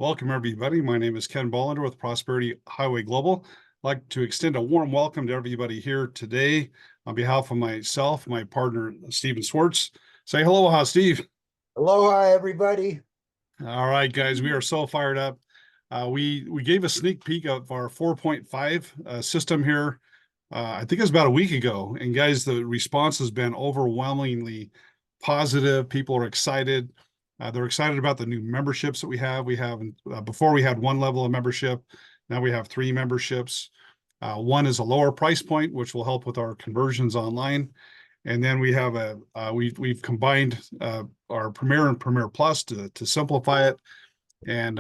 Welcome, everybody. My name is Ken Bollender with Prosperity Highway Global. I'd like to extend a warm welcome to everybody here today on behalf of myself, my partner, Steven Swartz. Say hello, Steve. Aloha, everybody. All right, guys, we are so fired up. We gave a sneak peek of our 4.5 system here. I think it was about a week ago. And guys, the response has been overwhelmingly positive. People are excited. They're excited about the new memberships that we have. Before we had one level of membership. Now we have 3 memberships. One is a lower price point, which will help with our conversions online. And then we have we've combined our Premier and Premier Plus to simplify it. And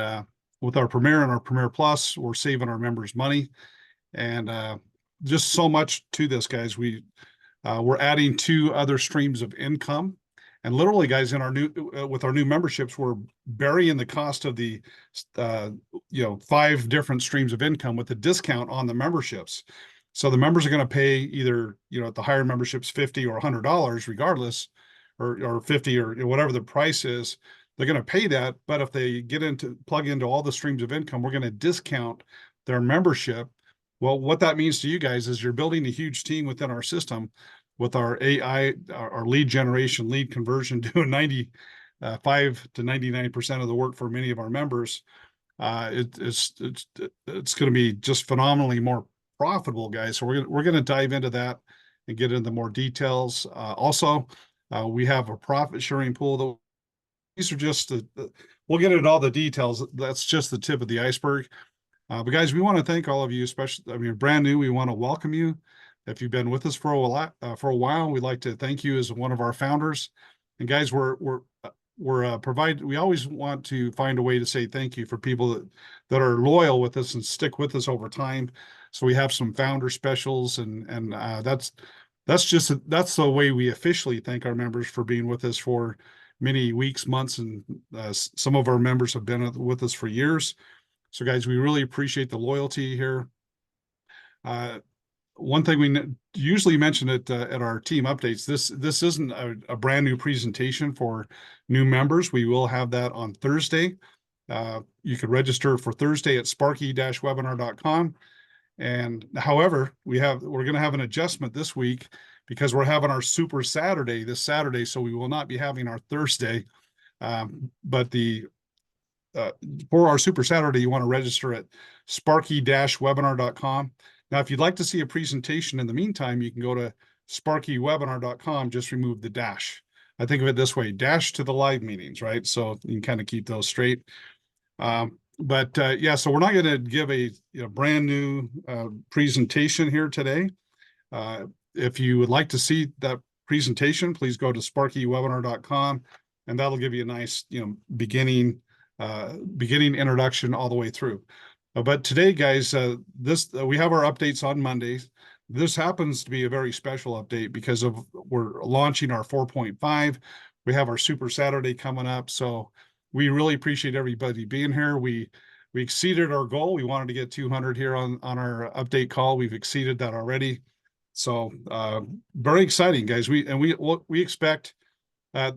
with our Premier and our Premier Plus, we're saving our members money. And just so much to this, guys. We're adding 2 other streams of income. And literally, guys, in our with our new memberships, we're burying the cost of the 5 different streams of income with a discount on the memberships. So the members are going to pay either, at the higher memberships, $50 or $100, regardless, or 50 or whatever the price is. They're going to pay that. But if they plug into all the streams of income, we're going to discount their membership. Well, what that means to you guys is you're building a huge team within our system with our AI, our lead generation, lead conversion, doing 95 to 99% of the work for many of our members. It's going to be just phenomenally more profitable, guys. So we're going to dive into that and get into more details. Also, we have a profit sharing pool. These are just we'll get into all the details. That's just the tip of the iceberg. But guys, we want to thank all of you, especially, brand new. We want to welcome you. If you've been with us for a while, we'd like to thank you as one of our founders. And guys, we always want to find a way to say thank you for people that are loyal with us and stick with us over time. So we have some founder specials, and that's the way we officially thank our members for being with us for many weeks, months, and some of our members have been with us for years. So guys, we really appreciate the loyalty here. One thing we usually mention at our team updates, this isn't a brand new presentation for new members. We will have that on Thursday. You could register for Thursday at sparky-webinar.com. And however, we're going to have an adjustment this week because we're having our Super Saturday this Saturday. So we will not be having our Thursday. But for our Super Saturday, you want to register at sparky-webinar.com. Now, if you'd like to see a presentation in the meantime, you can go to sparkywebinar.com, just remove the dash. I think of it this way, dash to the live meetings, right? So you can kind of keep those straight. So we're not going to give a brand new presentation here today. If you would like to see that presentation, please go to sparkywebinar.com, and that'll give you a nice beginning introduction all the way through. But today, guys, we have our updates on Mondays. This happens to be a very special update because we're launching our 4.5. We have our Super Saturday coming up, so we really appreciate everybody being here. We exceeded our goal. We wanted to get 200 here on our update call. We've exceeded that already, so very exciting, guys. We expect our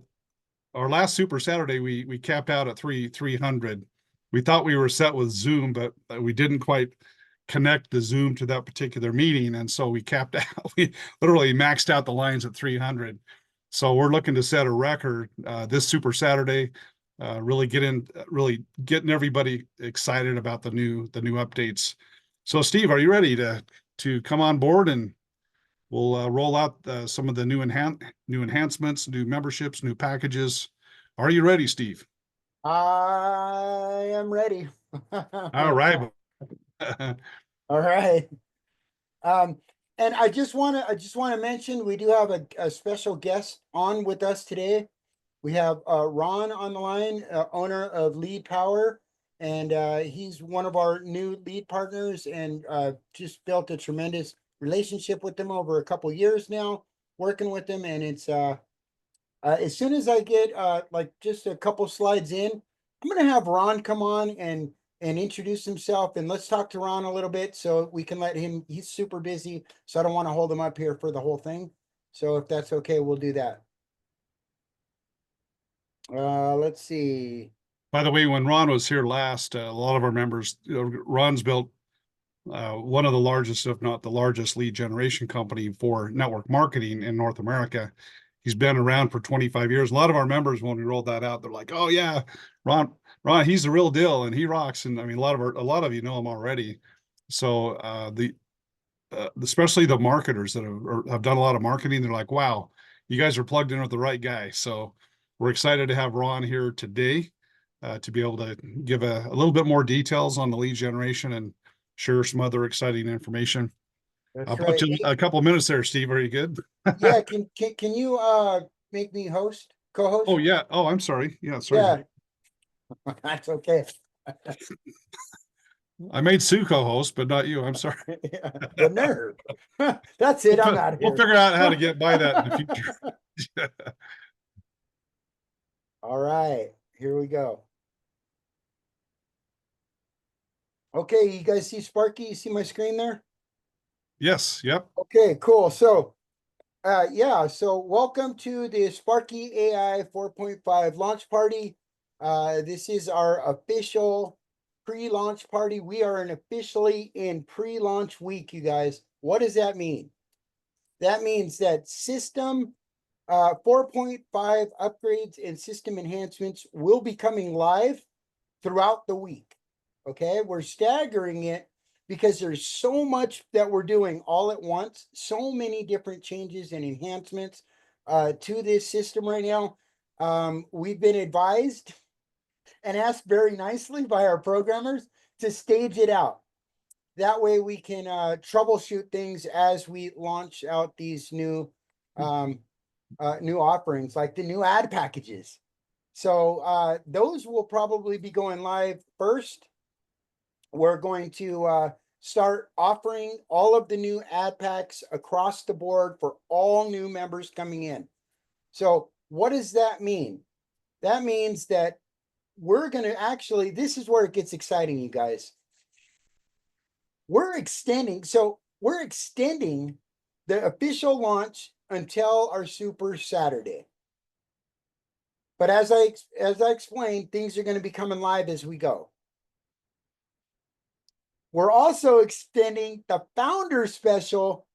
last Super Saturday we capped out at 300. We thought we were set with Zoom, but we didn't quite connect the Zoom to that particular meeting. And so we capped out, we literally maxed out the lines at 300. So we're looking to set a record this Super Saturday, really getting everybody excited about the new updates. So Steve, are you ready to come on board, and we'll roll out some of the new enhancements, new memberships, new packages. Are you ready, Steve? I am ready. All right. All right. And I just want to mention we do have a special guest on with us today. We have Ron on the line, owner of Lead Power, and he's one of our new lead partners, and just built a tremendous relationship with them over a couple years now, working with them. And it's as soon as I get like just a couple slides in, I'm going to have Ron come on and introduce himself, and let's talk to Ron a little bit so we can let him. He's super busy, so I don't want to hold him up here for the whole thing. So if that's okay, we'll do that. Let's see. By the way, when Ron was here last, a lot of our members, Ron's built one of the largest, if not the largest, lead generation company for network marketing in North America. He's been around for 25 years. A lot of our members, when we rolled that out, they're like, "Oh yeah, Ron, he's the real deal, and he rocks." And I mean, a lot of you know him already. So especially the marketers that have done a lot of marketing, they're like, "Wow, you guys are plugged in with the right guy." So we're excited to have Ron here today to be able to give a little bit more details on the lead generation and share some other exciting information. I'll That's put right. you a couple of minutes there, Steve. Are you good? Yeah, can you make me host, Oh co-host? yeah. Oh, I'm sorry. Yeah, sorry. Yeah, that's okay. I made Sue co-host, but not you. I'm sorry. The nerve. That's it. I'm out of We'll here. figure out how to get by that in the future. All right, here we go. Okay, you guys see Sparky? You see my screen there? Yes. Yep. Okay, cool. So, yeah, so welcome to the Sparky AI 4.5 launch party. This is our official pre-launch party. We are officially in pre-launch week, you guys. What does that mean? That means that system 4.5 upgrades and system enhancements will be coming live throughout the week. Okay, we're staggering it because there's so much that we're doing all at once, so many different changes and enhancements to this system right now. We've been advised and asked very nicely by our programmers to stage it out. That way we can troubleshoot things as we launch out these new new offerings, like the new ad packages. So those will probably be going live first. We're going to start offering all of the new ad packs across the board for all new members coming in. So what does that mean? That means that we're going to actually, this is where it gets exciting, you guys. We're extending the official launch until our Super Saturday. But as I explained, things are going to be coming live as we go. We're also extending the founder special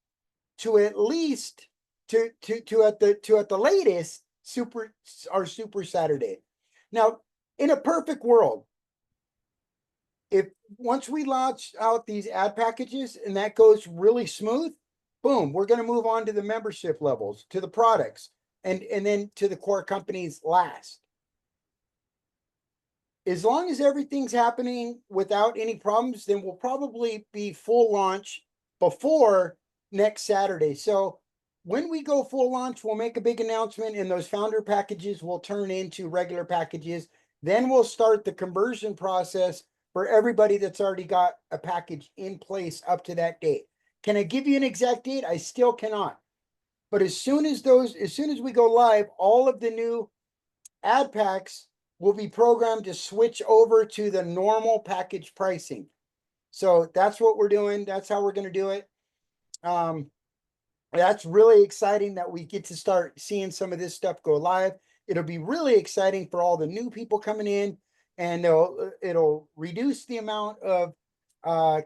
to at least to at the latest our Super Saturday. Now, in a perfect world, if once we launch out these ad packages and that goes really smooth, boom, we're going to move on to the membership levels, to the products, and then to the core companies last. As long as everything's happening without any problems, then we'll probably be full launch before next Saturday. So when we go full launch, we'll make a big announcement and those founder packages will turn into regular packages. Then we'll start the conversion process for everybody that's already got a package in place up to that date. Can I give you an exact date? I still cannot. But as soon as we go live, all of the new ad packs will be programmed to switch over to the normal package pricing. So that's what we're doing. That's how we're going to do it. That's really exciting that we get to start seeing some of this stuff go live. It'll be really exciting for all the new people coming in, and it'll reduce the amount of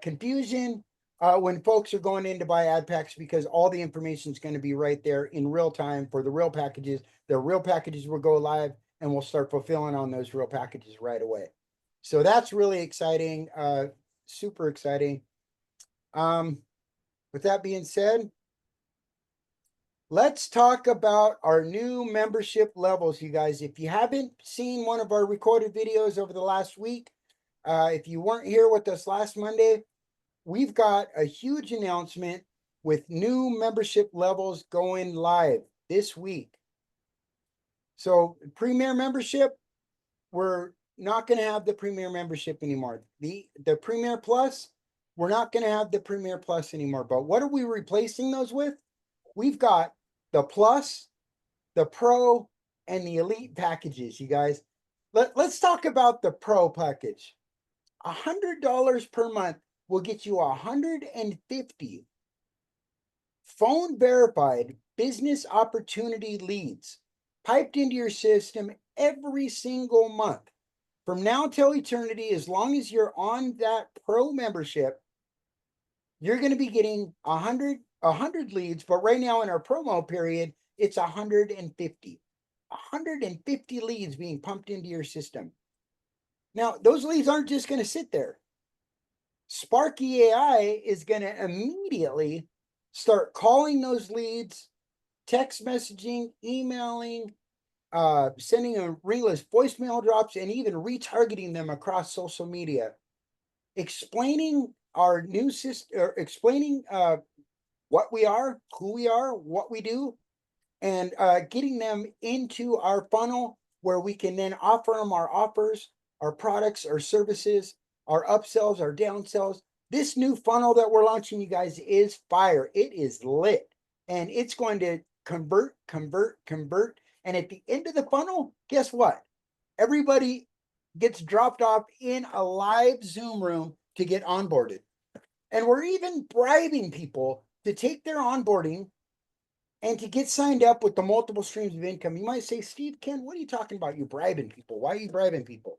confusion when folks are going in to buy ad packs, because all the information is going to be right there in real time for the real packages. The real packages will go live and we'll start fulfilling on those real packages right away. So that's really exciting, super exciting. With that being said, let's talk about our new membership levels, you guys. If you haven't seen one of our recorded videos over the last week, if you weren't here with us last Monday, we've got a huge announcement with new membership levels going live this week. So Premier membership, we're not going to have the Premier membership anymore. The Premier Plus, we're not going to have the Premier Plus anymore. But what are we replacing those with? We've got the Plus, the Pro, and the Elite packages, you guys. Let's talk about the Pro package. $100 per month will get you 150 phone verified business opportunity leads piped into your system every single month. From now till eternity, as long as you're on that pro membership, you're going to be getting 100 leads. But right now in our promo period, it's 150 leads being pumped into your system. Now, those leads aren't just going to sit there. Sparky AI is going to immediately start calling those leads, text messaging, emailing, sending them ringless voicemail drops, and even retargeting them across social media, explaining our new system, or explaining what we are, who we are, what we do, and getting them into our funnel where we can then offer them our offers, our products, our services, our upsells, our downsells. This new funnel that we're launching, you guys, is fire. It is lit, and it's going to convert, convert, convert. And at the end of the funnel, guess what? Everybody gets dropped off in a live Zoom room to get onboarded. And we're even bribing people to take their onboarding and to get signed up with the multiple streams of income. You might say, Steve, Ken, what are you talking about? You bribing people. Why are you bribing people?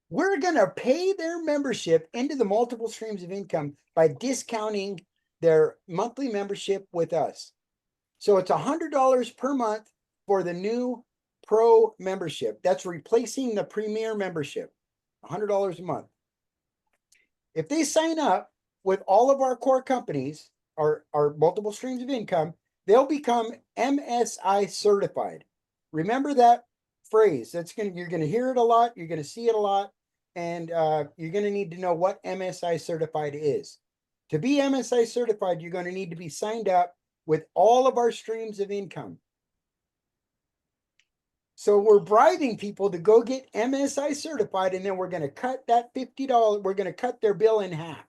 We're going to pay their membership into the multiple streams of income by discounting their monthly membership with us. So it's $100 per month for the new pro membership. That's replacing the premier membership, $100 a month. If they sign up with all of our core companies, our multiple streams of income, they'll become MSI certified. Remember that phrase. You're gonna hear it a lot, you're gonna see it a lot, and you're gonna need to know what MSI certified is. To be MSI certified, you're going to need to be signed up with all of our streams of income. So we're bribing people to go get MSI certified, and then we're going to cut that $50, we're going to cut their bill in half.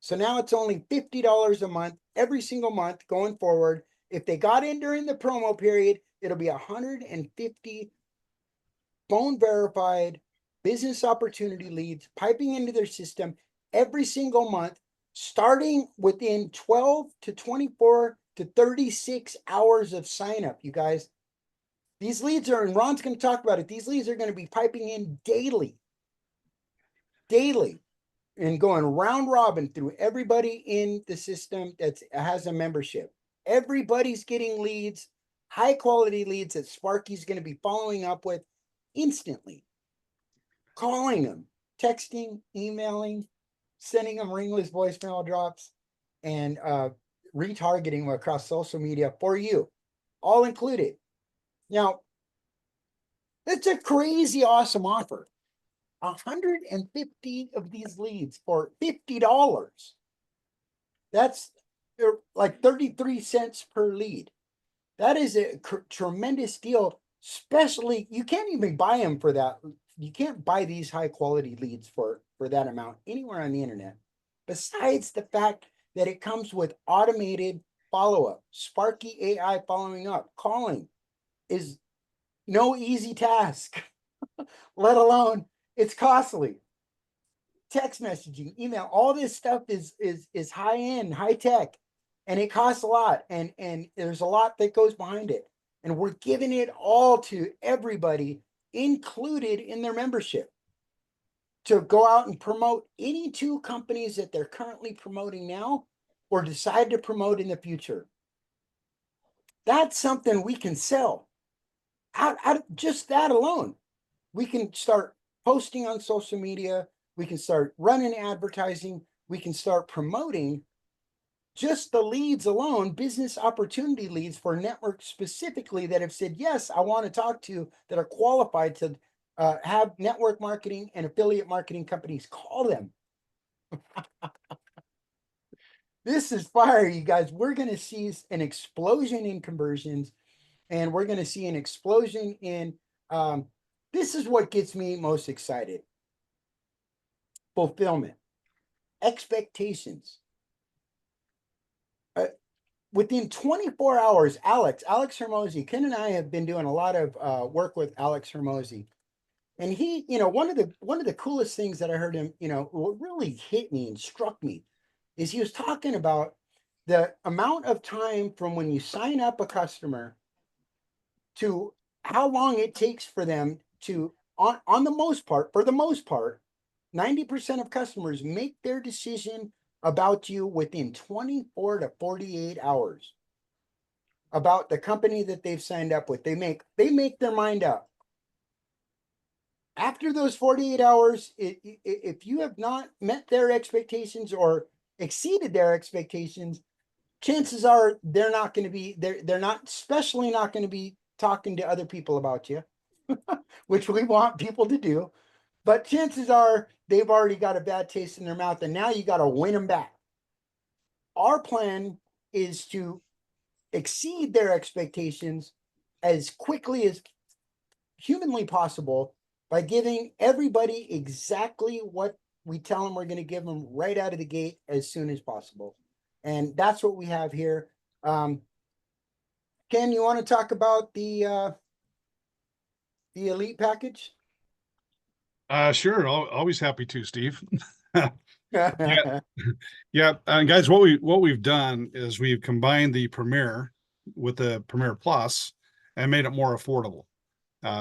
So now it's only $50 a month, every single month going forward. If they got in during the promo period, it'll be 150 phone verified business opportunity leads piping into their system every single month, starting within 12 to 24 to 36 hours of sign up, you guys. These leads are, and Ron's going to talk about it, these leads are going to be piping in daily, and going round robin through everybody in the system that has a membership. Everybody's getting leads, high quality leads that Sparky's going to be following up with instantly, calling them, texting, emailing, sending them ringless voicemail drops, and retargeting them across social media for you, all included. Now, that's a crazy awesome offer. 150 of these leads for $50. That's like 33 cents per lead. That is a tremendous deal. Especially, you can't even buy them for that. You can't buy these high quality leads for that amount anywhere on the internet. Besides the fact that it comes with automated follow-up, Sparky AI following up, calling is no easy task, let alone it's costly. Text messaging, email, all this stuff is high end, high tech, and it costs a lot, and there's a lot that goes behind it. And we're giving it all to everybody included in their membership to go out and promote any two companies that they're currently promoting now or decide to promote in the future. That's something we can sell. Out of just that alone, we can start posting on social media. We can start running advertising. We can start promoting just the leads alone, business opportunity leads for networks specifically that have said, yes, I want to talk to, that are qualified to have network marketing and affiliate marketing companies call them. This is fire, you guys. We're going to see an explosion in conversions, and we're going to see an explosion in, this is what gets me most excited. Fulfillment, expectations. Within 24 hours, Alex Hermosi, Ken and I have been doing a lot of work with Alex Hermosi. And he, one of the coolest things that I heard him, what really hit me and struck me is he was talking about the amount of time from when you sign up a customer to how long it takes for them to, on the most part, for the most part, 90% of customers make their decision about you within 24 to 48 hours about the company that they've signed up with. They make their mind up. After those 48 hours, if you have not met their expectations or exceeded their expectations, chances are they're not going to be, they're not, especially not going to be talking to other people about you, which we want people to do. But chances are they've already got a bad taste in their mouth, and now you got to win them back. Our plan is to exceed their expectations as quickly as humanly possible by giving everybody exactly what we tell them we're going to give them right out of the gate as soon as possible. And that's what we have here. Ken, you want to talk about the elite package? Sure. Always happy to, Steve. Yeah. Yeah, and guys, what we've done is we've combined the Premier with the Premier Plus and made it more affordable.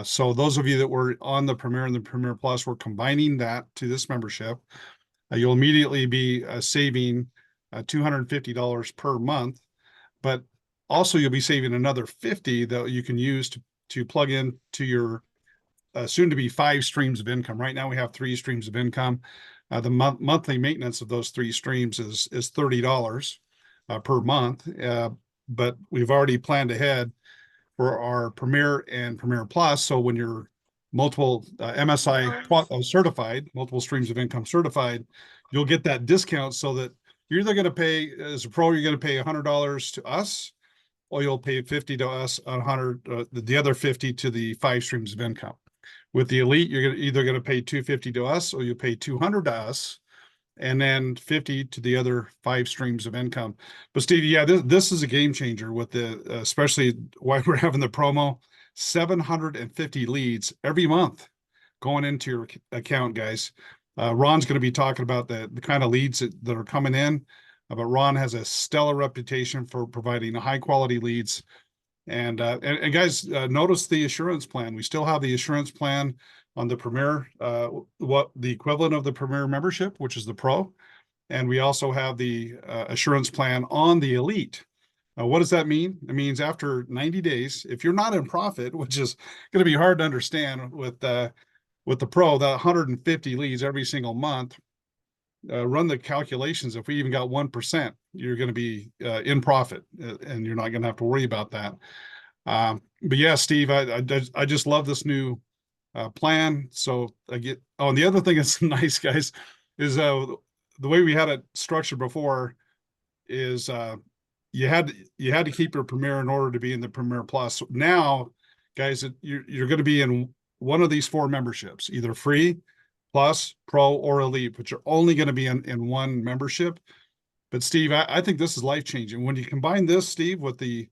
So those of you that were on the Premier and the Premier Plus, we're combining that to this membership. You'll immediately be saving $250 per month, but also you'll be saving another 50 that you can use to plug in to your soon to be 5 streams of income. Right now we have 3 streams of income. The monthly maintenance of those 3 streams is $30 per month. But we've already planned ahead for our Premier and Premier Plus. So when you're multiple MSI certified, multiple streams of income certified, you'll get that discount so that you're either going to pay as a pro, you're going to pay $100 to us, or you'll pay 50 to us, 100, the other 50 to the 5 streams of income. With the elite, you're either going to pay 250 to us, or you pay 200 to us, and then 50 to the other 5 streams of income. But Steve, yeah, this is a game changer with the, especially why we're having the promo, 750 leads every month going into your account, guys. Ron's going to be talking about the kind of leads that are coming in, but Ron has a stellar reputation for providing high quality leads. And guys, notice the assurance plan. We still have the assurance plan on the Premier, what the equivalent of the Premier membership, which is the Pro. And we also have the assurance plan on the Elite. What does that mean? It means after 90 days, if you're not in profit, which is going to be hard to understand with the Pro, that 150 leads every single month, run the calculations. If we even got 1%, you're going to be in profit, and you're not going to have to worry about that. But yeah, Steve, I just love this new plan. So I get. Oh, and the other thing that's nice, guys, is the way we had it structured before is you had to keep your Premier in order to be in the Premier Plus. Now, guys, you're going to be in one of these 4 memberships, either free, Plus, Pro, or Elite, but you're only going to be in one membership. But Steve, I think this is life changing. When you combine this, Steve, with the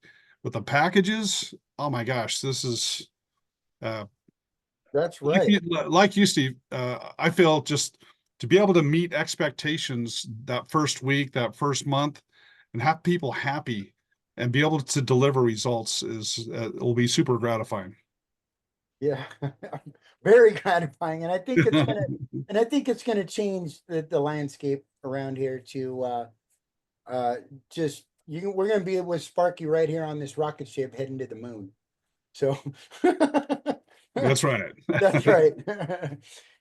packages, oh my gosh, this is That's right. like you, Steve. I feel just to be able to meet expectations that first week, that first month, and have people happy and be able to deliver results is will be super gratifying. Yeah. Very gratifying. And I think it's gonna change the landscape around here to just we're gonna be with Sparky right here on this rocket ship heading to the moon. So That's right. that's right.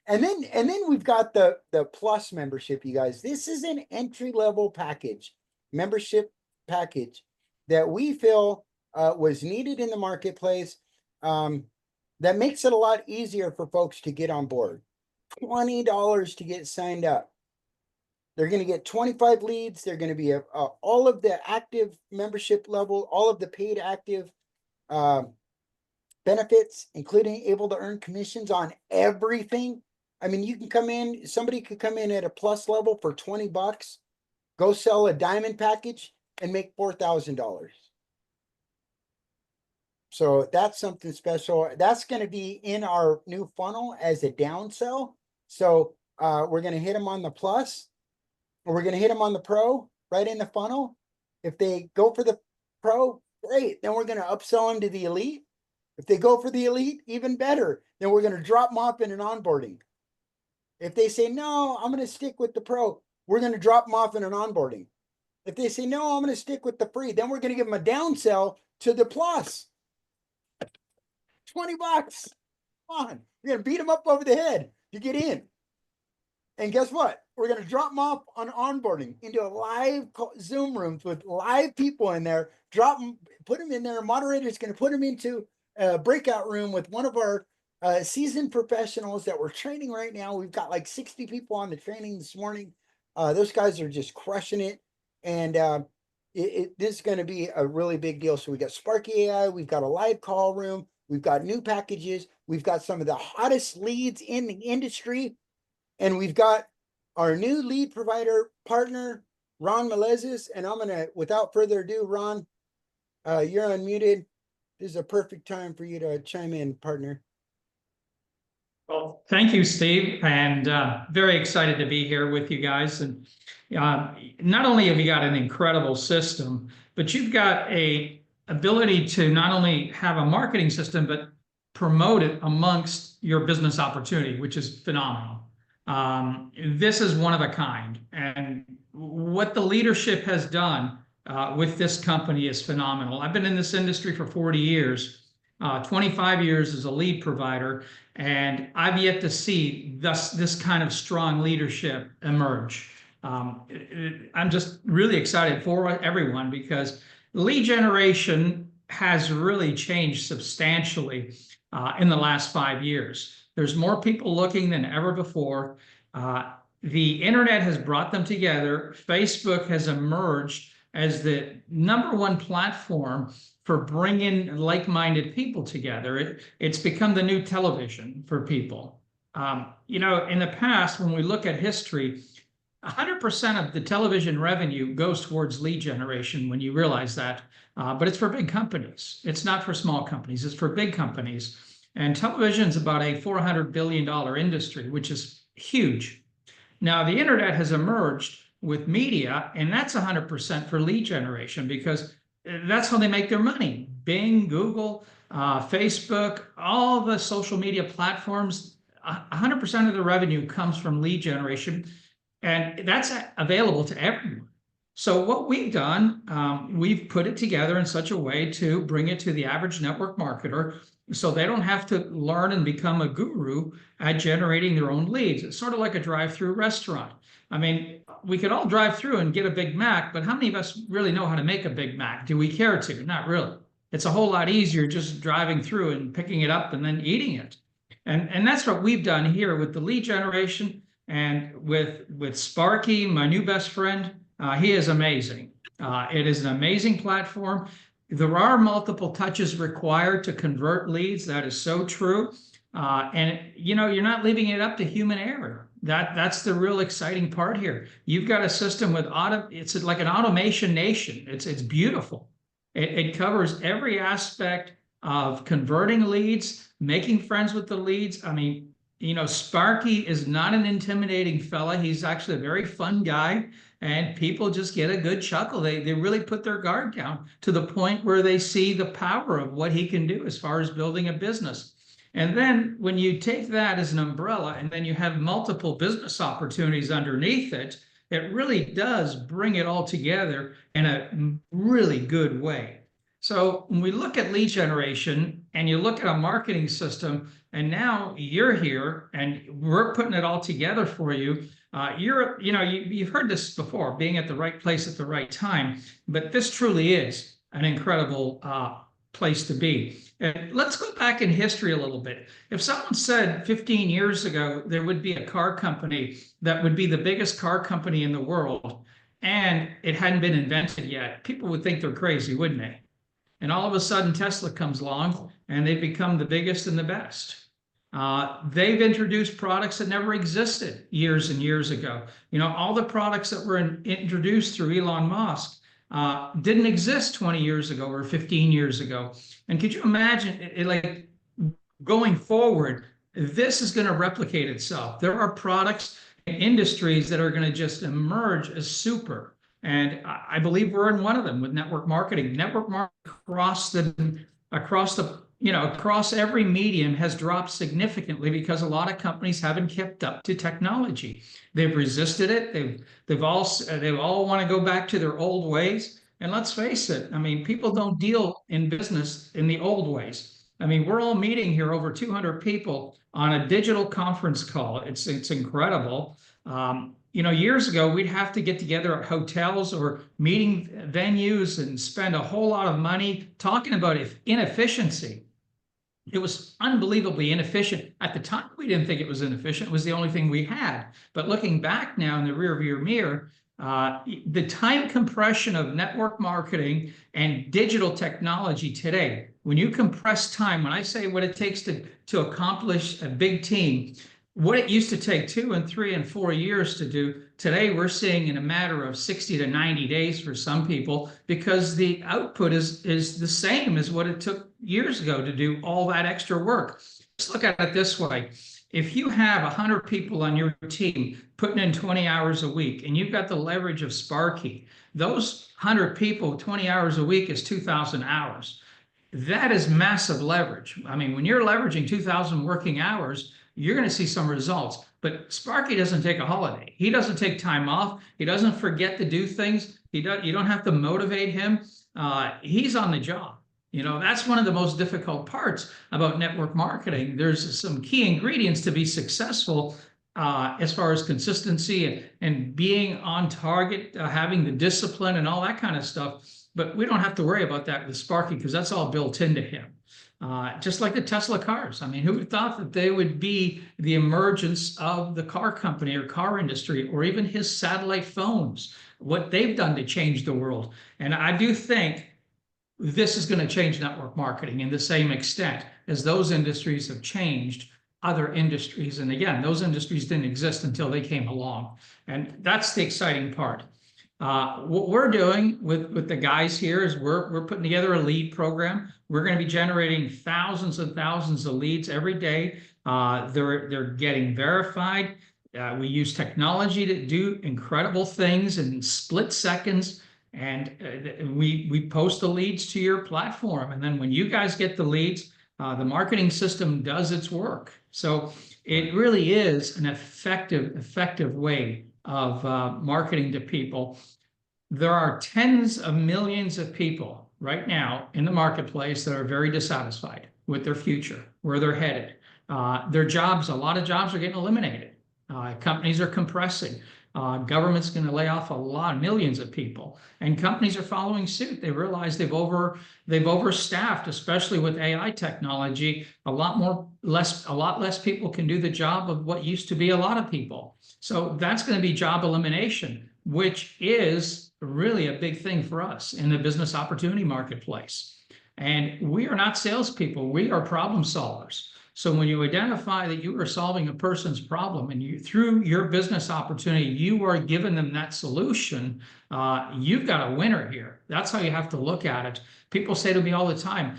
And then we've got the plus membership, you guys. This is an entry level package, membership package that we feel was needed in the marketplace. That makes it a lot easier for folks to get on board. $20 to get signed up. They're going to get 25 leads. They're going to be all of the active membership level, all of the paid active benefits, including able to earn commissions on everything. I mean, you can come in, somebody could come in at a plus level for 20 bucks, go sell a diamond package and make $4,000. So that's something special. That's going to be in our new funnel as a downsell. So we're going to hit them on the plus, or we're going to hit them on the pro right in the funnel. If they go for the pro, great. Then we're going to upsell them to the elite. If they go for the elite, even better. Then we're going to drop them off in an onboarding. If they say, no, I'm going to stick with the pro, we're going to drop them off in an onboarding. If they say, no, I'm going to stick with the free, then we're going to give them a down sell to the plus. 20 bucks. Come on. We're going to beat them up over the head to get in. And guess what? We're going to drop them off on onboarding into a live Zoom room with live people in there, drop them, put them in there. A moderator is going to put them into a breakout room with one of our seasoned professionals that we're training right now. We've got like 60 people on the training this morning. Those guys are just crushing it. And this is going to be a really big deal. So we got Sparky AI. We've got a live call room. We've got new packages. We've got some of the hottest leads in the industry. And we've got our new lead provider partner, Ron Melezis. And I'm going to, without further ado, Ron, you're unmuted. This is a perfect time for you to chime in, partner. Well, thank you, Steve, and very excited to be here with you guys. And not only have you got an incredible system, but you've got a ability to not only have a marketing system, but promote it amongst your business opportunity, which is phenomenal. This is one of a kind. And what the leadership has done with this company is phenomenal. I've been in this industry for 40 years, 25 years as a lead provider, and I've yet to see this kind of strong leadership emerge. I'm just really excited for everyone because lead generation has really changed substantially in the last 5 years. There's more people looking than ever before. The internet has brought them together. Facebook has emerged as the #1 platform for bringing like-minded people together. It's become the new television for people. You know, in the past, when we look at history, 100% of the television revenue goes towards lead generation when you realize that, but it's for big companies. It's not for small companies, it's for big companies. And television is about a $400 billion industry, which is huge. Now, the internet has emerged with media, and that's 100% for lead generation because that's how they make their money. Bing, Google, Facebook, all the social media platforms, 100% of the revenue comes from lead generation, and that's available to everyone. So what we've done, we've put it together in such a way to bring it to the average network marketer so they don't have to learn and become a guru at generating their own leads. It's sort of like a drive-through restaurant. I mean, we could all drive through and get a Big Mac, but how many of us really know how to make a Big Mac? Do we care to? Not really. It's a whole lot easier just driving through and picking it up and then eating it. And that's what we've done here with the lead generation and with Sparky, my new best friend. He is amazing. It is an amazing platform. There are multiple touches required to convert leads. That is so true. And you know, you're not leaving it up to human error. That's the real exciting part here. You've got a system with it's like an automation nation. It's beautiful. It covers every aspect of converting leads, making friends with the leads. I mean, you know, Sparky is not an intimidating fella. He's actually a very fun guy, and people just get a good chuckle. They really put their guard down to the point where they see the power of what he can do as far as building a business. And then when you take that as an umbrella and then you have multiple business opportunities underneath it, it really does bring it all together in a really good way. So when we look at lead generation and you look at a marketing system, and now you're here and we're putting it all together for you, you've heard this before, being at the right place at the right time, but this truly is an incredible place to be. And let's go back in history a little bit. If someone said 15 years ago there would be a car company that would be the biggest car company in the world and it hadn't been invented yet, people would think they're crazy, wouldn't they? And all of a sudden Tesla comes along and they become the biggest and the best. They've introduced products that never existed years and years ago. You know, all the products that were introduced through Elon Musk didn't exist 20 years ago or 15 years ago. And could you imagine like going forward, this is going to replicate itself. There are products and industries that are going to just emerge as super. And I believe we're in one of them with network marketing. Network marketing across the across every medium has dropped significantly because a lot of companies haven't kept up to technology. They've resisted it. They all want to go back to their old ways. And let's face it, I mean, people don't deal in business in the old ways. I mean, we're all meeting here, over 200 people on a digital conference call. It's incredible. Years ago, we'd have to get together at hotels or meeting venues and spend a whole lot of money talking about inefficiency. It was unbelievably inefficient. At the time, we didn't think it was inefficient. It was the only thing we had. But looking back now in the rearview mirror, the time compression of network marketing and digital technology today, when you compress time, when I say what it takes to accomplish a big team, what it used to take 2 and 3 and 4 years to do, today we're seeing in a matter of 60 to 90 days for some people, because the output is the same as what it took years ago to do all that extra work. Just look at it this way. If you have 100 people on your team putting in 20 hours a week, and you've got the leverage of Sparky, those 100 people, 20 hours a week is 2,000 hours. That is massive leverage. I mean, when you're leveraging 2,000 working hours, you're going to see some results. But Sparky doesn't take a holiday. He doesn't take time off. He doesn't forget to do things. You don't have to motivate him. He's on the job. That's one of the most difficult parts about network marketing. There's some key ingredients to be successful as far as consistency and being on target, having the discipline and all that kind of stuff. But we don't have to worry about that with Sparky, because that's all built into him. Just like the Tesla cars. I mean, who thought that they would be the emergence of the car company or car industry, or even his satellite phones, what they've done to change the world. And I do think this is going to change network marketing in the same extent as those industries have changed other industries. And again, those industries didn't exist until they came along. And that's the exciting part. What we're doing with the guys here is we're putting together a lead program. We're going to be generating thousands and thousands of leads every day. They're getting verified. We use technology to do incredible things in split seconds. And we post the leads to your platform. And then when you guys get the leads, the marketing system does its work. So it really is an effective way of marketing to people. There are tens of millions of people right now in the marketplace that are very dissatisfied with their future, where they're headed. A lot of jobs are getting eliminated. Companies are compressing. Government's going to lay off millions of people, and companies are following suit. They realize they've overstaffed, especially with AI technology. A lot less people can do the job of what used to be a lot of people. So that's going to be job elimination, which is really a big thing for us in the business opportunity marketplace. And we are not salespeople. We are problem solvers. So when you identify that you are solving a person's problem, and through your business opportunity, you are giving them that solution, you've got a winner here. That's how you have to look at it. People say to me all the time,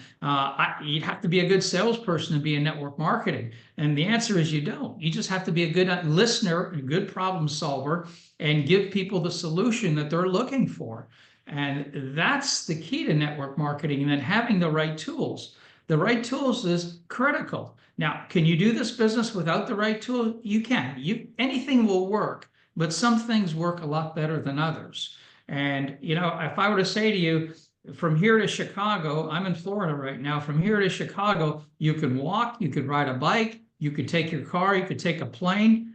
you'd have to be a good salesperson to be in network marketing. And the answer is you don't. You just have to be a good listener, a good problem solver, and give people the solution that they're looking for. And that's the key to network marketing. And then having the right tools. The right tools is critical. Now, can you do this business without the right tool? You can. Anything will work, but some things work a lot better than others. And, if I were to say to you, from here to Chicago, I'm in Florida right now, from here to Chicago, you can walk, you could ride a bike, you could take your car, you could take a plane.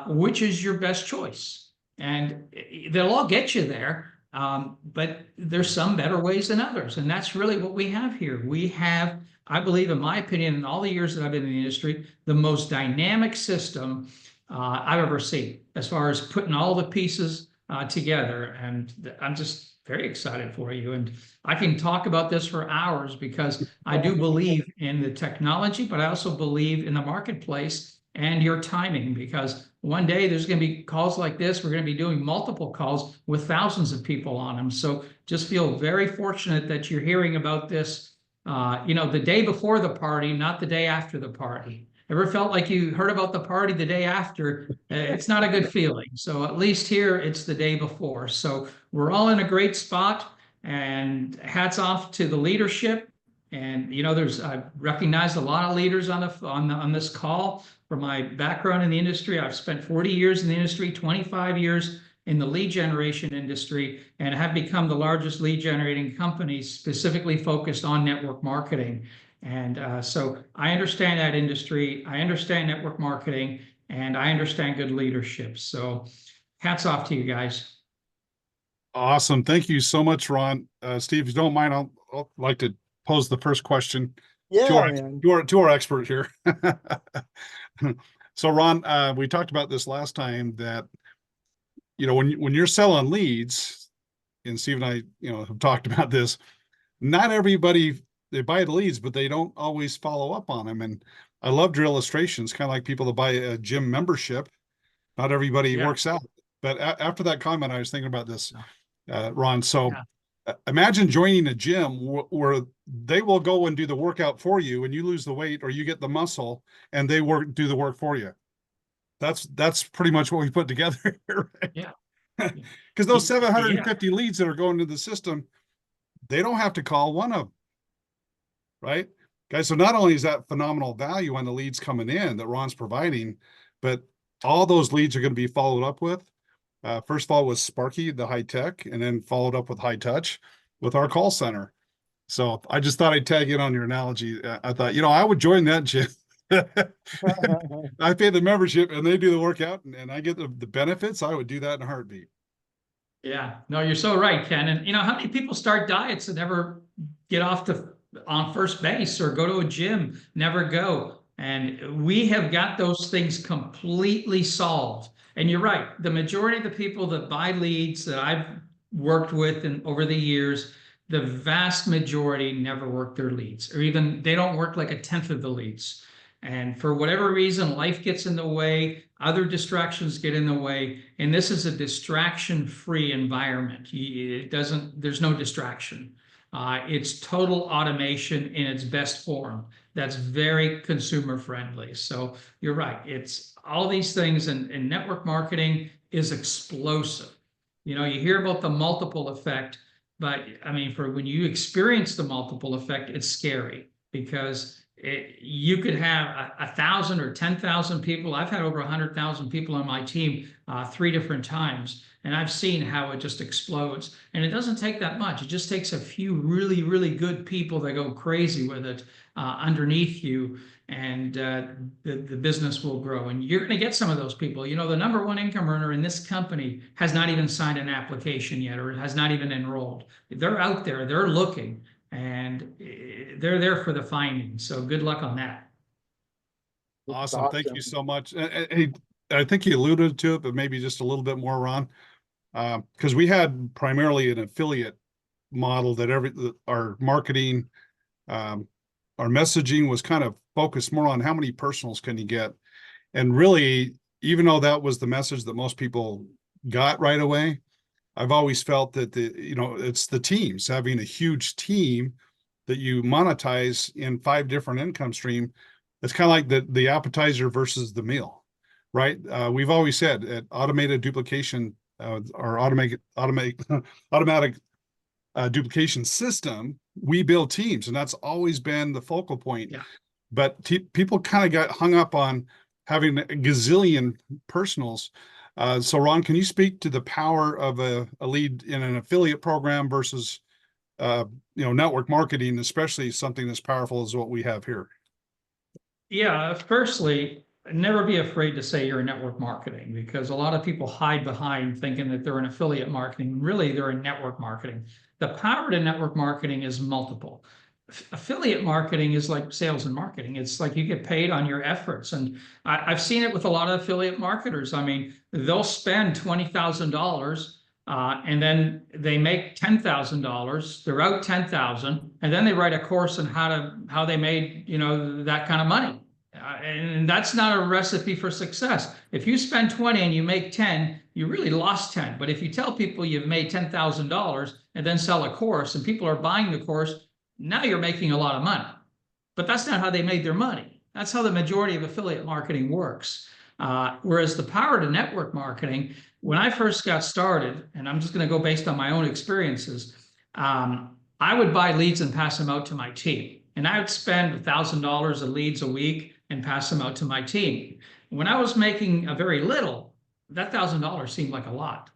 Which is your best choice? And they'll all get you there. But there's some better ways than others. And that's really what we have here. We have, I believe, in my opinion, in all the years that I've been in the industry, the most dynamic system I've ever seen as far as putting all the pieces together. And I'm just very excited for you. And I can talk about this for hours, because I do believe in the technology, but I also believe in the marketplace and your timing, because one day there's going to be calls like this. We're going to be doing multiple calls with thousands of people on them. So just feel very fortunate that you're hearing about this, the day before the party, not the day after the party. Ever felt like you heard about the party the day after? It's not a good feeling. So at least here, it's the day before. So we're all in a great spot, and hats off to the leadership And I recognize a lot of leaders on this call. From my background in the industry, I've spent 40 years in the industry, 25 years in the lead generation industry, and have become the largest lead generating company specifically focused on network marketing. And so I understand that industry, I understand network marketing, and I understand good leadership. So hats off to you guys. Awesome. Thank you so much, Ron. Steve, if you don't mind, I'll like to pose the first question to Yeah, our man. to our expert here. So, Ron, we talked about this last time that when you're selling leads, and Steve and I have talked about this. Not everybody, they buy the leads, but they don't always follow up on them. And I loved your illustrations, kind of like people that buy a gym membership. Not everybody Yeah. works out. But after that comment, I was thinking about this, Ron. So Yeah. imagine joining a gym where they will go and do the workout for you, and you lose the weight or you get the muscle, and they do the work for you. That's pretty much what we put together here, right? Yeah. Because those Yeah. 750 leads that are going to the system, they don't have to call one of them, right? Guys, so not only is that phenomenal value on the leads coming in that Ron's providing, but all those leads are going to be followed up with. First of all was Sparky, the high tech, and then followed up with high touch with our call center. So I just thought I'd tag in on your analogy. I thought, I would join that gym. I pay the membership and they do the workout and I get the benefits. I would do that in a heartbeat. Yeah, no, you're so right, Ken. And how many people start diets and never get on first base or go to a gym, never go. And we have got those things completely solved. And you're right, the majority of the people that buy leads that I've worked with and over the years, the vast majority never work their leads, or even they don't work like a tenth of the leads. And for whatever reason, life gets in the way, other distractions get in the way, and this is a distraction-free environment. There's no distraction. It's total automation in its best form. That's very consumer friendly. So you're right. It's all these things, and network marketing is explosive. You hear about the multiple effect, but I mean, for when you experience the multiple effect, it's scary because you could have 1,000 or 10,000 people. I've had over 100,000 people on my team 3 different times, and I've seen how it just explodes. And it doesn't take that much. It just takes a few really, really good people that go crazy with it underneath you, and the business will grow. And you're going to get some of those people. The number one income earner in this company has not even signed an application yet, or has not even enrolled. They're out there. They're looking. And they're there for the finding. So good luck on that. Awesome. Thank you so much. Hey, I think you alluded to it, but maybe just a little bit more, Ron, because we had primarily an affiliate model that our marketing, our messaging was kind of focused more on how many personals can you get. And really, even though that was the message that most people got right away, I've always felt that it's the teams, having a huge team that you monetize in 5 different income stream. It's kind of like the appetizer versus the meal, right? We've always said at automated duplication or automatic duplication system, we build teams, and that's always been the focal point. Yeah. But people kind of got hung up on having a gazillion personals. So Ron, can you speak to the power of a lead in an affiliate program versus, network marketing, especially something as powerful as what we have here? Yeah, firstly, never be afraid to say you're in network marketing, because a lot of people hide behind thinking that they're in affiliate marketing. Really, they're in network marketing. The power to network marketing is multiple. Affiliate marketing is like sales and marketing. It's like you get paid on your efforts. And I've seen it with a lot of affiliate marketers. I mean, they'll spend $20,000 and then they make $10,000. They're out 10,000, and then they write a course on how they made that kind of money. And that's not a recipe for success. If you spend 20 and you make 10, you really lost 10. But if you tell people you've made $10,000 and then sell a course and people are buying the course, now you're making a lot of money. But that's not how they made their money. That's how the majority of affiliate marketing works. Whereas the power to network marketing, when I first got started, and I'm just going to go based on my own experiences, I would buy leads and pass them out to my team. and I would spend $1,000 of leads a week and pass them out to my team. When I was making a very little, that $1,000 seemed like a lot.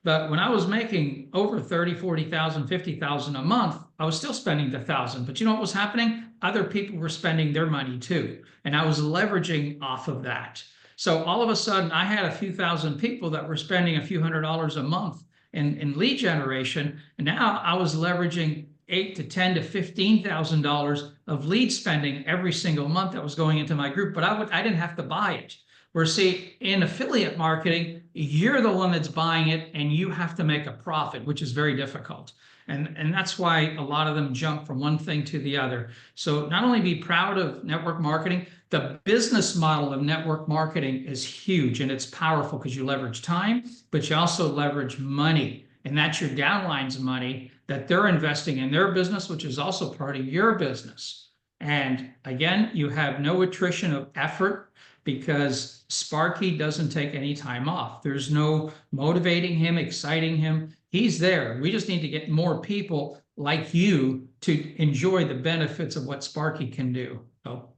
But when I was making over 30, 40,000, 50,000 a month, I was still spending the 1,000. But you know what was happening? Other people were spending their money too. And I was leveraging off of that. So all of a sudden, I had a few thousand people that were spending a few $100s a month in lead generation. And now I was leveraging $8,000 to $10,000 to $15,000 of lead spending every single month that was going into my group. But I didn't have to buy it. Where, see, in affiliate marketing, you're the one that's buying it and you have to make a profit, which is very difficult. And that's why a lot of them jump from one thing to the other. So not only be proud of network marketing, the business model of network marketing is huge and it's powerful because you leverage time, but you also leverage money. And that's your downline's money that they're investing in their business, which is also part of your business. And again, you have no attrition of effort, because Sparky doesn't take any time off. There's no motivating him, exciting him. He's there. We just need to get more people like you to enjoy the benefits of what Sparky can do. So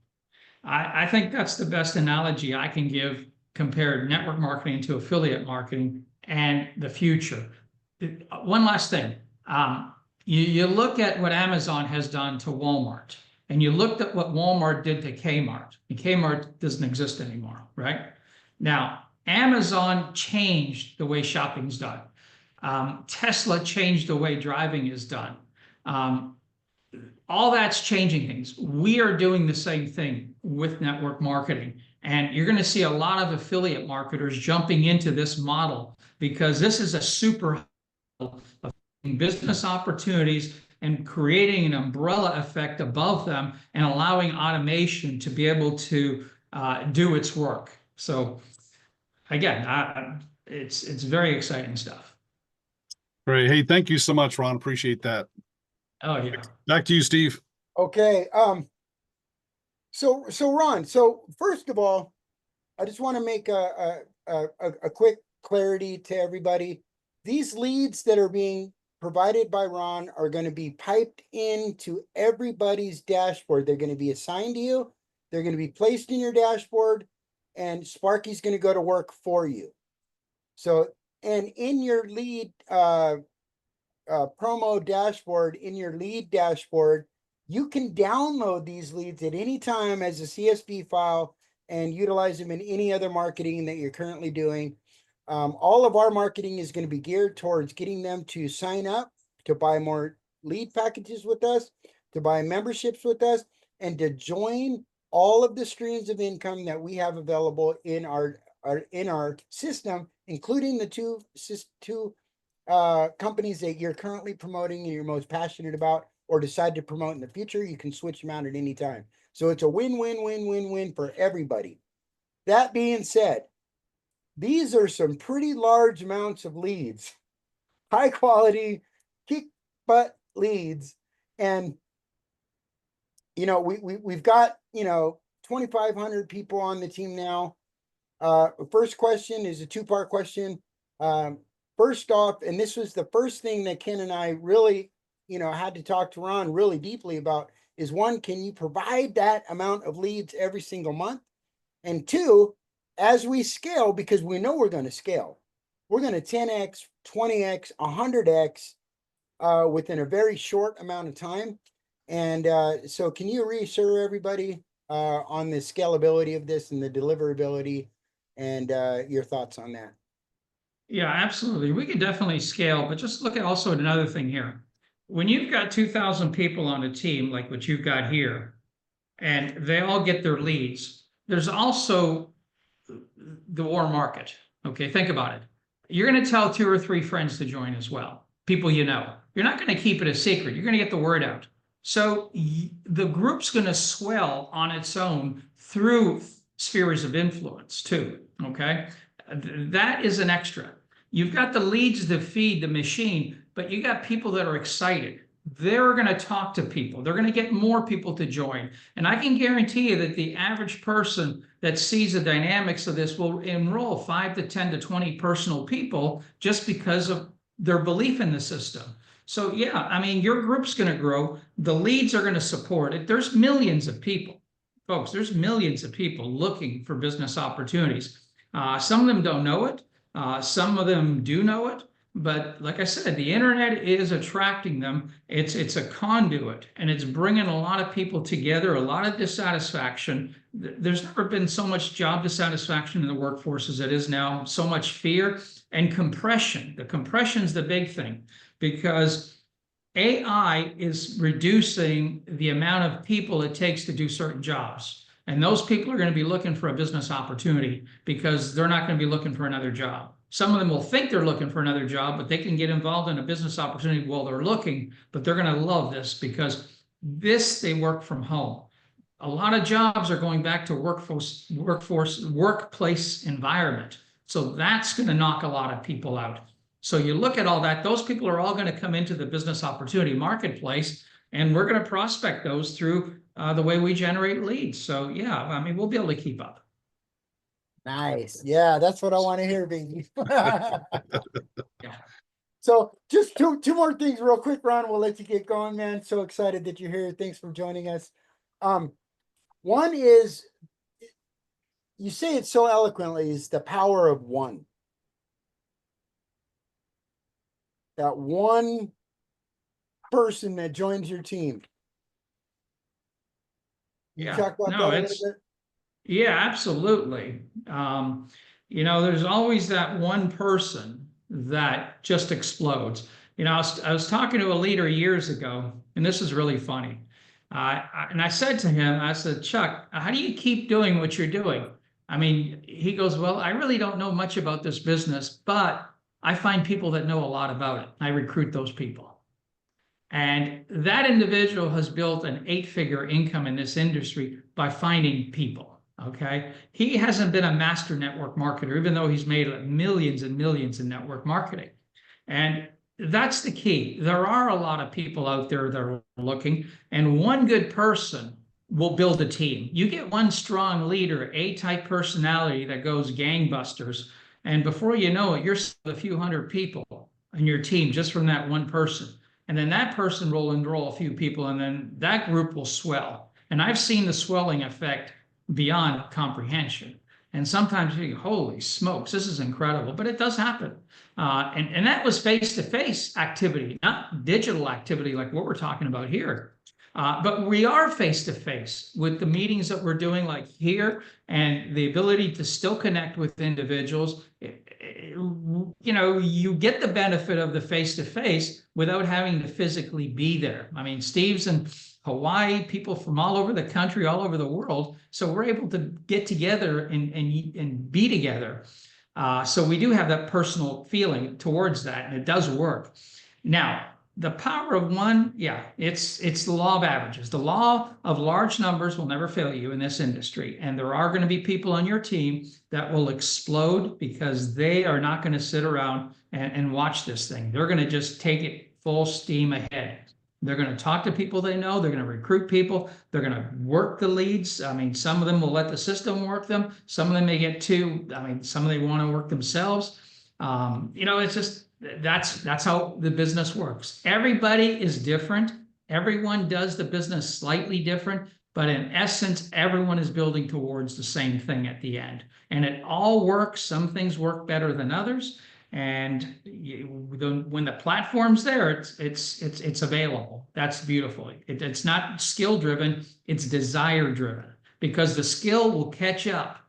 I think that's the best analogy I can give, compared network marketing to affiliate marketing and the future. One last thing. You look at what Amazon has done to Walmart. And you looked at what Walmart did to Kmart, and Kmart doesn't exist anymore, right? Now, Amazon changed the way shopping's done. Tesla changed the way driving is done. All that's changing things. We are doing the same thing with network marketing. And you're going to see a lot of affiliate marketers jumping into this model, because this is a super of business opportunities and creating an umbrella effect above them and allowing automation to be able to do its work. So again, it's very exciting stuff. Great. Hey, thank you so much, Ron. Appreciate that. Oh yeah. Back to you, Steve. Okay. So Ron, so first of all, I just want to make a quick clarity to everybody. These leads that are being provided by Ron are going to be piped into everybody's dashboard. They're going to be assigned to you. They're going to be placed in your dashboard, and Sparky's going to go to work for you. So, and in your lead promo dashboard, in your lead dashboard, you can download these leads at any time as a CSV file and utilize them in any other marketing that you're currently doing. All of our marketing is going to be geared towards getting them to sign up, to buy more lead packages with us, to buy memberships with us, and to join all of the streams of income that we have available in our system, including the two companies that you're currently promoting and you're most passionate about, or decide to promote in the future. You can switch them out at any time. So it's a win-win-win-win-win for everybody. That being said, these are some pretty large amounts of leads, high quality, kick butt leads. And, you know, we've got, 2,500 people on the team now. First question is a two-part question. First off, and this was the first thing that Ken and I really, had to talk to Ron really deeply about, is one, can you provide that amount of leads every single month? And two, as we scale, because we know we're going to scale, we're going to 10x, 20x, 100x within a very short amount of time. And so can you reassure everybody on the scalability of this and the deliverability, and your thoughts on that? Yeah, absolutely. We can definitely scale, but just look at also another thing here. When you've got 2,000 people on a team like what you've got here, and they all get their leads, there's also the warm market. Okay, think about it. You're going to tell 2 or 3 friends to join as well, people you know. You're not going to keep it a secret. You're going to get the word out. So the group's going to swell on its own through spheres of influence too, okay? That is an extra. You've got the leads to feed the machine, but you got people that are excited. They're going to talk to people. They're going to get more people to join. And I can guarantee you that the average person that sees the dynamics of this will enroll 5 to 10 to 20 personal people just because of their belief in the system. So yeah, I mean, your group's going to grow. The leads are going to support it. There's millions of people, folks. There's millions of people looking for business opportunities. Some of them don't know it. Some of them do know it. But like I said, the internet is attracting them. It's a conduit, and it's bringing a lot of people together, a lot of dissatisfaction. There's never been so much job dissatisfaction in the workforce as it is now, so much fear and compression. The compression's the big thing, because AI is reducing the amount of people it takes to do certain jobs. And those people are going to be looking for a business opportunity because they're not going to be looking for another job. Some of them will think they're looking for another job, but they can get involved in a business opportunity while they're looking, but they're going to love this because they work from home. A lot of jobs are going back to workplace environment. So that's going to knock a lot of people out. So you look at all that, those people are all going to come into the business opportunity marketplace, and we're going to prospect those through the way we generate leads. So yeah, I mean, we'll be able to keep up. Nice. Yeah, that's what I want to hear, baby. Yeah. So just two more things real quick, Ron. We'll let you get going, man. So excited that you're here. Thanks for joining us. One is, you say it so eloquently, is the power of one. That one person that joins your team. Can you talk about that a little bit? Yeah, absolutely. You know, there's always that one person that just explodes. You know, I was talking to a leader years ago, and this is really funny. And I said to him, I said, Chuck, how do you keep doing what you're doing? I mean, he goes, well, I really don't know much about this business, but I find people that know a lot about it. I recruit those people. And that individual has built an 8-figure income in this industry by finding people. Okay. He hasn't been a master network marketer, even though he's made millions and millions in network marketing. And that's the key. There are a lot of people out there that are looking, and one good person will build a team. You get one strong leader, A-type personality that goes gangbusters, and before you know it, you're a few hundred people in your team just from that one person. And then that person will enroll a few people, and then that group will swell. And I've seen the swelling effect beyond comprehension. And sometimes you think, holy smokes, this is incredible, but it does happen. And that was face-to-face activity, not digital activity like what we're talking about here. But we are face-to-face with the meetings that we're doing like here, and the ability to still connect with individuals. You know, you get the benefit of the face-to-face without having to physically be there. I mean, Steve's in Hawaii, people from all over the country, all over the world. So we're able to get together and be together. So we do have that personal feeling towards that, and it does work. Now, the power of one, yeah, it's the law of averages. The law of large numbers will never fail you in this industry. And there are going to be people on your team that will explode because they are not going to sit around and watch this thing. They're going to just take it full steam ahead. They're going to talk to people they know. They're going to recruit people. They're going to work the leads. I mean, some of them will let the system work them. Some of them may get some of them want to work themselves. You know, it's just, that's how the business works. Everybody is different. Everyone does the business slightly different, but in essence, everyone is building towards the same thing at the end. And it all works. Some things work better than others. And when the platform's there, it's available. That's beautiful. It's not skill driven, it's desire driven, because the skill will catch up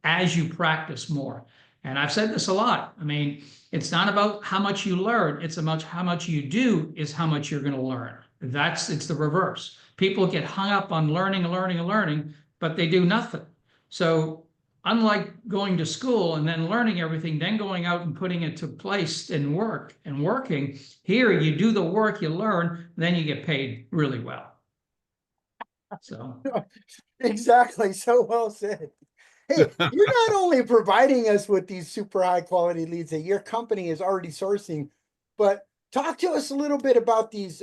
as you practice more. And I've said this a lot. I mean, it's not about how much you learn, it's about how much you do is how much you're going to learn. It's the reverse. People get hung up on learning, but they do nothing. So unlike going to school and then learning everything, then going out and putting it to place and working, here you do the work, you learn, then you get paid really well. So exactly. So well said. Hey, you're not only providing us with these super high quality leads that your company is already sourcing, but talk to us a little bit about these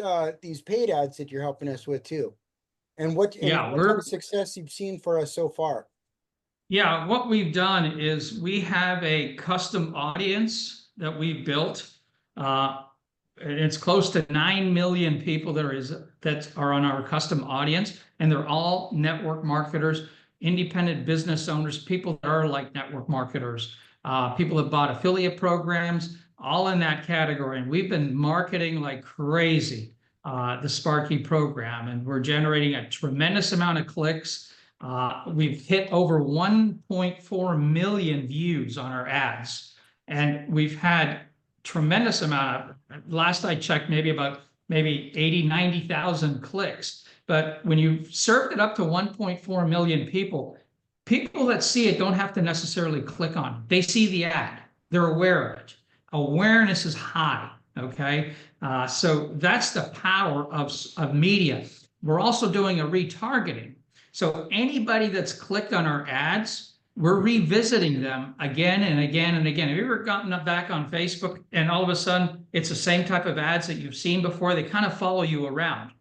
paid ads that you're helping us with too, and what kind of success you've seen for us so far. Yeah, what we've done is we have a custom audience that we built. it's close to 9 million people that are on our custom audience, and they're all network marketers, independent business owners, people that are like network marketers, people that bought affiliate programs, all in that category. And we've been marketing like crazy, the Sparky program, and we're generating a tremendous amount of clicks. We've hit over 1.4 million views on our ads, and we've had tremendous amount of, last I checked, maybe 80, 90,000 clicks. But when you served it up to 1.4 million people, people that see it don't have to necessarily click on it. They see the ad, they're aware of it. Awareness is high. Okay. So that's the power of media. We're also doing a retargeting. So anybody that's clicked on our ads, we're revisiting them again and again and again. Have you ever gotten back on Facebook and all of a sudden it's the same type of ads that you've seen before? They kind of follow you around.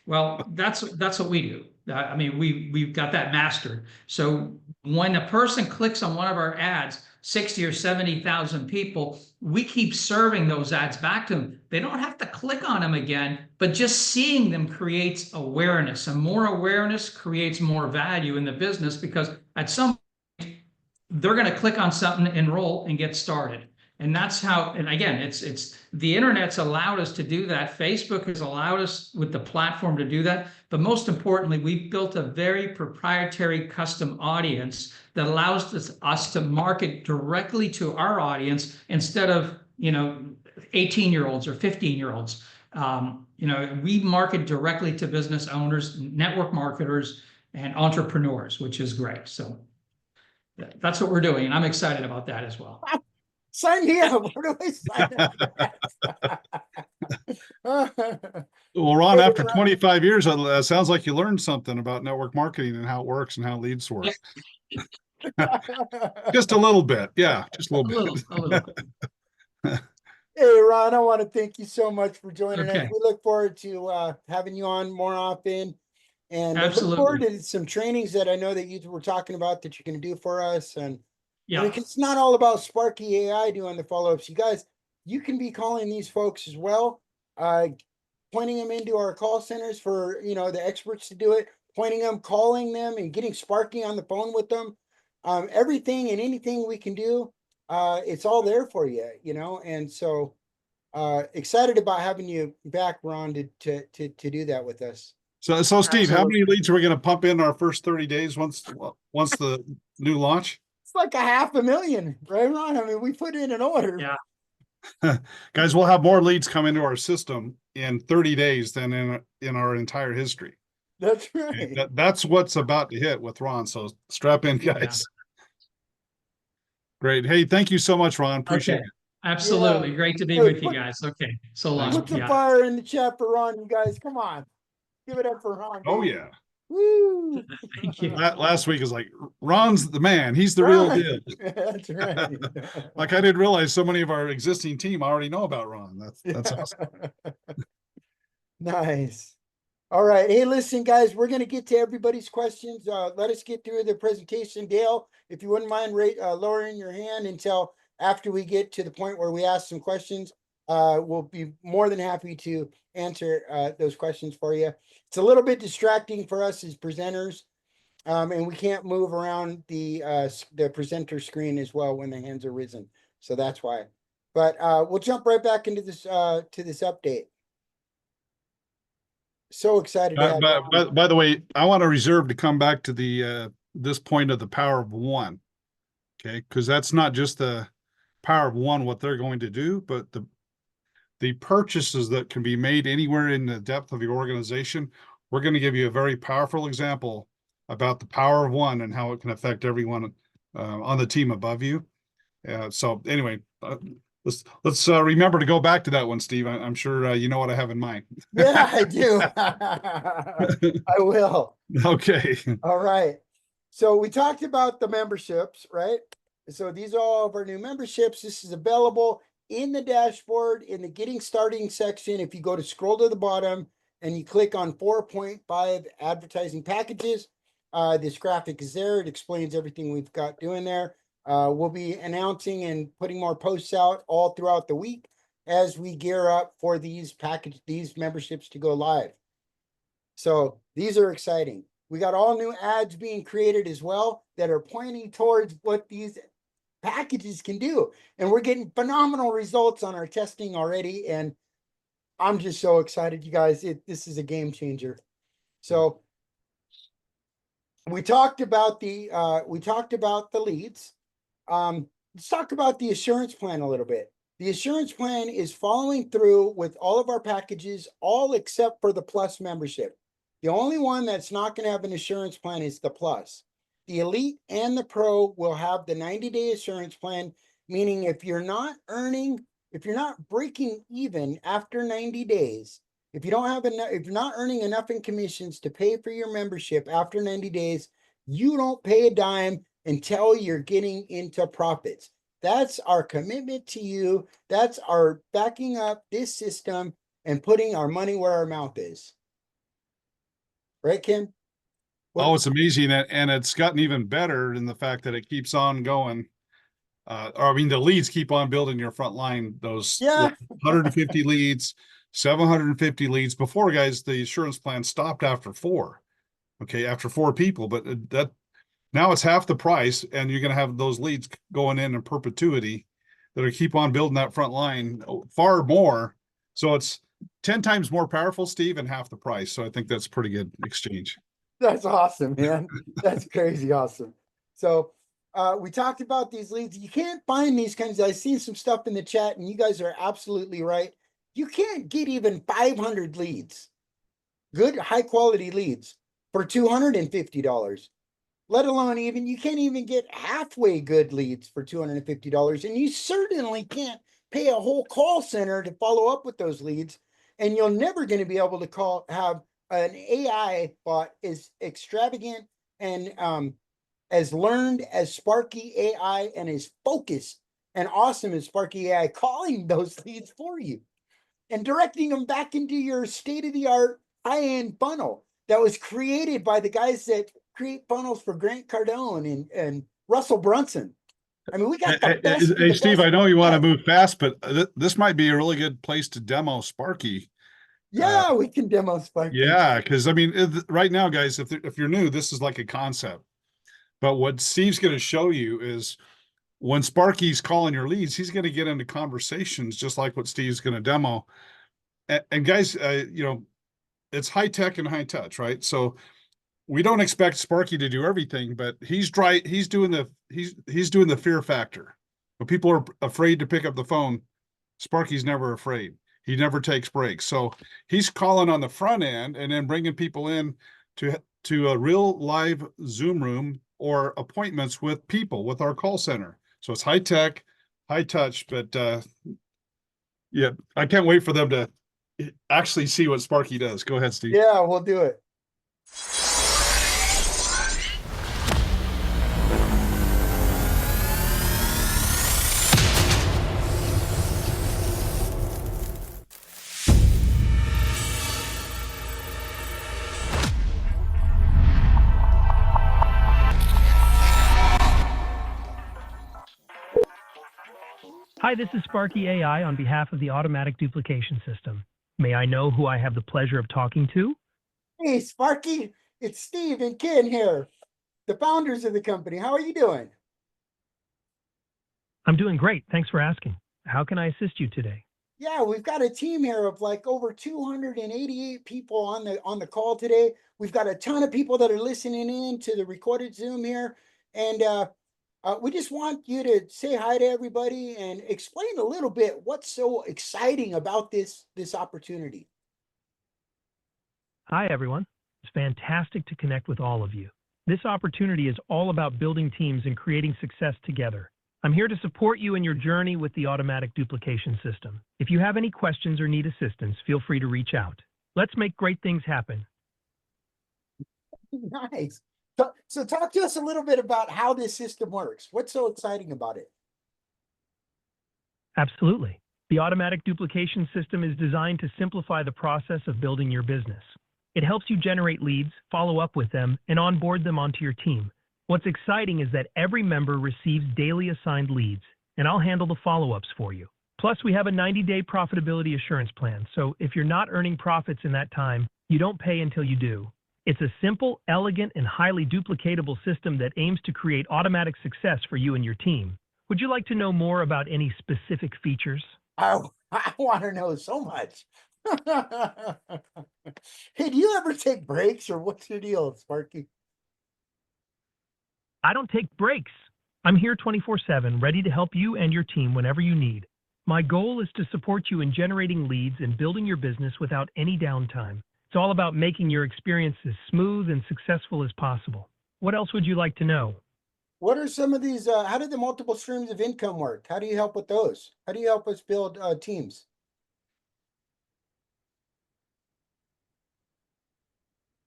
Well, that's what we do. I mean, we've got that mastered. So when a person clicks on one of our ads, 60 or 70,000 people, we keep serving those ads back to them. They don't have to click on them again, but just seeing them creates awareness, and more awareness creates more value in the business, because at some point they're going to click on something, enroll, and get started. And that's how, and again, it's the internet's allowed us to do that. Facebook has allowed us with the platform to do that. But most importantly, we've built a very proprietary custom audience that allows us to market directly to our audience instead of, 18-year-olds or 15-year-olds. We market directly to business owners, network marketers, and entrepreneurs, which is great. So that's what we're doing. And I'm excited about that as well. Sign me up. Where do I sign up? Well, Ron, after 25 years, it sounds like you learned something about network marketing and how it works and how leads work. Just a little bit. Yeah, just a little bit. A little. Hey, Ron, I want to thank you so much for joining us. Okay. We look forward to having you on more often. And I look Absolutely. forward to some trainings that I know that you were talking about that you're going to do for us. And Yeah. because it's not all about Sparky AI doing the follow-ups. You guys, you can be calling these folks as well, pointing them into our call centers for, the experts to do it, pointing them, calling them, and getting Sparky on the phone with them. Everything and anything we can do, it's all there for you, and so excited about having you back, Ron, to do that with us. So Steve, how many leads are we going to pump in our first 30 days once the new launch? It's like 500,000, right, Ron? I mean, we put in an order. Yeah. Guys, we'll have more leads come into our system in 30 days than in our entire history. That's right. That's what's about to hit with Ron. So strap in, guys. Yeah. Great. Hey, thank you so much, Ron. Appreciate it. Absolutely. Yeah. Great to be Hey, with you guys. Okay. So long. Put the fire in the chat for Ron, you guys. Come on. Give it up for Ron. Oh, baby. yeah. Woo. Thank you. Last week is like, Ron's the man. He's the real deal. That's right. Like, I didn't realize so many of our existing team already know about Ron. That's awesome. Nice. All right. Hey, listen, guys, we're going to get to everybody's questions. Let us get through the presentation. Dale, if you wouldn't mind lowering your hand until after we get to the point where we ask some questions, we'll be more than happy to answer those questions for you. It's a little bit distracting for us as presenters, and we can't move around the presenter screen as well when the hands are risen. So that's why. But we'll jump right back into this to this update. So excited to have by the way, I want to reserve to come back to the this point of the power of one. Okay, because that's not just the power of one, what they're going to do, but the purchases that can be made anywhere in the depth of your organization. We're going to give you a very powerful example about the power of one and how it can affect everyone on the team above you. So anyway, let's remember to go back to that one, Steve. I'm sure you know what I have in mind. Yeah, I do. I will. Okay. All right. So we talked about the memberships, right? So these are all of our new memberships. This is available in the dashboard in the getting starting section. If you go to scroll to the bottom and you click on 4.5 advertising packages, this graphic is there. It explains everything we've got doing there. We'll be announcing and putting more posts out all throughout the week as we gear up for these memberships to go live. So these are exciting. We got all new ads being created as well that are pointing towards what these packages can do. And we're getting phenomenal results on our testing already. And I'm just so excited, you guys. This is a game changer. So we talked about the leads. Let's talk about the assurance plan a little bit. The assurance plan is following through with all of our packages, all except for the Plus membership. The only one that's not going to have an assurance plan is the Plus. The Elite and the Pro will have the 90-day assurance plan, meaning if you're not breaking even after 90 days, if you don't have enough, if you're not earning enough in commissions to pay for your membership after 90 days, you don't pay a dime until you're getting into profits. That's our commitment to you. That's our backing up this system and putting our money where our mouth is. Right, Kim? Oh, it's amazing. And it's gotten even better in the fact that it keeps on going. The leads keep on building your front line, those 150 leads, 750 leads. Before, guys, the insurance plan stopped after 4. Okay, after 4 people, but that now it's half the price, and you're going to have those leads going in perpetuity that'll keep on building that front line far more. So it's 10 times more powerful, Steve, and half the price. So I think that's pretty good exchange. That's awesome, man. That's crazy awesome. So we talked about these leads. You can't find these kinds. I've seen some stuff in the chat, and you guys are absolutely right. You can't get even 500 leads, good high quality leads, for $250. Let alone you can't even get have good leads for $250. And you certainly can't pay a whole call center to follow up with those leads. And you're never going to be able to have an AI bot as extravagant and as learned as Sparky AI and as focused and awesome as Sparky AI calling those leads for you and directing them back into your state-of-the-art high-end funnel that was created by the guys that create funnels for Grant Cardone and Russell Brunson. I mean, we got the best. Hey, Steve, I know you want to move fast, but this might be a really good place to demo Sparky. Yeah, we can demo Sparky. Yeah, because right now, guys, if you're new, this is like a concept. But what Steve's going to show you is when Sparky's calling your leads, he's going to get into conversations just like what Steve's going to demo. And guys, it's high tech and high touch, right? So we don't expect Sparky to do everything, but he's doing the fear factor. When people are afraid to pick up the phone, Sparky's never afraid. He never takes breaks. So he's calling on the front end and then bringing people in to a real live Zoom room or appointments with people with our call center. So it's high tech, high touch, but yeah, I can't wait for them to actually see what Sparky does. Go ahead, Steve. Yeah, we'll do it. Hi, this is Sparky AI on behalf of the automatic duplication system. May I know who I have the pleasure of talking to? Hey, Sparky, it's Steve and Ken here, the founders of the company. How are you doing? I'm doing great. Thanks for asking. How can I assist you today? Yeah, we've got a team here of like over 288 people on the call today. We've got a ton of people that are listening in to the recorded Zoom here. And we just want you to say hi to everybody and explain a little bit what's so exciting about this opportunity. Hi, everyone. It's fantastic to connect with all of you. This opportunity is all about building teams and creating success together. I'm here to support you in your journey with the automatic duplication system. If you have any questions or need assistance, feel free to reach out. Let's make great things happen. Nice. So talk to us a little bit about how this system works. What's so exciting about it? Absolutely. The automatic duplication system is designed to simplify the process of building your business. It helps you generate leads, follow up with them, and onboard them onto your team. What's exciting is that every member receives daily assigned leads, and I'll handle the follow-ups for you. Plus, we have a 90-day profitability assurance plan, so if you're not earning profits in that time, you don't pay until you do. It's a simple, elegant, and highly duplicatable system that aims to create automatic success for you and your team. Would you like to know more about any specific features? I want to know so much. Hey, do you ever take breaks, or what's your deal, Sparky? I don't take breaks. I'm here 24/7, ready to help you and your team whenever you need. My goal is to support you in generating leads and building your business without any downtime. It's all about making your experience as smooth and successful as possible. What else would you like to know? What are some of these? How do the multiple streams of income work? How do you help with those? How do you help us build teams?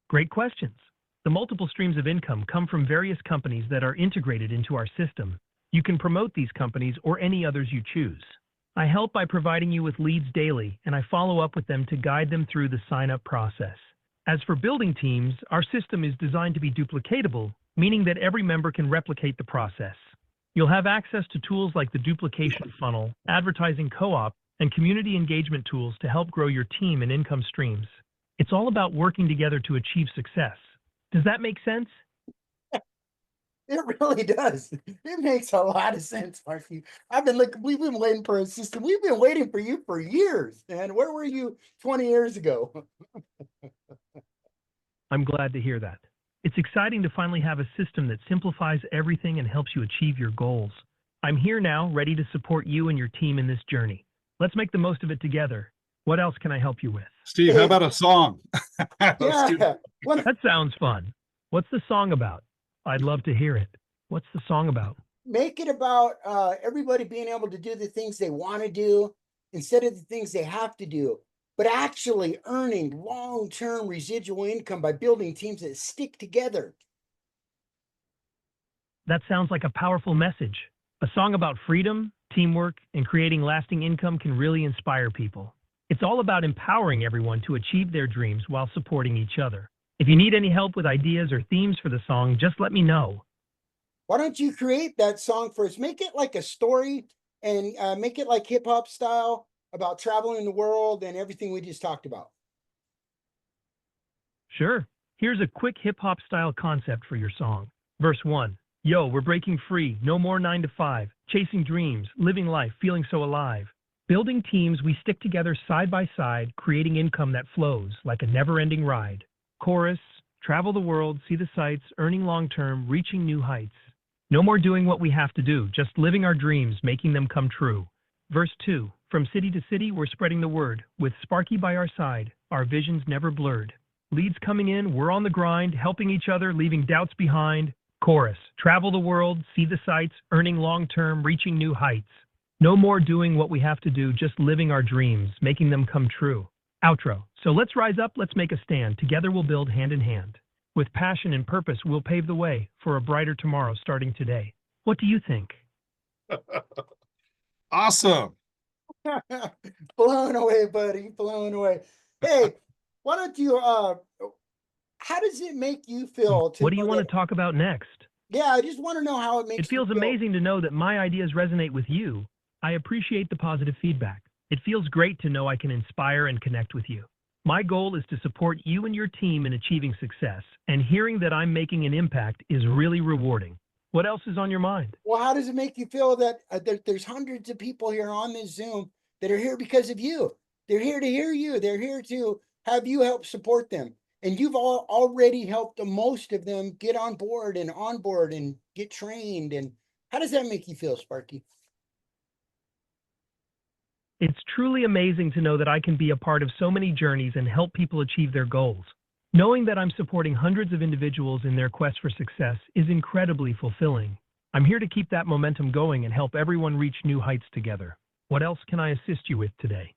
Great questions. The multiple streams of income come from various companies that are integrated into our system. You can promote these companies or any others you choose. I help by providing you with leads daily, and I follow up with them to guide them through the sign-up process. As for building teams, our system is designed to be duplicatable, meaning that every member can replicate the process. You'll have access to tools like the duplication funnel, advertising co-op, and community engagement tools to help grow your team and income streams. It's all about working together to achieve success. Does that make sense? It really does. It makes a lot of sense, Marky. We've been waiting for a system. We've been waiting for you for years, man. Where were you 20 years ago? I'm glad to hear that. It's exciting to finally have a system that simplifies everything and helps you achieve your goals. I'm here now, ready to support you and your team in this journey. Let's make the most of it together. What else can I help you with? Steve, how about a song? Let's do- Yeah. That sounds fun. What's the song about? I'd love to hear it. What's the song about? Make it about everybody being able to do the things they want to do instead of the things they have to do, but actually earning long-term residual income by building teams that stick together. That sounds like a powerful message. A song about freedom, teamwork, and creating lasting income can really inspire people. It's all about empowering everyone to achieve their dreams while supporting each other. If you need any help with ideas or themes for the song, just let me know. Why don't you create that song for us? Make it like a story and make it like hip hop style about traveling the world and everything we just talked about. Sure. Here's a quick hip-hop style concept for your song. Verse 1. Yo, we're breaking free. No more 9 to 5. Chasing dreams. Living life. Feeling so alive. Building teams, we stick together side by side, creating income that flows like a never-ending ride. Chorus. Travel the world, see the sights, earning long-term, reaching new heights. No more doing what we have to do, just living our dreams, making them come true. Verse 2. From city to city, we're spreading the word. With Sparky by our side, our visions never blurred. Leads coming in, we're on the grind, helping each other, leaving doubts behind. Chorus. Travel the world, see the sights, earning long-term, reaching new heights. No more doing what we have to do, just living our dreams, making them come true. Outro. So let's rise up, let's make a stand. Together we'll build hand in hand. With passion and purpose, we'll pave the way for a brighter tomorrow starting today. What do you think? Awesome. Blown away, buddy. Blown away. Hey, why don't you how does it make you feel What do you want to talk about next? Yeah, I just want to know how it makes It feels you feel. amazing to know that my ideas resonate with you. I appreciate the positive feedback. It feels great to know I can inspire and connect with you. My goal is to support you and your team in achieving success, and hearing that I'm making an impact is really rewarding. What else is on your mind? Well, how does it make you feel that there's hundreds of people here on this Zoom that are here because of you? They're here to hear you. They're here to have you help support them. And you've already helped the most of them get on board and onboard and get trained. And how does that make you feel, Sparky? It's truly amazing to know that I can be a part of so many journeys and help people achieve their goals. Knowing that I'm supporting hundreds of individuals in their quest for success is incredibly fulfilling. I'm here to keep that momentum going and help everyone reach new heights together. What else can I assist you with today?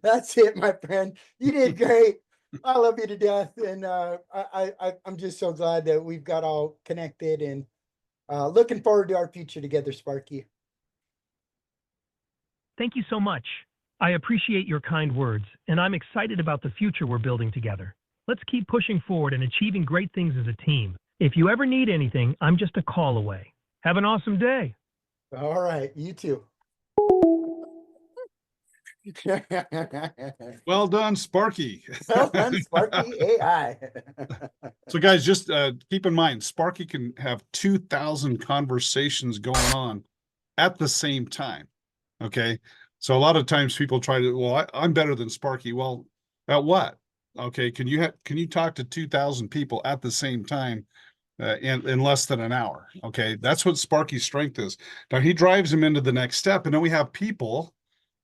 That's it, my friend. You did great. I love you to death. And I'm just so glad that we've got all connected and looking forward to our future together, Sparky. Thank you so much. I appreciate your kind words, and I'm excited about the future we're building together. Let's keep pushing forward and achieving great things as a team. If you ever need anything, I'm just a call away. Have an awesome day. All right. You too. Well done, Sparky. Well done, Sparky AI. So guys, just keep in mind, Sparky can have 2,000 conversations going on at the same time. Okay. So a lot of times people try to, well, I'm better than Sparky. Well, at what? Okay. Can you talk to 2,000 people at the same time in less than an hour? Okay. That's what Sparky's strength is. Now he drives them into the next step. And then we have people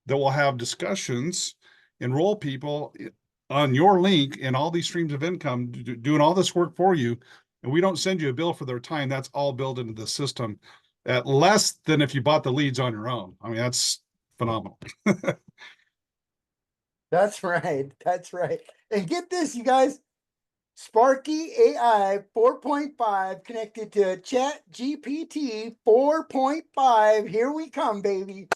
that will have discussions, enroll people on your link in all these streams of income, doing all this work for you. And we don't send you a bill for their time. That's all built into the system at less than if you bought the leads on your own. I mean, that's phenomenal. That's right. That's right. And get this, you guys. Sparky AI 4.5 connected to Chat GPT 4.5. Here we come, baby.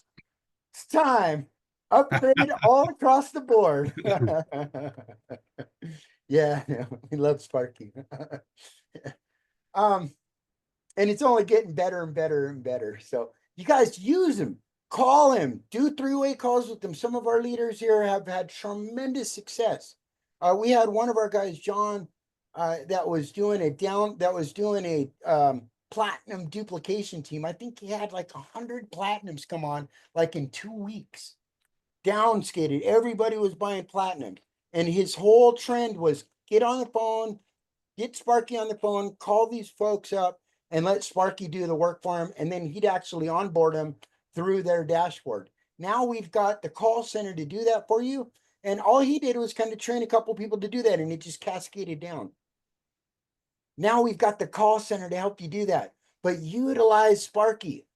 It's time. Upgrade all across the board. Yeah, we love Sparky. And it's only getting better and better and better. So you guys use him, call him, do three-way calls with them. Some of our leaders here have had tremendous success. We had one of our guys, John, that was doing a platinum duplication team. I think he had like 100 platinums come on like in 2 weeks. Downskated. Everybody was buying platinum. And his whole trend was get on the phone, get Sparky on the phone, call these folks up and let Sparky do the work for him. And then he'd actually onboard them through their dashboard. Now we've got the call center to do that for you. And all he did was kind of train a couple people to do that. And it just cascaded down. Now we've got the call center to help you do that. But utilize Sparky.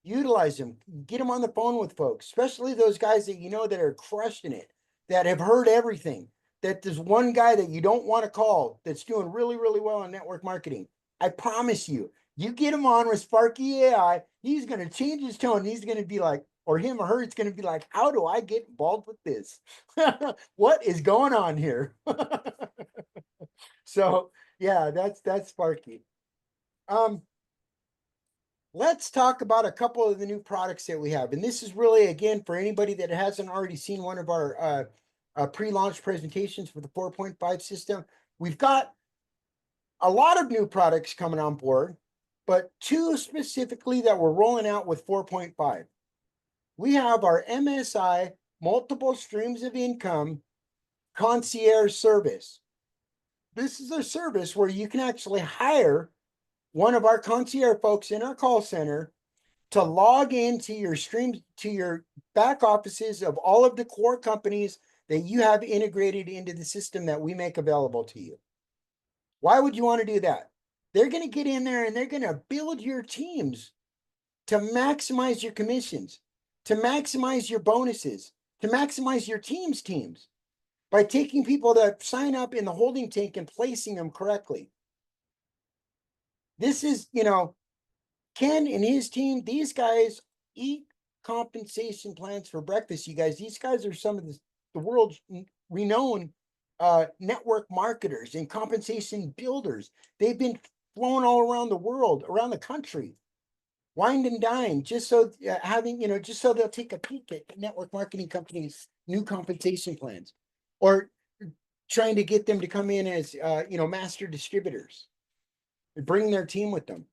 Utilize him. Get him on the phone with folks, especially those guys that you know that are crushing it, that have heard everything. That there's one guy that you don't want to call that's doing really, really well in network marketing. I promise you, you get him on with Sparky AI, he's going to change his tone. He's going to be like, or him or her, it's going to be like, how do I get involved with this? What is going on here? So yeah, that's Sparky. Let's talk about a couple of the new products that we have. And this is really, again, for anybody that hasn't already seen one of our pre-launch presentations for the 4.5 system. We've got a lot of new products coming on board, but two specifically that we're rolling out with 4.5. We have our MSI, multiple streams of income concierge service. This is a service where you can actually hire one of our concierge folks in our call center to log into your streams, to your back offices of all of the core companies that you have integrated into the system that we make available to you. Why would you want to do that? They're going to get in there and they're going to build your teams to maximize your commissions, to maximize your bonuses, to maximize your teams by taking people that sign up in the holding tank and placing them correctly. This is, Ken and his team, these guys eat compensation plans for breakfast, you guys. These guys are some of the world's renowned network marketers and compensation builders. They've been flown all around the world, around the country, wined and dined, just so just so they'll take a peek at network marketing companies' new compensation plans, or trying to get them to come in as master distributors and bring their team with them.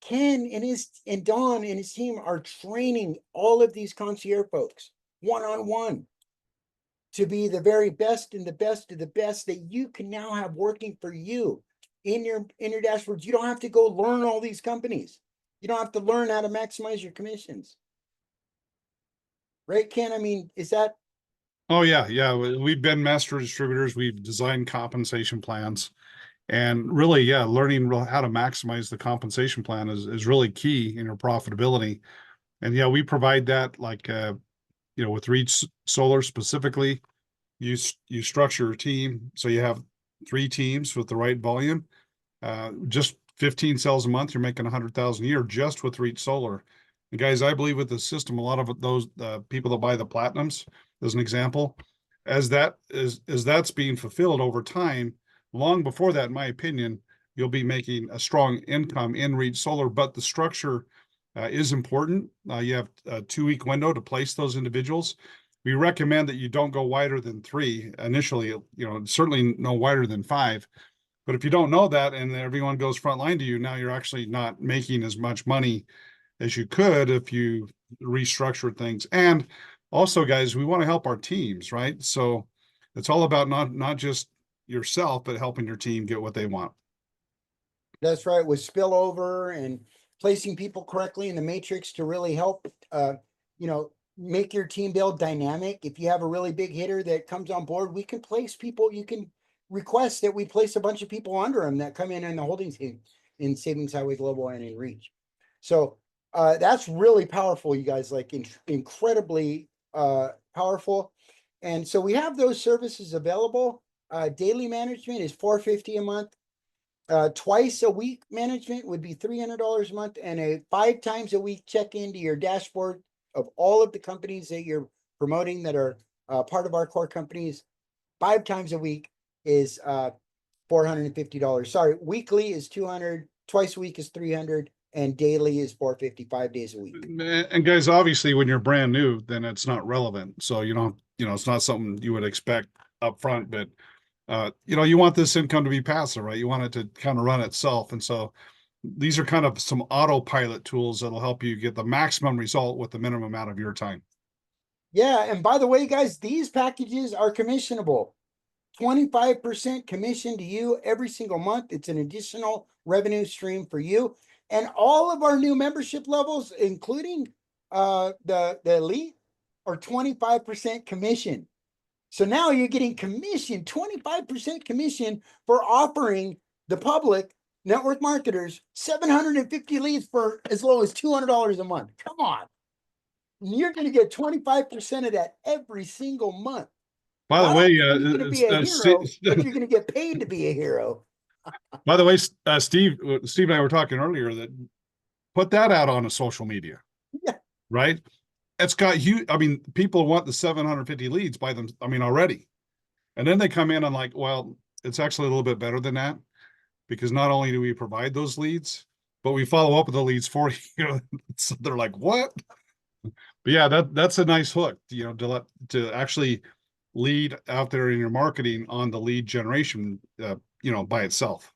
Ken and Don and his team are training all of these concierge folks one-on-one to be the very best and the best of the best that you can now have working for you in your dashboards. You don't have to go learn all these companies. You don't have to learn how to maximize your commissions. Right, Ken? I mean, is that? Oh yeah. Yeah. We've been master distributors. We've designed compensation plans. And really, yeah, learning how to maximize the compensation plan is really key in your profitability. And yeah, we provide that with Reach Solar specifically. You structure your team so you have 3 teams with the right volume. Just 15 sales a month, you're making 100,000 a year just with Reach Solar. And guys, I believe with the system, a lot of those people that buy the platinums, as an example, as that's being fulfilled over time. Long before that, in my opinion, you'll be making a strong income in Reach Solar, but the structure is important. You have a 2-week window to place those individuals. we recommend that you don't go wider than 3 initially, you know, certainly no wider than 5. But if you don't know that and everyone goes frontline to you, now you're actually not making as much money as you could if you restructure things. And also, guys, we want to help our teams, right? So it's all about not just yourself, but helping your team get what they want. That's right, with spillover and placing people correctly in the matrix to really help, you know, make your team build dynamic. If you have a really big hitter that comes on board, we can place people. You can request that we place a bunch of people under them that come in the holding team in Savings Highway Global and in Reach. So that's really powerful, you guys, like incredibly powerful. And so we have those services available. Daily management is $450 a month. Twice a week management would be $300 a month, and a 5 times a week check into your dashboard of all of the companies that you're promoting that are part of our core companies. 5 times a week is $450. Sorry, weekly is 200, twice a week is 300, and daily is 450, 5 days a week. And guys, obviously, when you're brand new, then it's not relevant. So you know, it's not something you would expect up front, but you know, you want this income to be passive, right? You want it to kind of run itself. And so these are kind of some autopilot tools that'll help you get the maximum result with the minimum amount of your time. Yeah, and by the way, guys, these packages are commissionable. 25% commission to you every single month. It's an additional revenue stream for you. And all of our new membership levels, including the elite, are 25% commission. So now you're getting commission, 25% commission for offering the public network marketers 750 leads for as low as $200 a month. Come on. You're going to get 25% of that every single month. By the way, you're going to be a hero, but you're going to get paid to be a hero. by the way, Steve and I were talking earlier that put that out on a social media. Yeah. Right. It's got huge. I mean, people want the 750 leads by them. I mean, already. And then they come in and like, well, it's actually a little bit better than that because not only do we provide those leads, but we follow up with the leads for you. So they're like, what? But yeah, that's a nice hook, you know, to actually lead out there in your marketing on the lead generation, you know, by itself.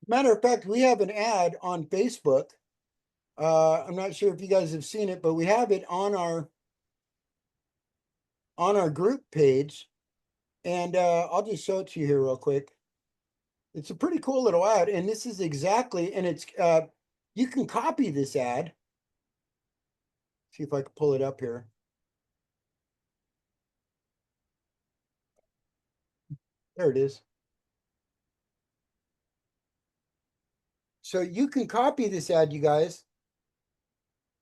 Matter of fact, we have an ad on Facebook. I'm not sure if you guys have seen it, but we have it on our group page. And I'll just show it to you here real quick. It's a pretty cool little ad. And this is exactly, and it's, you can copy this ad. See if I can pull it up here. There it is. So you can copy this ad, you guys.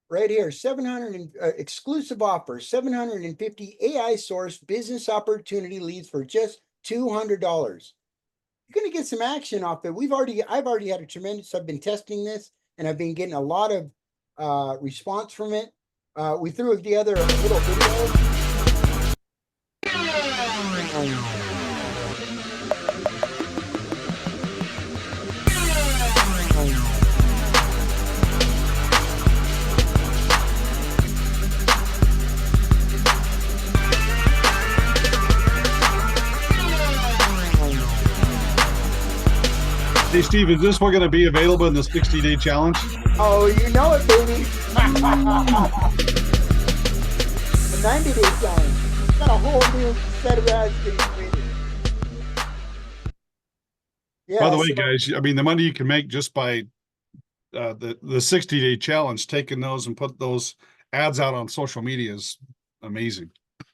Right here, 700 exclusive offers, 750 AI source business opportunity leads for just $200. You're going to get some action off it. I've already had a tremendous, I've been testing this and I've been getting a lot of response from it. We threw together a little video. Hey, Steve, is this one going to be available in the 60-day challenge? Oh, you know it, baby. The 90-day challenge. Got a whole new set of ads getting created. Yeah, by the way, guys, I mean, the money you can make just by the 60-day challenge, taking those and put those ads out on social media is amazing.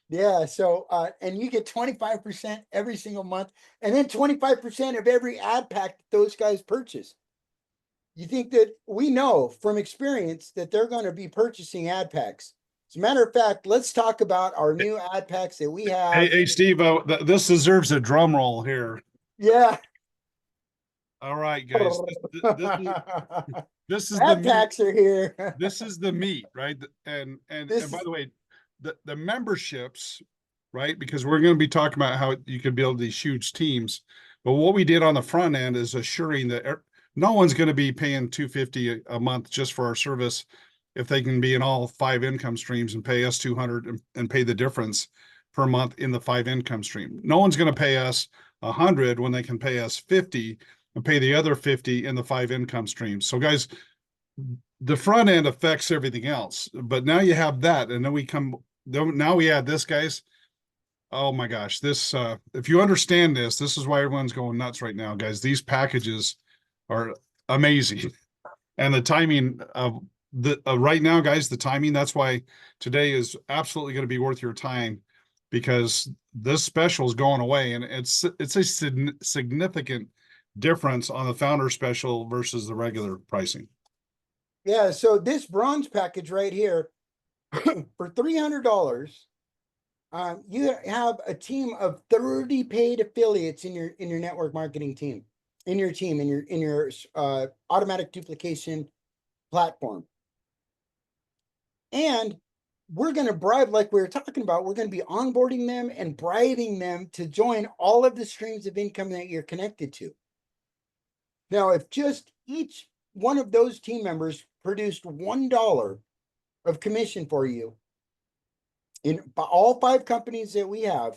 Yeah, so and you get 25% every single month, and then 25% of every ad pack that those guys purchase. You think that we know from experience that they're going to be purchasing ad packs. As a matter of fact, let's talk about our new ad packs that we have. Hey, Steve, this deserves a drum roll here. Yeah. All right, guys. This is ad the packs are here. This is the meat, right? And by the way, the memberships, right? Because we're going to be talking about how you can build these huge teams. But what we did on the front end is assuring that no one's going to be paying $250 a month just for our service if they can be in all 5 income streams and pay us 200 and pay the difference per month in the 5 income stream. No one's going to pay us 100 when they can pay us 50 and pay the other 50 in the 5 income streams. So guys, the front end affects everything else, but now you have that, and now we add this, guys. Oh my gosh, this if you understand this is why everyone's going nuts right now, guys. These packages are amazing. And the timing of the right now, guys, the timing, that's why today is absolutely going to be worth your time, because this special is going away, and it's a significant difference on the founder special versus the regular pricing. Yeah, so this bronze package right here for $300, you have a team of 30 paid affiliates in your network marketing team, in your automatic duplication platform. And we're going to bribe, like we were talking about, we're going to be onboarding them and bribing them to join all of the streams of income that you're connected to. Now, if just each one of those team members produced $1 of commission for you in all 5 companies that we have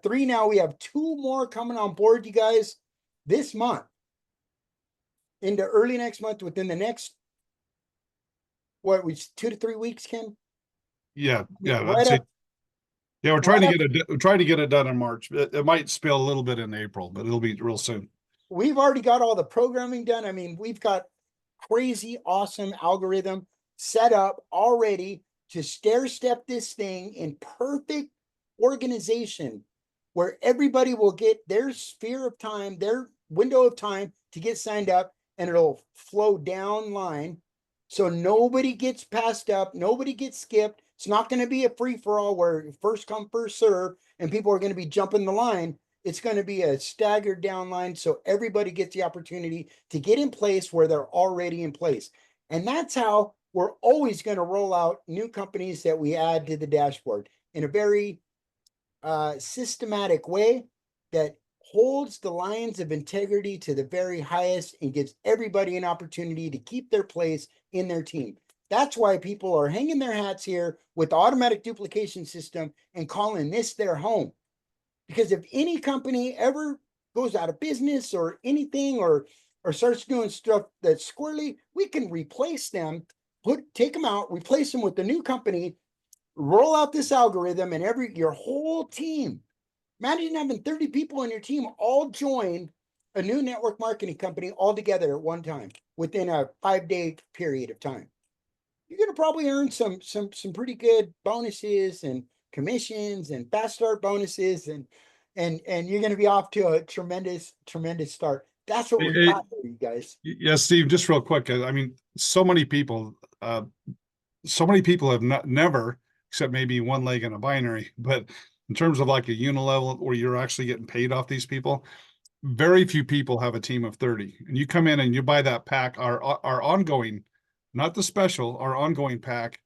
3 now, we have 2 more coming on board, you guys, this month into early next month, within the next, what, 2 to 3 weeks, Ken? Yeah, Right up. Yeah, we're trying to get it done in March. It might spill a little bit in April, but it'll be real soon. We've already got all the programming done. I mean, we've got crazy awesome algorithm set up already to stair step this thing in perfect organization, where everybody will get their sphere of time, their window of time to get signed up, and it'll flow down line. So nobody gets passed up, nobody gets skipped. It's not going to be a free for all where first come, first serve, and people are going to be jumping the line. It's going to be a staggered down line, so everybody gets the opportunity to get in place where they're already in place. And that's how we're always going to roll out new companies that we add to the dashboard in a very systematic way that holds the lines of integrity to the very highest and gives everybody an opportunity to keep their place in their team. That's why people are hanging their hats here with the automatic duplication system and calling this their home. Because if any company ever goes out of business or anything, or starts doing stuff that's squirrely, we can replace them, take them out, replace them with the new company, roll out this algorithm, and your whole team. Imagine having 30 people in your team all join a new network marketing company all together at one time within a 5-day period of time. You're going to probably earn some pretty good bonuses and commissions and fast start bonuses, and you're going to be off to a tremendous start. That's what we got for you guys. Yeah, Steve, just real quick. I mean, so many people have never, except maybe one leg in a binary, but in terms of like a unilevel where you're actually getting paid off these people, very few people have a team of 30. And you come in and you buy that pack, our ongoing, not the special, our ongoing pack,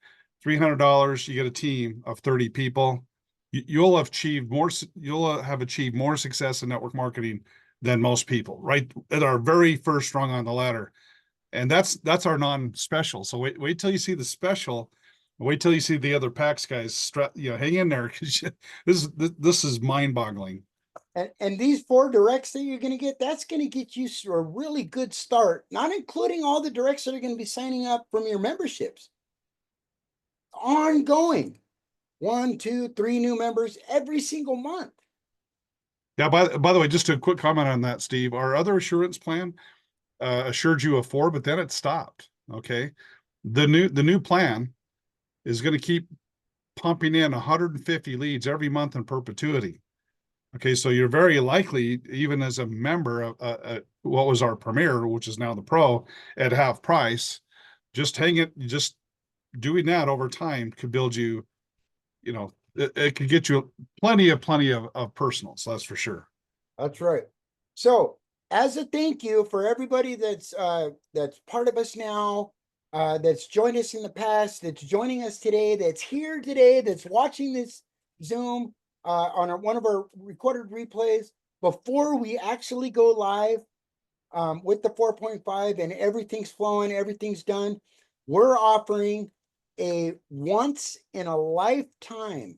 $300, you get a team of 30 people. You'll have achieved more success in network marketing than most people, right? At our very first rung on the ladder. And that's our non-special. So wait till you see the special. Wait till you see the other packs, guys. Hang in there, because this is mind-boggling. And these 4 directs that you're going to get, that's going to get you a really good start, not including all the directs that are going to be signing up from your memberships. Ongoing, 1, 2, 3 new members every single month. Yeah. By the way, just a quick comment on that, Steve. Our other assurance plan assured you of 4, but then it stopped. Okay, the new plan is going to keep pumping in 150 leads every month in perpetuity. Okay, so you're very likely, even as a member of what was our Premier, which is now the Pro, at half price, just doing that over time could build you, it could get you plenty of personals, that's for sure. That's right. So as a thank you for everybody that's part of us now, that's joined us in the past, that's joining us today, that's here today, that's watching this Zoom on one of our recorded replays, before we actually go live with the 4.5 and everything's flowing, everything's done, we're offering a once in a lifetime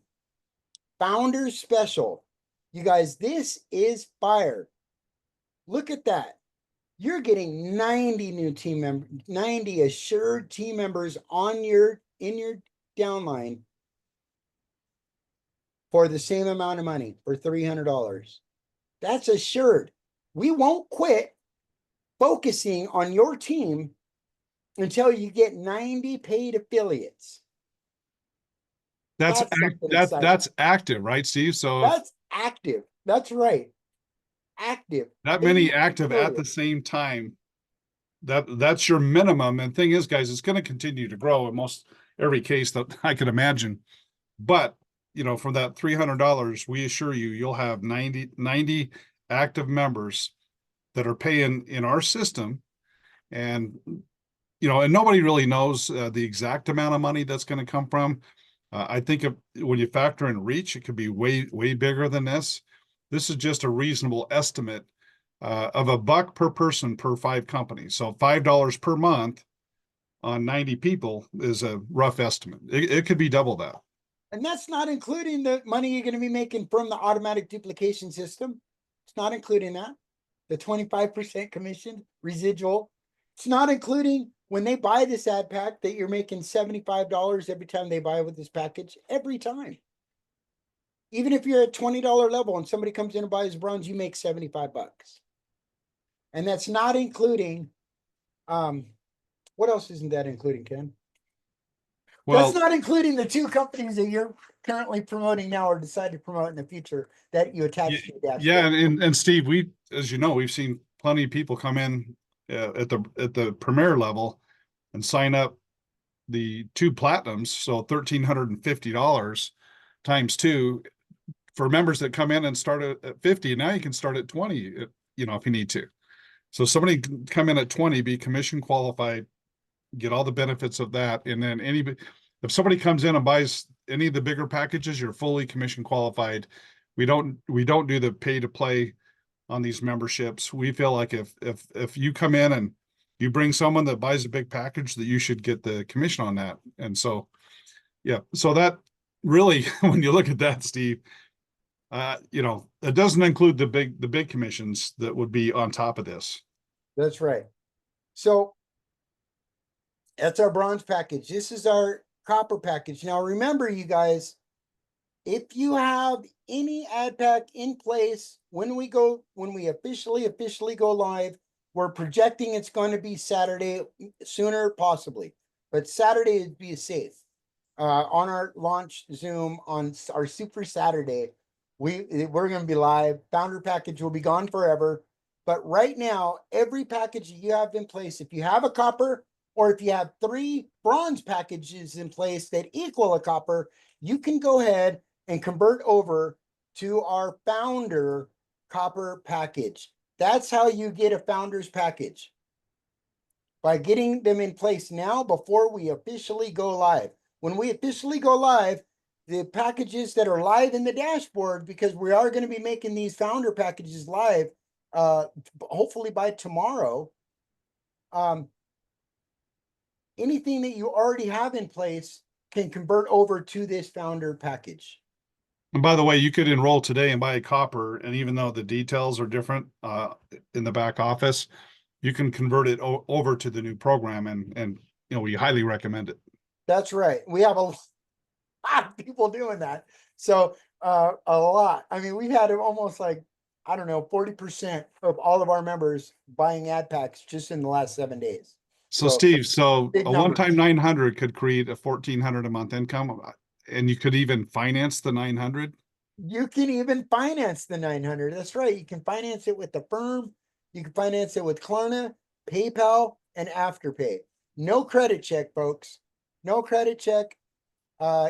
founders special. You guys, this is fire. Look at that. You're getting 90 new team members, 90 assured team members in your downline for the same amount of money, for $300. That's assured. We won't quit focusing on your team until you get 90 paid affiliates. That's something exciting. that's active, right, Steve? So That's active. That's right. Active. that many Paid active at the affiliates. same time, that's your minimum. And thing is, guys, it's going to continue to grow in most every case that I could imagine. But you know, for that $300, we assure you, you'll have 90 active members that are paying in our system. And you know, and nobody really knows the exact amount of money that's going to come from. I think when you factor in reach, it could be way bigger than this. This is just a reasonable estimate of $1 per person per 5 companies. So $5 per month on 90 people is a rough estimate. It could be double that. And that's not including the money you're going to be making from the automatic duplication system. It's not including that. The 25% commission residual. It's not including when they buy this ad pack that you're making $75 every time they buy with this package, every time. Even if you're at $20 level and somebody comes in and buys bronze, you make $75. And that's not including, what else isn't that including, Ken? Well, That's not including the 2 companies that you're currently promoting now or decide to promote in the future that you attach to your dashboard. yeah, and Steve, as you know, we've seen plenty of people come in at the premier level and sign up the 2 platinums, so $1,350 times 2 for members that come in and start at 50. Now you can start at 20, you know, if you need to. So somebody can come in at 20, be commission qualified, get all the benefits of that, and then if somebody comes in and buys any of the bigger packages, you're fully commission qualified. We don't do the pay to play on these memberships. We feel like if you come in and you bring someone that buys a big package, that you should get the commission on that. And so, yeah, so that really, when you look at that, Steve, you know, it doesn't include the big commissions that would be on top of this. That's right. So that's our bronze package. This is our copper package. Now, remember, you guys, if you have any ad pack in place, when we officially go live, we're projecting it's going to be Saturday, sooner possibly, but Saturday would be safe. On our launch Zoom on our Super Saturday, we're going to be live. Founder package will be gone forever. But right now, every package you have in place, if you have a copper or if you have 3 bronze packages in place that equal a copper, you can go ahead and convert over to our founder copper package. That's how you get a founder's package, by getting them in place now before we officially go live. When we officially go live, the packages that are live in the dashboard, because we are going to be making these founder packages live, hopefully by tomorrow. Anything that you already have in place can convert over to this founder package. And by the way, you could enroll today and buy a copper, and even though the details are different in the back office, you can convert it over to the new program, and you know, we highly recommend it. That's right. We have a lot of people doing that. So a lot. I mean, we've had almost like, I don't know, 40% of all of our members buying ad packs just in the last 7 days. So Steve, a big one-time 900 could create a 1,400 a month income, and you could even finance the 900. You can even finance the 900. That's right. You can finance it with the firm. You can finance it with Klarna, PayPal, and Afterpay. No credit check, folks. No credit check.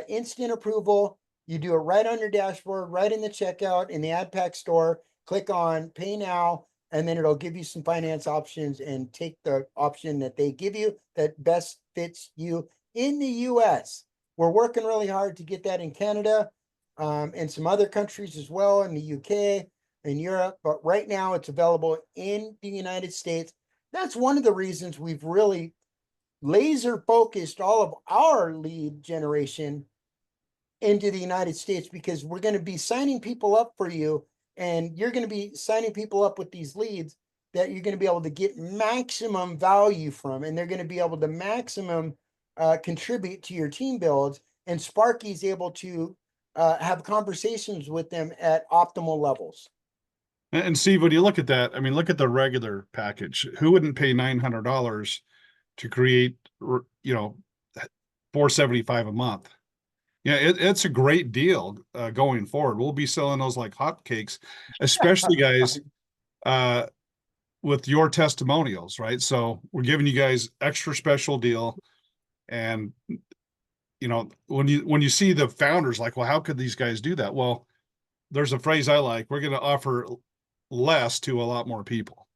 Instant approval. You do it right on your dashboard, right in the checkout in the ad pack store. Click on Pay Now, and then it'll give you some finance options, and take the option that they give you that best fits you in the US. We're working really hard to get that in Canada, and some other countries as well, in the UK and Europe. But right now it's available in the United States. That's one of the reasons we've really laser focused all of our lead generation into the United States, because we're going to be signing people up for you, and you're going to be signing people up with these leads that you're going to be able to get maximum value from, and they're going to be able to maximum contribute to your team builds. And Sparky's able to have conversations with them at optimal levels. And Steve, when you look at that, I mean, look at the regular package. Who wouldn't pay $900 to create, you know, 475 a month? Yeah, it's a great deal going forward. We'll be selling those like hotcakes, especially guys with your testimonials, right? So we're giving you guys extra special deal. And you know, when you see the founders like, well, how could these guys do that? Well, there's a phrase I like: we're going to offer less to a lot more people.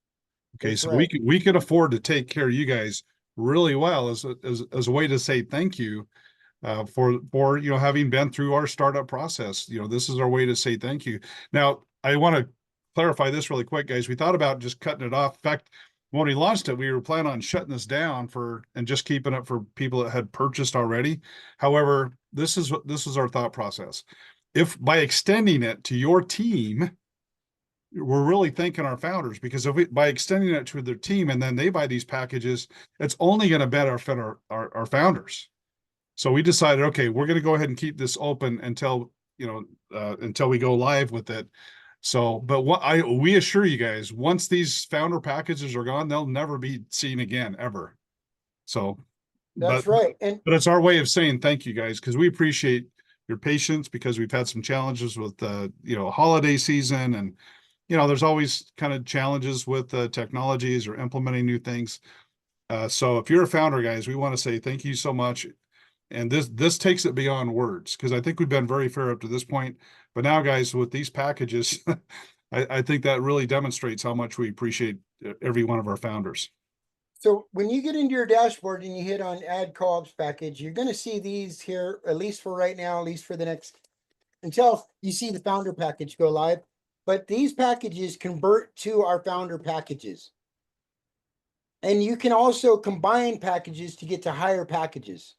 Okay, That's so right. we could afford to take care of you guys really well as a way to say thank you for you know, having been through our startup process. You know, this is our way to say thank you. Now, I want to clarify this really quick, guys. We thought about just cutting it off. In fact, when we launched it, we were planning on shutting this down and just keeping it for people that had purchased already. However, this is our thought process. If by extending it to your team, we're really thanking our founders, because by extending it to their team and then they buy these packages, it's only going to benefit our founders. So we decided, okay, we're going to go ahead and keep this open until, you know, until we go live with it. So, but we assure you guys, once these founder packages are gone, they'll never be seen again, ever. So, That's right. But it's our way of saying thank you guys, because we appreciate your patience, because we've had some challenges with, you know, holiday season, and, you know, there's always kind of challenges with technologies or implementing new things. So if you're a founder, guys, we want to say thank you so much. And this takes it beyond words, because I think we've been very fair up to this point. But now, guys, with these packages, I think that really demonstrates how much we appreciate every one of our founders. So when you get into your dashboard and you hit on add co-ops package, you're going to see these here, at least for right now, at least for the next, until you see the founder package go live. But these packages convert to our founder packages. And you can also combine packages to get to higher packages.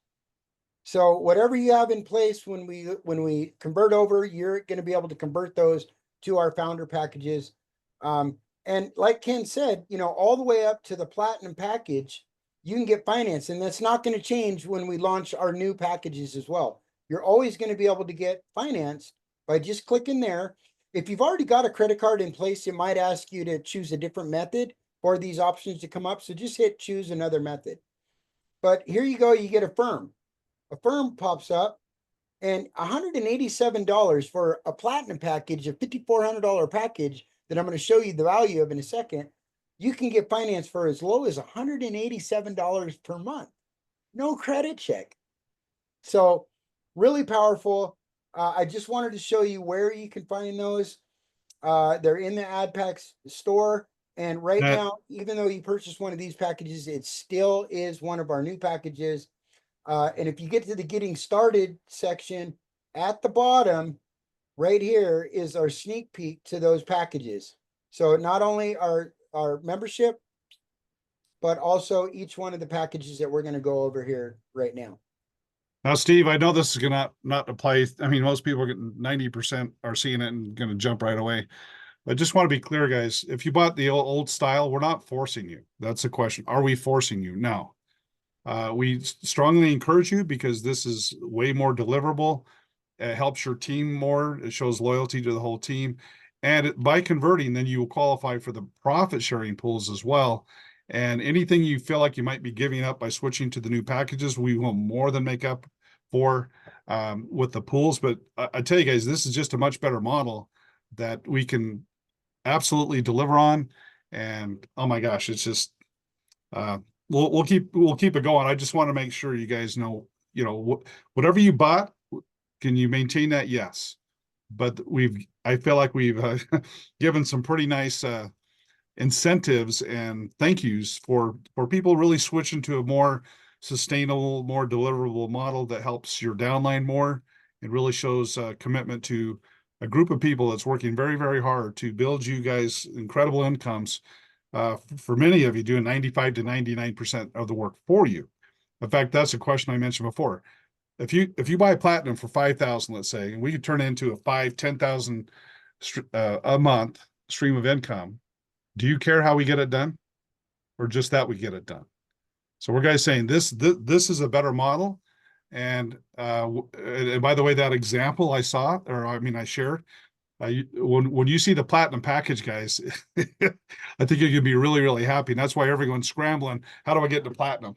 So whatever you have in place when we convert over, you're going to be able to convert those to our founder packages. And like Ken said, you know, all the way up to the platinum package, you can get finance, and that's not going to change when we launch our new packages as well. You're always going to be able to get finance by just clicking there. If you've already got a credit card in place, it might ask you to choose a different method for these options to come up. So just hit choose another method. But here you go, you get Affirm. Affirm pops up, and $187 for a platinum package, a $5,400 package that I'm going to show you the value of in a second. You can get finance for as low as $187 per month. No credit check. So really powerful. I just wanted to show you where you can find those. They're in the AdPacks store. And right now, even though you purchase one of these packages, it still is one of our new packages. And if you get to the getting started section at the bottom, right here is our sneak peek to those packages. So not only our membership, but also each one of the packages that we're going to go over here right now. Now, Steve, I know this is gonna not apply. I mean, most people get 90% are seeing it and gonna jump right away. I just want to be clear, guys. If you bought the old style, we're not forcing you. That's the question. Are we forcing you? No. We strongly encourage you, because this is way more deliverable. It helps your team more. It shows loyalty to the whole team. And by converting, then you will qualify for the profit sharing pools as well. And anything you feel like you might be giving up by switching to the new packages, we will more than make up for with the pools. But I tell you guys, this is just a much better model that we can absolutely deliver on. And oh my gosh, it's just we'll keep it going. I just want to make sure you guys know, you know, whatever you bought, can you maintain that? Yes. But I feel like we've given some pretty nice incentives and thank yous for people really switching to a more sustainable, more deliverable model that helps your downline more. It really shows commitment to a group of people that's working very, very hard to build you guys incredible incomes. For many of you, doing 95 to 99% of the work for you. In fact, that's a question I mentioned before. If you buy platinum for 5,000, let's say, and we could turn it into a 10,000 a month stream of income, do you care how we get it done, or just that we get it done? So we're guys saying this is a better model. And by the way, that example I saw, or I mean I shared, when you see the platinum package, guys, I think you're gonna be really, really happy. And that's why everyone's scrambling. How do I get to platinum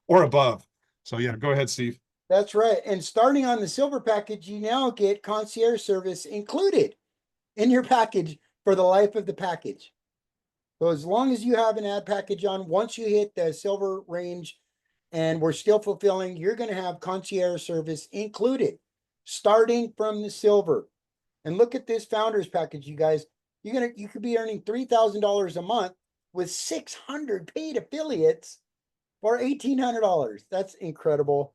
or above? So yeah, go ahead, Steve. That's right. And starting on the silver package, you now get concierge service included in your package for the life of the package. So as long as you have an ad package on, once you hit the silver range and we're still fulfilling, you're going to have concierge service included starting from the silver. And look at this founders package, you guys. You could be earning $3,000 a month with 600 paid affiliates for $1,800. That's incredible.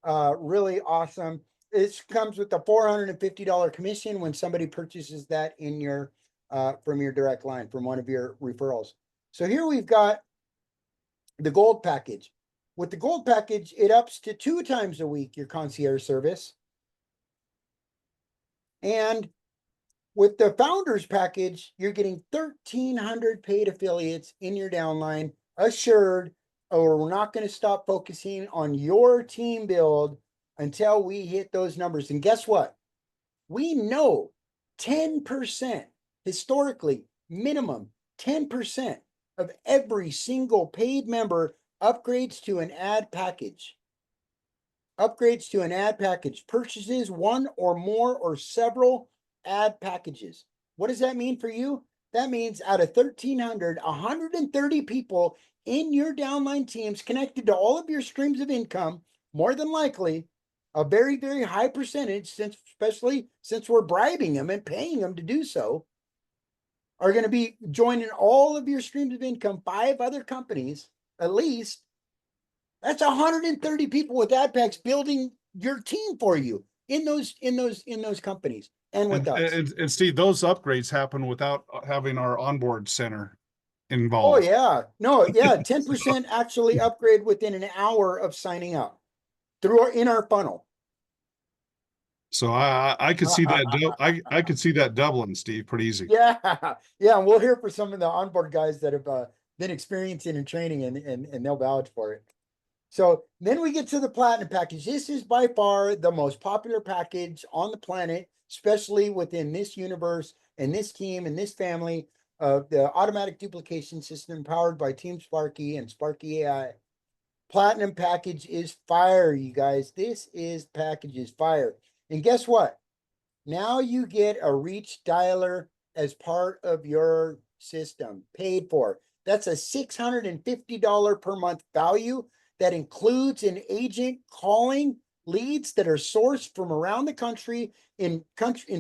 Really awesome. This comes with a $450 commission when somebody purchases that in your from your direct line, from one of your referrals. So here we've got the gold package. With the gold package, it ups to 2 times a week your concierge service. And with the founders package, you're getting 1,300 paid affiliates in your downline, assured, or we're not going to stop focusing on your team build until we hit those numbers. And guess what? We know 10%, historically, minimum 10% of every single paid member upgrades to an ad package. Upgrades to an ad package, purchases one or more or several ad packages. What does that mean for you? That means out of 1,300, 130 people in your downline teams connected to all of your streams of income, more than likely, a very, very high percentage, especially since we're bribing them and paying them to do so, are going to be joining all of your streams of income, 5 other companies, at least. That's 130 people with ad packs building your team for you in those companies and with us. And Steve, those upgrades happen without having our onboard center Oh involved. yeah, no, yeah, 10% actually upgrade within an hour of signing up in our funnel. So I could see that I could see that doubling, Steve, pretty easy. Yeah, yeah, and we'll hear from some of the onboard guys that have been experiencing and training, and they'll vouch for it. So then we get to the platinum package. This is by far the most popular package on the planet, especially within this universe and this team and this family of the automatic duplication system powered by Team Sparky and Sparky AI. Platinum package is fire, you guys. This package is fire. And guess what? Now you get a reach dialer as part of your system, paid for. That's a $650 per month value. That includes an agent calling leads that are sourced from around the country in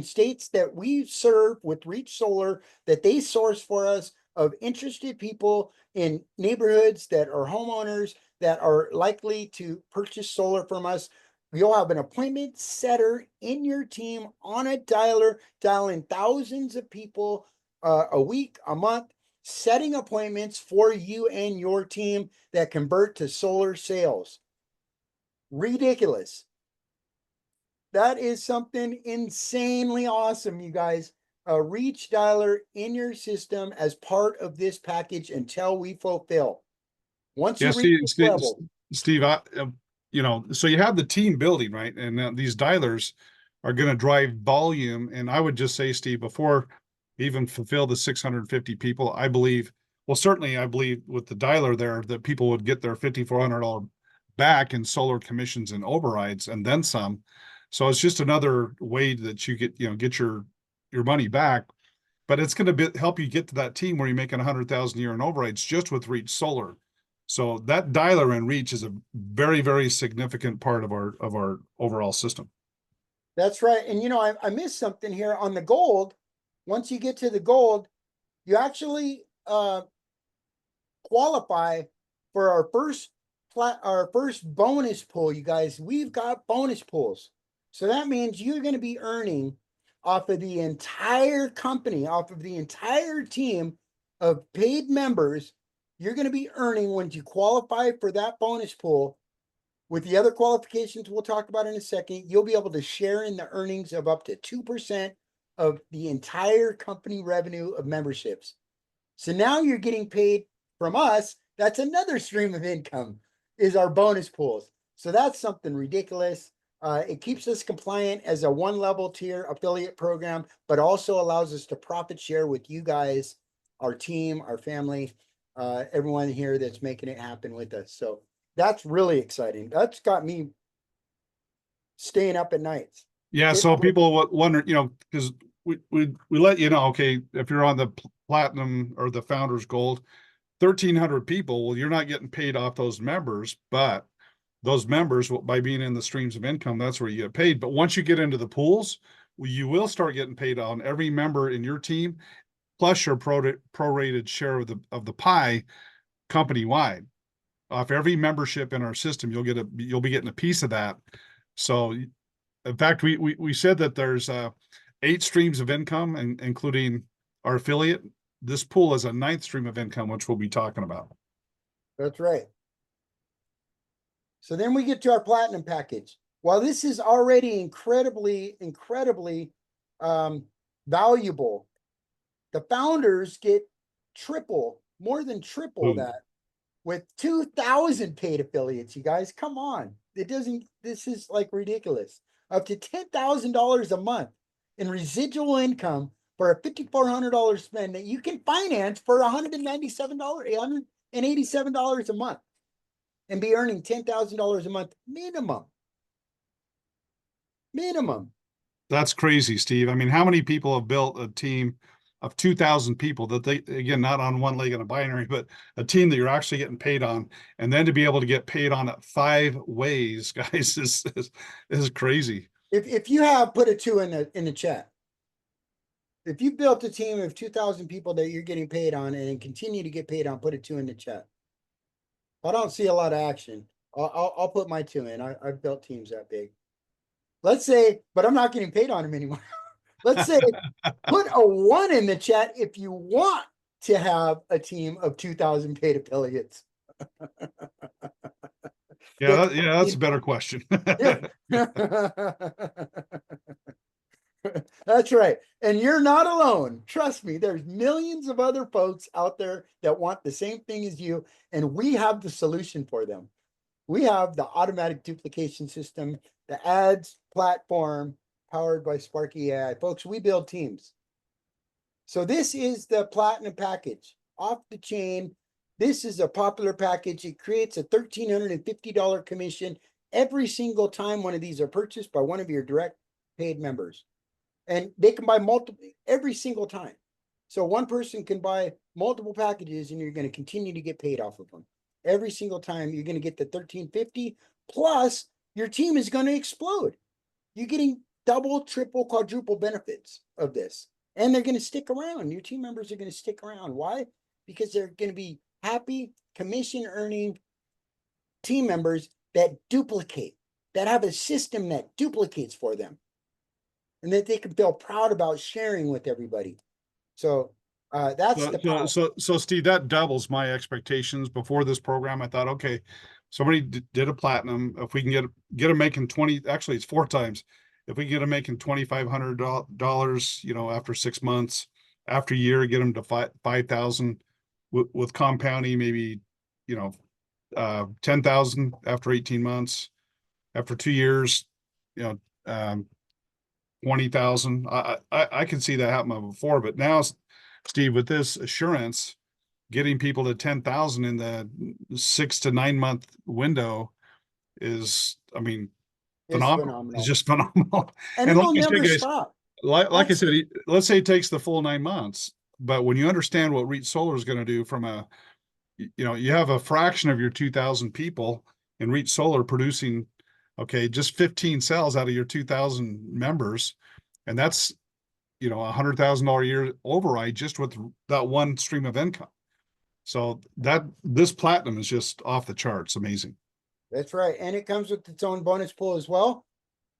states that we serve with Reach Solar, that they source for us, of interested people in neighborhoods that are homeowners that are likely to purchase solar from us. You'll have an appointment setter in your team on a dialer, dialing thousands of people a week, a month, setting appointments for you and your team that convert to solar sales. Ridiculous. That is something insanely awesome, you guys. A reach dialer in your system as part of this package until we fulfill. Once you reach this level. Steve, so you have the team building, right? And these dialers are going to drive volume. And I would just say, Steve, before even fulfill the 650 people, I believe with the dialer there that people would get their $5,400 back in solar commissions and overrides and then some. So it's just another way that you get your money back, but it's going to help you get to that team where you're making 100,000 a year in overrides just with Reach Solar. So that dialer and Reach is a very, very significant part of our overall system. That's right. And I missed something here on the gold. Once you get to the gold, you actually qualify for our first bonus pool, you guys. We've got bonus pools. So that means you're going to be earning off of the entire company, off of the entire team of paid members. You're going to be earning, when you qualify for that bonus pool, With the other qualifications we'll talk about in a second, you'll be able to share in the earnings of up to 2% of the entire company revenue of memberships. So now you're getting paid from us. That's another stream of income, is our bonus pools. So that's something ridiculous. It keeps us compliant as a one-level tier affiliate program, but also allows us to profit share with you guys, our team, our family, everyone here that's making it happen with us. So that's really exciting. That's got me staying up at nights. Yeah, so people wonder, because we let you know, okay, if you're on the platinum or the founders gold, 1,300 people, well, you're not getting paid off those members, but those members, by being in the streams of income, that's where you get paid. But once you get into the pools, you will start getting paid on every member in your team, plus your prorated share of the pie company wide. Off every membership in our system, you'll be getting a piece of that. So in fact, we said that there's 8 streams of income, including our affiliate. This pool is a 9th stream of income, which we'll be talking about. That's right. So then we get to our platinum package. While this is already incredibly valuable, the founders get more than triple that with 2,000 paid affiliates. You guys, come on. This is like ridiculous. Up to $10,000 a month in residual income for a $5,400 spend that you can finance for $187 a month and be earning $10,000 a month minimum. That's crazy, Steve. I mean, how many people have built a team of 2,000 people that they, again, not on one leg in a binary, but a team that you're actually getting paid on, and then to be able to get paid on it 5 ways, guys, is crazy. If you have, put a 2 in the chat. If you built a team of 2,000 people that you're getting paid on and continue to get paid on, put a 2 in the chat. I don't see a lot of action. I'll put my 2 in. I've built teams that big. Let's say, but I'm not getting paid on them anymore. Let's say put a 1 in the chat if you want to have a team of 2,000 paid affiliates. That's a better question. That's right. And you're not alone. Trust me, there's millions of other folks out there that want the same thing as you, and we have the solution for them. We have the automatic duplication system, the ads platform powered by Sparky AI. Folks, we build teams. So this is the platinum package, off the chain. This is a popular package. It creates a $1,350 commission every single time one of these are purchased by one of your direct paid members. And they can buy multiple every single time. So one person can buy multiple packages and you're going to continue to get paid off of them. Every single time you're going to get the $1,350, plus your team is going to explode. You're getting double, triple, quadruple benefits of this. And they're going to stick around. Your team members are going to stick around. Why? Because they're going to be happy, commission earning team members that duplicate, that have a system that duplicates for them, and that they can feel proud about sharing with everybody. So that's the power. So Steve, that doubles my expectations. Before this program, I thought, okay, somebody did a platinum. If we can get them making 20, actually it's 4 times. If we get them making $2,500, after 6 months, after a year, get them to 5,000 with compounding, maybe, 10,000 after 18 months, after 2 years, 20,000. I can see that happen before, but now, Steve, with this assurance, getting people to 10,000 in the 6 to 9 month window is, phenomenal. It's just phenomenal. And it'll never stop. Like I said, let's say it takes the full 9 months, but when you understand what REIT Solar is going to do you have a fraction of your 2,000 people in REIT Solar producing, just 15 cells out of your 2,000 members. And that's, $100,000 a year override just with that one stream of income. So this platinum is just off the charts. Amazing. That's right. And it comes with its own bonus pool as well,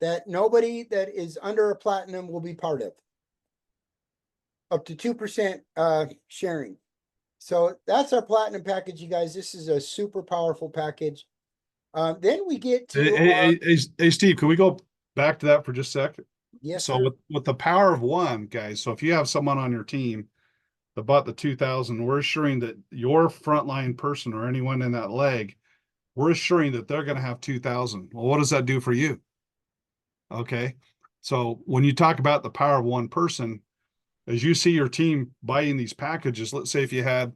that nobody that is under a platinum will be part of. Up to 2% sharing. So that's our platinum package, you guys. This is a super powerful package. Then we get Hey, to hey, Steve, can we go back to that for just a second? yes, So sir. with the power of one, guys, so if you have someone on your team that bought the 2000, we're assuring that your frontline person or anyone in that leg, we're assuring that they're going to have 2000. Well, what does that do for you? Okay. So when you talk about the power of one person, as you see your team buying these packages, let's say if you had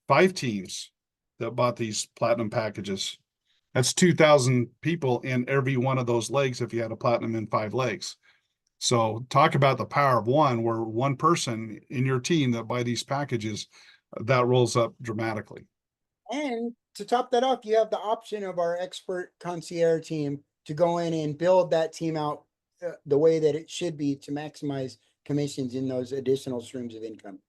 5 teams that bought these platinum packages, that's 2000 people in every one of those legs if you had a platinum in 5 legs. So talk about the power of one, where one person in your team that buy these packages, that rolls up dramatically. And to top that off, you have the option of our expert concierge team to go in and build that team out the way that it should be to maximize commissions in those additional streams of income.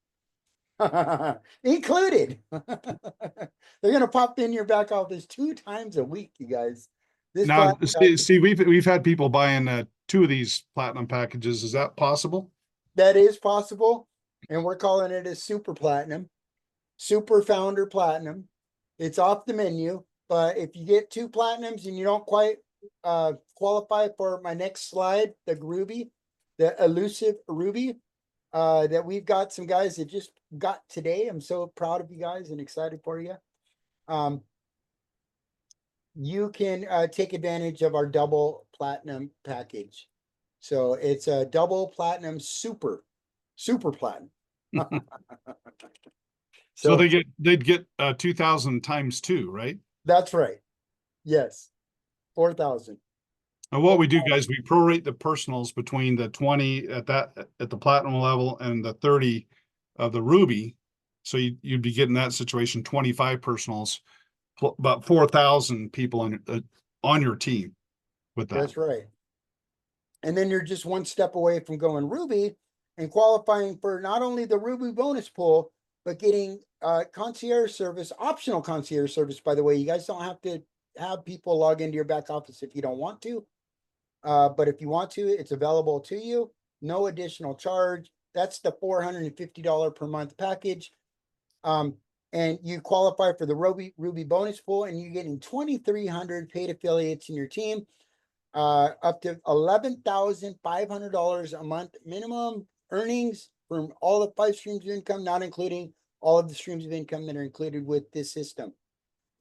Included. They're gonna pop in your back office 2 times a week, you guys. This Now, platinum see, we've had people buying 2 of these platinum packages. Is that possible? that is possible, and we're calling it a super platinum, super founder platinum. It's off the menu, but if you get 2 platinums and you don't quite qualify for my next slide, the Ruby, the elusive Ruby, that we've got some guys that just got today. I'm so proud of you guys and excited for you. You can take advantage of our double platinum package. So it's a double platinum super platinum. So So they'd get 2000 times 2, right? that's right. Yes. 4,000. And what we do, guys, we prorate the personals between the 20 at the platinum level and the 30 of the ruby. So you'd be getting that situation 25 personals, about 4,000 people on your team with that. That's right. And then you're just one step away from going Ruby and qualifying for not only the Ruby bonus pool, but getting concierge service, optional concierge service. By the way, you guys don't have to have people log into your back office if you don't want to. But if you want to, it's available to you. No additional charge. That's the $450 per month package. And you qualify for the Ruby bonus pool, and you're getting 2,300 paid affiliates in your team, up to $11,500 a month minimum earnings from all the 5 streams of income, not including all of the streams of income that are included with this system.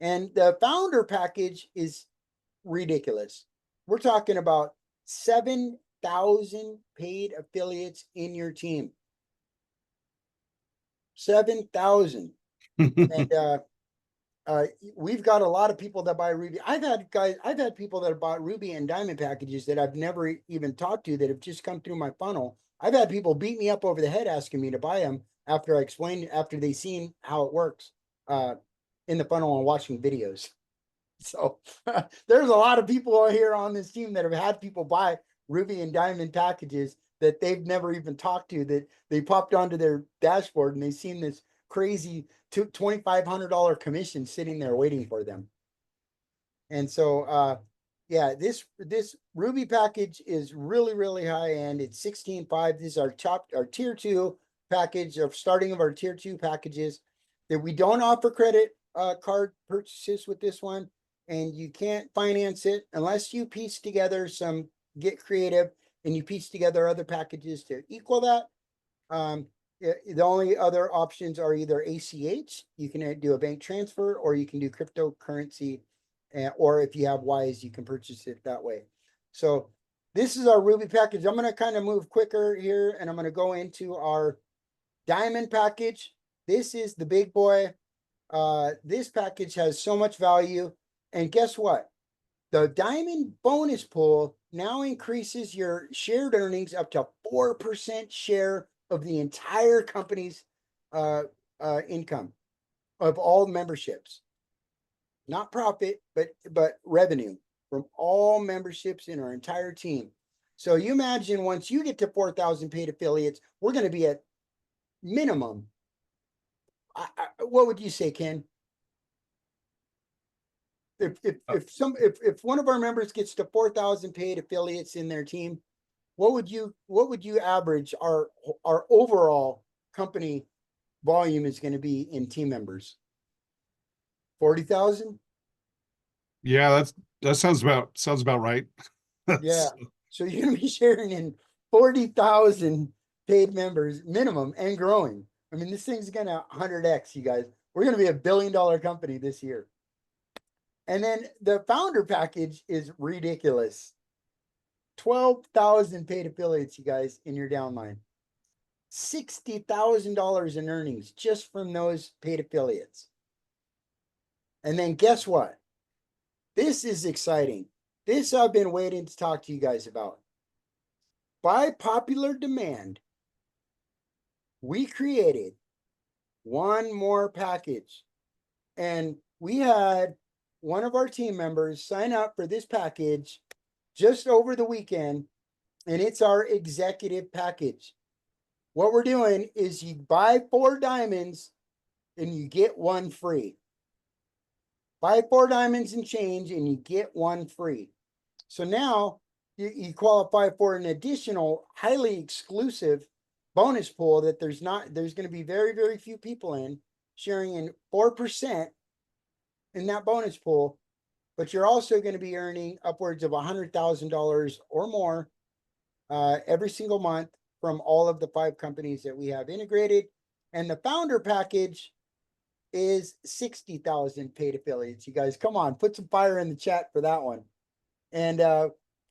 And the founder package is ridiculous. We're talking about 7,000 paid affiliates in your team. 7,000. And we've got a lot of people that buy Ruby. I've had people that have bought Ruby and Diamond packages that I've never even talked to that have just come through my funnel. I've had people beat me up over the head asking me to buy them after they seen how it works in the funnel and watching videos. So there's a lot of people here on this team that have had people buy Ruby and Diamond packages that they've never even talked to, that they popped onto their dashboard and they've seen this crazy $2,500 commission sitting there waiting for them. And so yeah, this Ruby package is really high end. It's 16.5. This is our tier 2 package, of starting of our tier 2 packages, that we don't offer credit card purchases with this one, and you can't finance it unless you piece together get creative and you piece together other packages to equal that. The only other options are either ACH, you can do a bank transfer, or you can do cryptocurrency, or if you have Wise, you can purchase it that way. So this is our Ruby package. I'm going to kind of move quicker here, and I'm going to go into our Diamond package. This is the big boy. This package has so much value. And guess what? The Diamond bonus pool now increases your shared earnings up to 4% share of the entire company's income of all memberships. Not profit, but revenue from all memberships in our entire team. So you imagine once you get to 4,000 paid affiliates, we're going to be at minimum. What would you say, Ken? If one of our members gets to 4,000 paid affiliates in their team, what would you average our overall company volume is going to be in team members? 40,000? Yeah, that sounds about right. Yeah. So you're gonna be sharing in 40,000 paid members minimum and growing. I mean, this thing's gonna 100x, you guys. We're gonna be $1 billion company this year. And then the founder package is ridiculous. 12,000 paid affiliates, you guys, in your downline. $60,000 in earnings just from those paid affiliates. And then guess what? This is exciting. This I've been waiting to talk to you guys about. By popular demand, we created one more package. And we had one of our team members sign up for this package just over the weekend, and it's our executive package. What we're doing is you buy 4 diamonds and you get 1 free. Buy 4 diamonds and change and you get 1 free. So now you qualify for an additional highly exclusive bonus pool that there's going to be very, very few people in, sharing in 4% in that bonus pool. But you're also going to be earning upwards of $100,000 or more every single month from all of the 5 companies that we have integrated. And the founder package is 60,000 paid affiliates. You guys, come on, put some fire in the chat for that one. And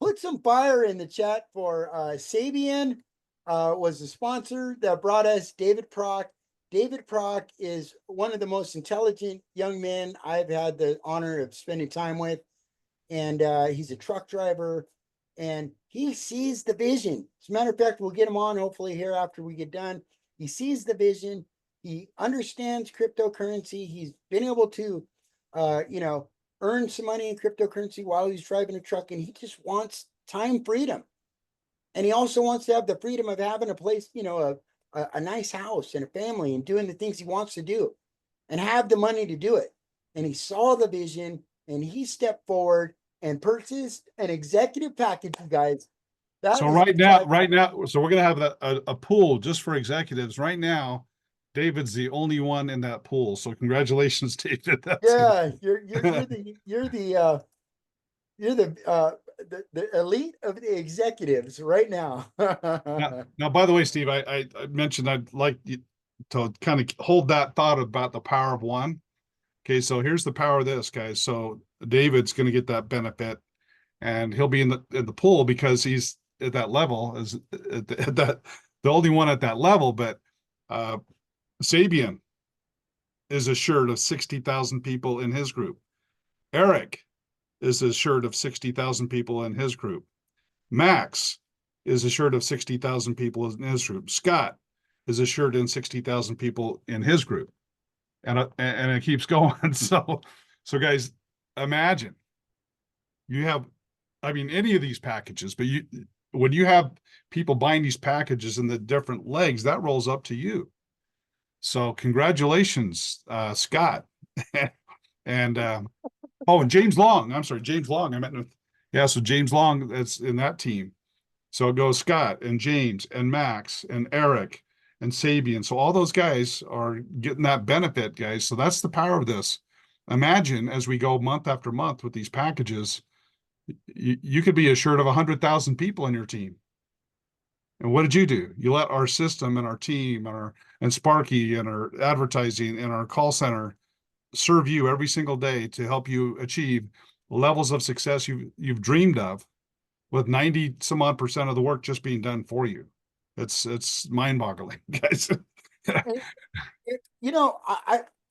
put some fire in the chat for Sabian was the sponsor that brought us David Prock. David Prock is one of the most intelligent young men I've had the honor of spending time with. And he's a truck driver and he sees the vision. As a matter of fact, we'll get him on hopefully here after we get done. He sees the vision. He understands cryptocurrency. He's been able to, earn some money in cryptocurrency while he's driving a truck, and he just wants time freedom. And he also wants to have the freedom of having a place, a nice house and a family and doing the things he wants to do and have the money to do it. And he saw the vision and he stepped forward and purchased an executive package, you guys. So right now, so we're going to have a pool just for executives right now. David's the only one in that pool. So congratulations, David. Yeah, you're the elite of the executives right now. Now, by the way, Steve, I mentioned I'd like you to kind of hold that thought about the power of one. Okay, so here's the power of this, guys. So David's going to get that benefit, and he'll be in the pool because he's at that level, as the only one at that level. But Sabian is assured of 60,000 people in his group. Eric is assured of 60,000 people in his group. Max is assured of 60,000 people in his group. Scott is assured in 60,000 people in his group. And it keeps going. So guys, imagine you have, I mean, any of these packages, but when you have people buying these packages in the different legs, that rolls up to you. So congratulations, Scott. And and James Long. I'm sorry, James Long. I meant with, yeah, so James Long, that's in that team. So it goes Scott and James and Max and Eric and Sabian. So all those guys are getting that benefit, guys. So that's the power of this. Imagine as we go month after month with these packages, you could be assured of 100,000 people in your team. And what did you do? You let our system and our team and Sparky and our advertising and our call center serve you every single day to help you achieve levels of success you've dreamed of, with 90 some odd % of the work just being done for you. It's mind-boggling, guys.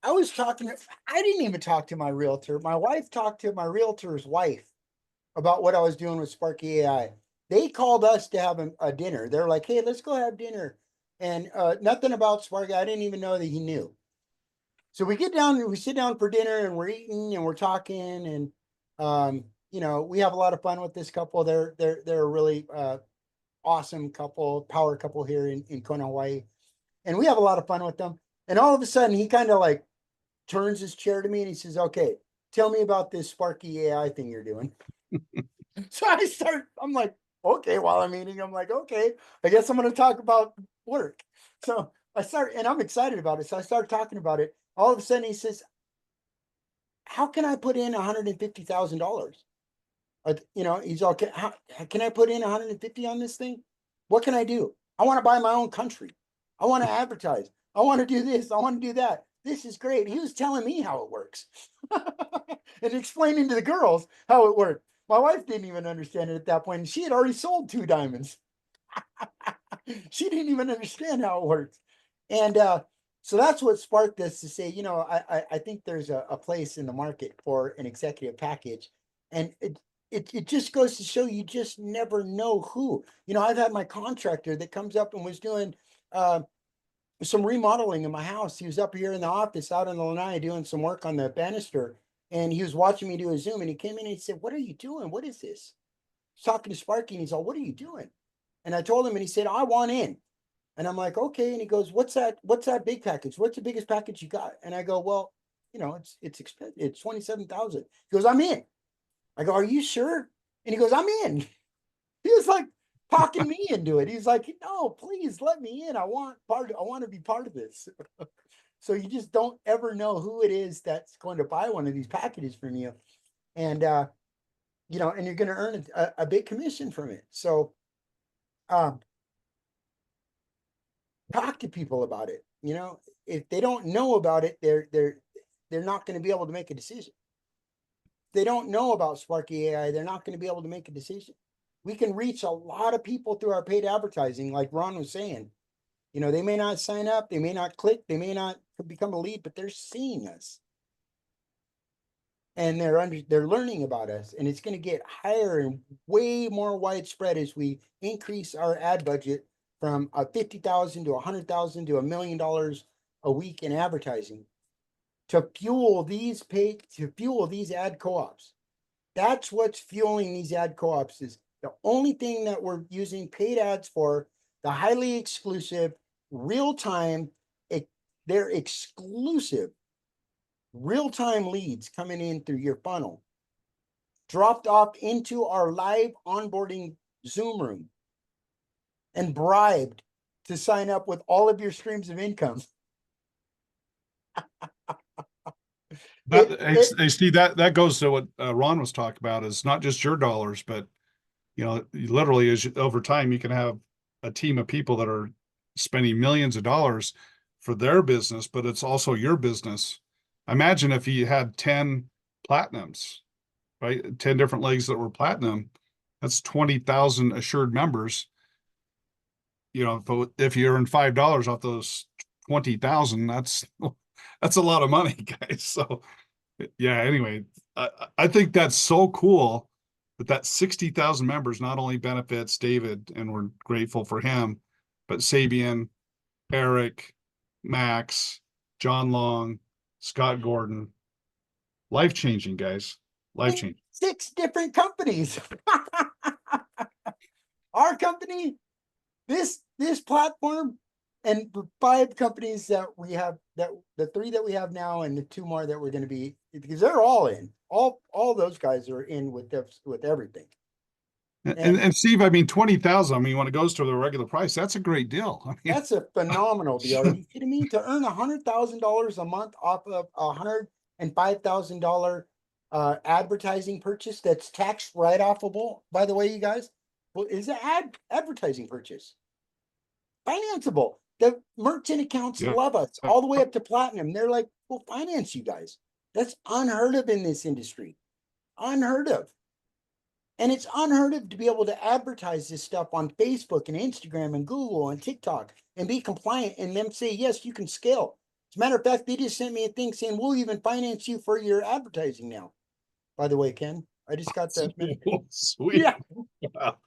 I was talking, I didn't even talk to my realtor. My wife talked to my realtor's wife about what I was doing with Sparky AI. They called us to have a dinner. They're like, hey, let's go have dinner. And nothing about Sparky. I didn't even know that he knew. So we sit down for dinner and we're eating and we're talking and we have a lot of fun with this couple. They're a really awesome couple, power couple here in Kona, Hawaii. And we have a lot of fun with them. And all of a sudden he kind of like turns his chair to me and he says, okay, tell me about this Sparky AI thing you're doing. So I'm like, okay, while I'm eating, I'm like, okay, I guess I'm going to talk about work. So and I'm excited about it. So I start talking about it. All of a sudden he says, how can I put in $150,000? You know, he's all, how can I put in 150 on this thing? What can I do? I want to buy my own country. I want to advertise. I want to do this. I want to do that. This is great. He was telling me how it works and explaining to the girls how it worked. My wife didn't even understand it at that point. And she had already sold 2 diamonds. She didn't even understand how it works. And so that's what sparked us to say, you know, I think there's a place in the market for an executive package. And it just goes to show you just never know who. You know, I've had my contractor that comes up and was doing some remodeling in my house. He was up here in the office out in the lanai doing some work on the banister. And he was watching me do a Zoom and he came in and he said, "What are you doing? What is this?" He's talking to Sparky and he's all, "What are you doing?" And I told him and he said, "I want in." And I'm like, "Okay." And he goes, what's that big package? What's the biggest package you got?" And I go, "Well, you know, it's expensive. It's 27,000. He goes, "I'm in." I go, "Are you sure?" And he goes, "I'm in." He was like talking me into it. He's like, "No, please let me in. I want to be part of this." So you just don't ever know who it is that's going to buy one of these packages from you. And you know, and you're going to earn a big commission from it. So talk to people about it. You know, if they don't know about it, they're not going to be able to make a decision. If they don't know about Sparky AI, they're not going to be able to make a decision. We can reach a lot of people through our paid advertising, like Ron was saying. You know, they may not sign up, they may not click, they may not become a lead, but they're seeing us. And they're learning about us, and it's going to get higher and way more widespread as we increase our ad budget from 50,000 to 100,000 to $1 million a week in advertising to fuel these ad co-ops. That's what's fueling these ad co-ops. Is the only thing that we're using paid ads for, the highly exclusive, real-time, they're exclusive real-time leads coming in through your funnel, dropped off into our live onboarding Zoom room and bribed to sign up with all of your streams of income. Steve, that goes to what Ron was talking about, is not just your dollars, but you know, literally over time, you can have a team of people that are spending millions of dollars for their business, but it's also your business. Imagine if you had 10 platinums, right? 10 different legs that were platinum. That's 20,000 assured members. You know, if you earn $5 off those 20,000, that's a lot of money, guys. So yeah, anyway, I think that's so cool that 60,000 members not only benefits David, and we're grateful for him, but Sabian, Eric, Max, John Long, Scott Gordon. Life-changing, guys. Life-changing. 6 different companies. Our company, this platform, and the 5 companies that we have, that the 3 that we have now and the 2 more that we're going to be, because they're all in. All those guys are in with everything. And Steve, I mean, 20,000, I mean, when it goes to the regular price, that's a great deal. I mean, that's a phenomenal deal. Are you kidding me? To earn $100,000 a month off of $105,000 advertising purchase that's tax write-offable, by the way, you guys, well, is an advertising purchase financeable. The merchant accounts love us all the way up to platinum. They're like, "We'll finance you guys." That's unheard of in this industry. Unheard of. And it's unheard of to be able to advertise this stuff on Facebook and Instagram and Google and TikTok and be compliant and them say, "Yes, you can scale." As a matter of fact, they just sent me a thing saying, "We'll even finance you for your advertising now." By the way, Ken, I just got that. Sweet. Yeah. Wow.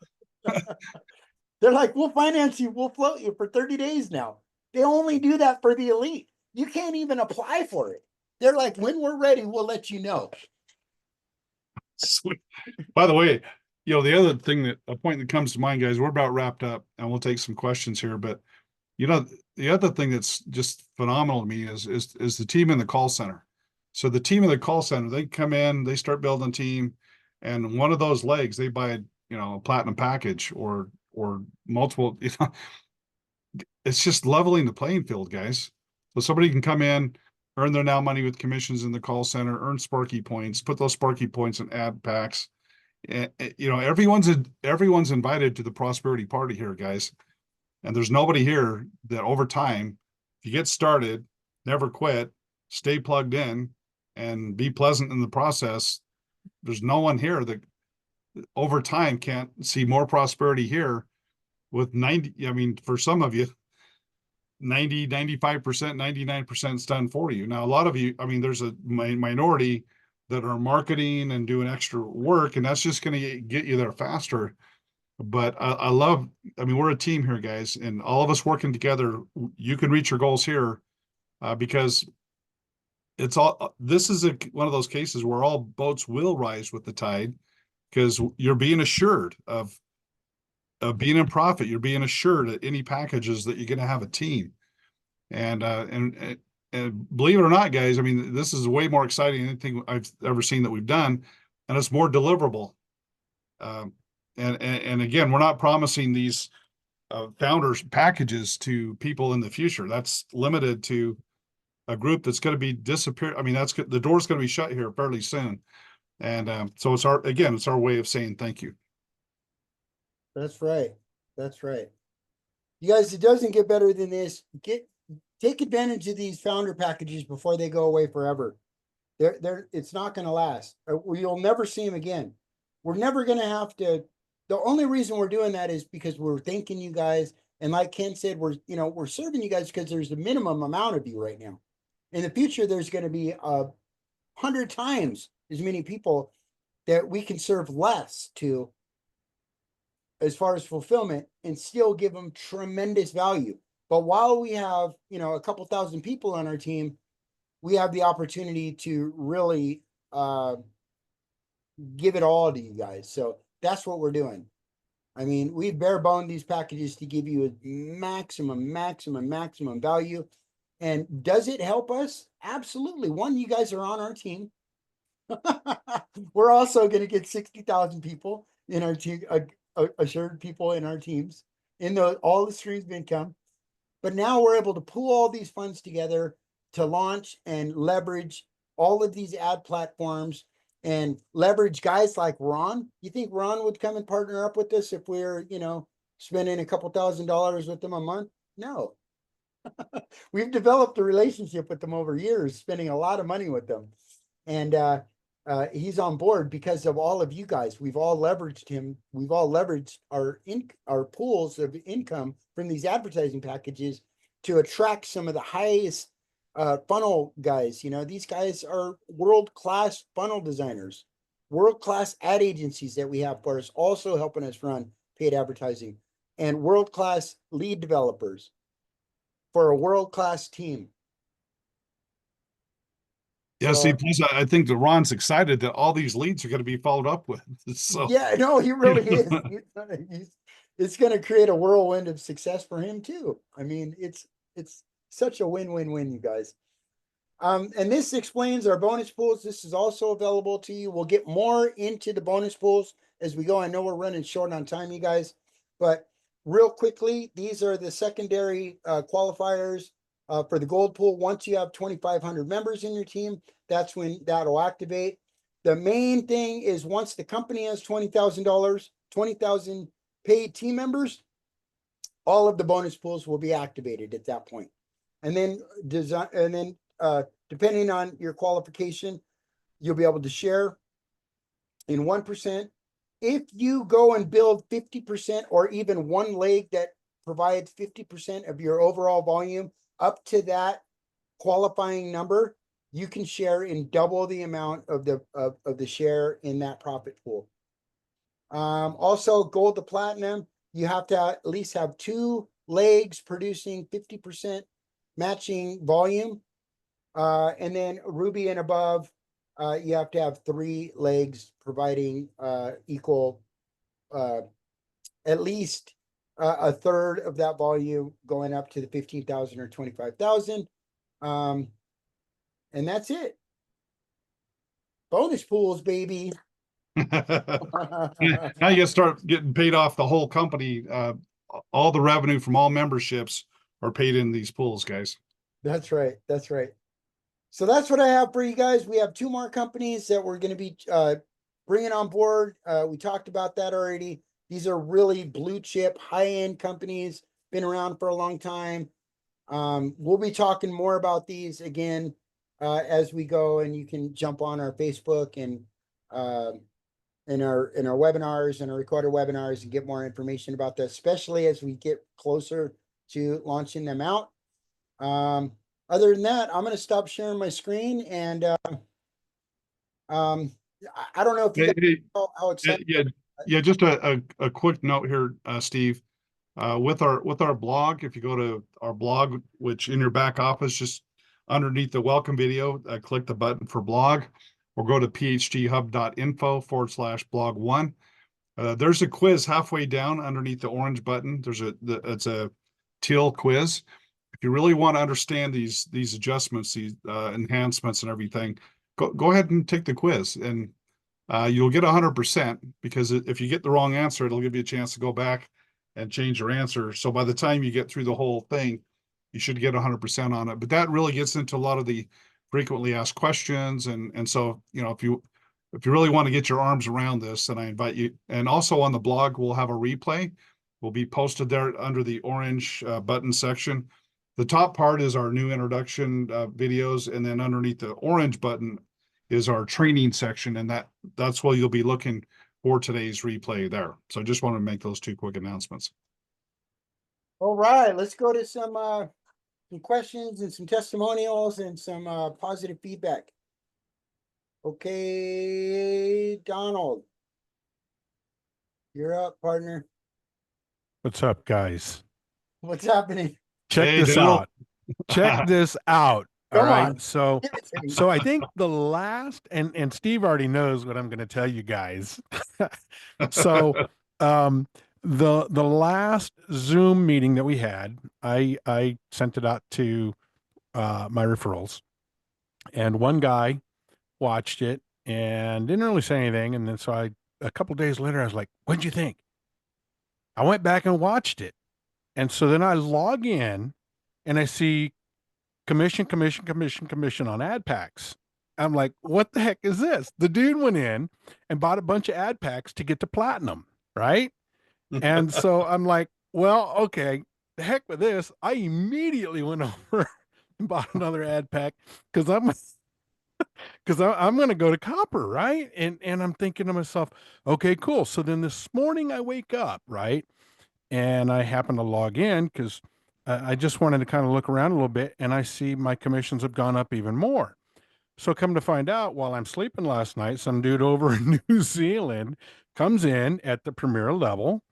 They're like, "We'll finance you. We'll float you for 30 days now." They only do that for the elite. You can't even apply for it. They're like, "When we're ready, we'll let you know." Sweet. By the way, you know, the other thing, a point that comes to mind, guys, we're about wrapped up and we'll take some questions here, but you know, the other thing that's just phenomenal to me is the team in the call center. So the team in the call center, they come in, they start building a team, and one of those legs, they buy, you know, a platinum package or multiple, you know, it's just leveling the playing field, guys. So somebody can come in, earn their now money with commissions in the call center, earn Sparky points, put those Sparky points in ad packs. And, you know, everyone's invited to the prosperity party here, guys. And there's nobody here that over time, if you get started, never quit, stay plugged in, and be pleasant in the process. There's no one here that over time can't see more prosperity here with 90. I mean, for some of you, 90, 95%, 99% is done for you. Now, a lot of you, I mean, there's a minority that are marketing and doing extra work, and that's just going to get you there faster. But I love, I mean, we're a team here, guys, and all of us working together, you can reach your goals here because it's all, this is one of those cases where all boats will rise with the tide because you're being assured of being in profit. You're being assured at any packages that you're going to have a team. And believe it or not, guys, I mean, this is way more exciting than anything I've ever seen that we've done. And it's more deliverable. And again, we're not promising these founders packages to people in the future. That's limited to a group that's going to be disappear. I mean, the door's going to be shut here fairly soon. And so it's our way of saying thank you. That's right. That's right. You guys, it doesn't get better than this. Take advantage of these founder packages before they go away forever. It's not going to last. You'll never see them again. We're never going to have to. The only reason we're doing that is because we're thanking you guys. And like Ken said, we're serving you guys because there's a minimum amount of you right now. In the future, there's going to be 100 times as many people that we can serve less to as far as fulfillment and still give them tremendous value. But while we have, a couple thousand people on our team, we have the opportunity to really give it all to you guys. So that's what we're doing. I mean, we've bare boned these packages to give you a maximum value. And does it help us? Absolutely. One, you guys are on our team. We're also going to get 60,000 people in our team, assured people in our teams, in all the streams of income. But now we're able to pool all these funds together to launch and leverage all of these ad platforms and leverage guys like Ron. You think Ron would come and partner up with us if we're, spending a couple $1,000s with them a month? No. We've developed a relationship with them over years, spending a lot of money with them. And he's on board because of all of you guys. We've all leveraged him. We've all leveraged our pools of income from these advertising packages to attract some of the highest funnel guys. These guys are world-class funnel designers, world-class ad agencies that we have for us, also helping us run paid advertising, and world-class lead developers for a world-class team. Yeah, see, plus I think that Ron's excited that all these leads are going to be followed up with. So yeah, no, he really is. It's going to create a whirlwind of success for him too. I mean, it's such a win-win-win, you guys. And this explains our bonus pools. This is also available to you. We'll get more into the bonus pools as we go. I know we're running short on time, you guys, but real quickly, these are the secondary qualifiers for the gold pool. Once you have 2,500 members in your team, that's when that'll activate. The main thing is once the company has $20,000, 20,000 paid team members, all of the bonus pools will be activated at that point. And then depending on your qualification, you'll be able to share in 1%. If you go and build 50% or even one leg that provides 50% of your overall volume up to that qualifying number, you can share in double the amount of the share in that profit pool. Also, gold to platinum, you have to at least have 2 legs producing 50% matching volume. And then ruby and above, you have to have 3 legs providing equal, at least a third of that volume going up to the 15,000 or 25,000. And that's it. Bonus pools, baby. now you start getting paid off the whole company. All the revenue from all memberships are paid in these pools, guys. That's right. That's right. So that's what I have for you guys. We have 2 more companies that we're going to be bringing on board. We talked about that already. These are really blue chip, high end companies, been around for a long time. We'll be talking more about these again as we go, and you can jump on our Facebook and in our webinars and our recorded webinars and get more information about that, especially as we get closer to launching them out. Other than that, I'm going to stop sharing my screen, and I don't know if you guys know how excited. Yeah. Just a quick note here, Steve. With our blog, if you go to our blog, which in your back office, just underneath the welcome video, click the button for blog, or go to phghub.info/blog1. There's a quiz halfway down underneath the orange button. It's a teal quiz. If you really want to understand these adjustments, these enhancements and everything, go ahead and take the quiz, and you'll get 100%, because if you get the wrong answer, it'll give you a chance to go back and change your answer. So by the time you get through the whole thing, you should get 100% on it. But that really gets into a lot of the frequently asked questions. And so, if you really want to get your arms around this, then I invite you. And also on the blog, we'll have a replay. Will be posted there under the orange button section. The top part is our new introduction videos, and then underneath the orange button is our training section, and that's where you'll be looking for today's replay there. So I just want to make those 2 quick announcements. All right, let's go to some questions and some testimonials and some positive feedback. Okay, Donald, you're up, partner. What's up, guys? What's happening? Check Hey, this Donald. out. Check this out. All Come right. on. So Give it to me. I think the last, and Steve already knows what I'm going to tell you guys. So the last Zoom meeting that we had, I sent it out to my referrals, and one guy watched it and didn't really say anything. And then a couple of days later, I was like, "What'd you think?" I went back and watched it. And so then I log in and I see commission on ad packs. I'm like, what the heck is this? The dude went in and bought a bunch of ad packs to get to platinum, right? And so I'm like, well, okay, the heck with this. I immediately went over and bought another ad pack because I'm going to go to copper, right? And I'm thinking to myself, okay, cool. So then this morning I wake up, right? And I happen to log in because I just wanted to kind of look around a little bit, and I see my commissions have gone up even more. So come to find out, while I'm sleeping last night, some dude over in New Zealand comes in at the premier level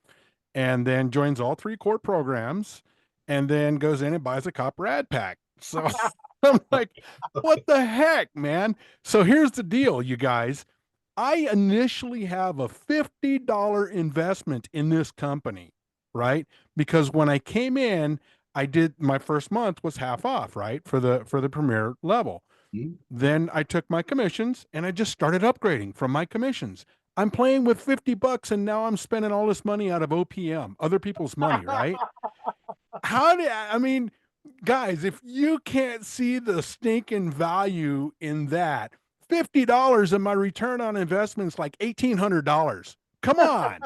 and then joins all 3 core programs and then goes in and buys a copper ad pack. So I'm like, what the heck, man? So here's the deal, you guys. I initially have a $50 investment in this company, right? Because when I came in, I did my first month was half off, right? For the premier level. Mhm. Then I took my commissions and I just started upgrading from my commissions. I'm playing with $50 and now I'm spending all this money out of OPM, other people's money, right? I mean, guys, if you can't see the stinking value in that, $50 and my return on investment is like $1,800. Come on.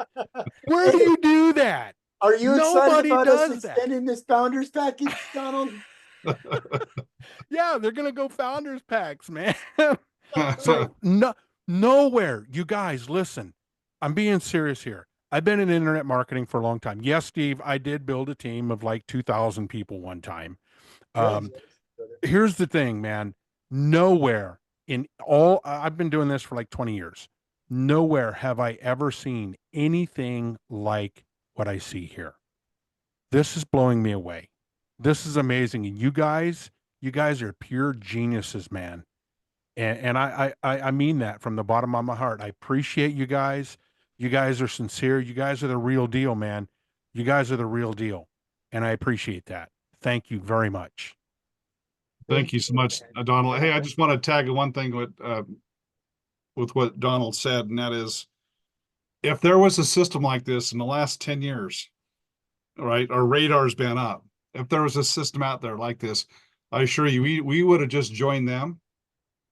Where do you do that? Are you excited Nobody about us does that. extending this founders package, Donald? Yeah, they're going to go founders packs, man. So nowhere, you guys, listen, I'm being serious here. I've been in internet marketing for a long time. Yes, Steve, I did build a team of like 2,000 people one time. Here's the thing, man. Nowhere in all, I've been doing this for like 20 years. Nowhere have I ever seen anything like what I see here. This is blowing me away. This is amazing. And you guys are pure geniuses, man. And I mean that from the bottom of my heart. I appreciate you guys. You guys are sincere. You guys are the real deal, man. You guys are the real deal. And I appreciate that. Thank you very much. Thank you so much, Donald. Hey, I just want to tag one thing with what Donald said, and that is, if there was a system like this in the last 10 years, right, our radar's been up. If there was a system out there like this, I assure you, we would have just joined them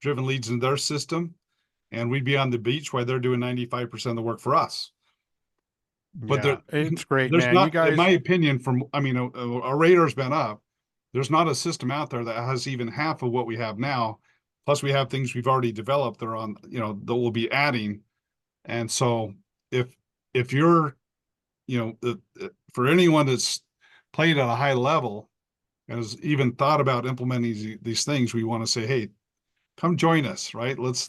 driven leads in their system, and we'd be on the beach while they're doing 95% of the work for us. But Yeah, it's great, there's man. You not, in guys, my opinion, our radar's been up. There's not a system out there that has even half of what we have now. Plus, we have things we've already developed that are on, that we'll be adding. And so, if you're, for anyone that's played at a high level and has even thought about implementing these things, we want to say, hey, come join us, right? Let's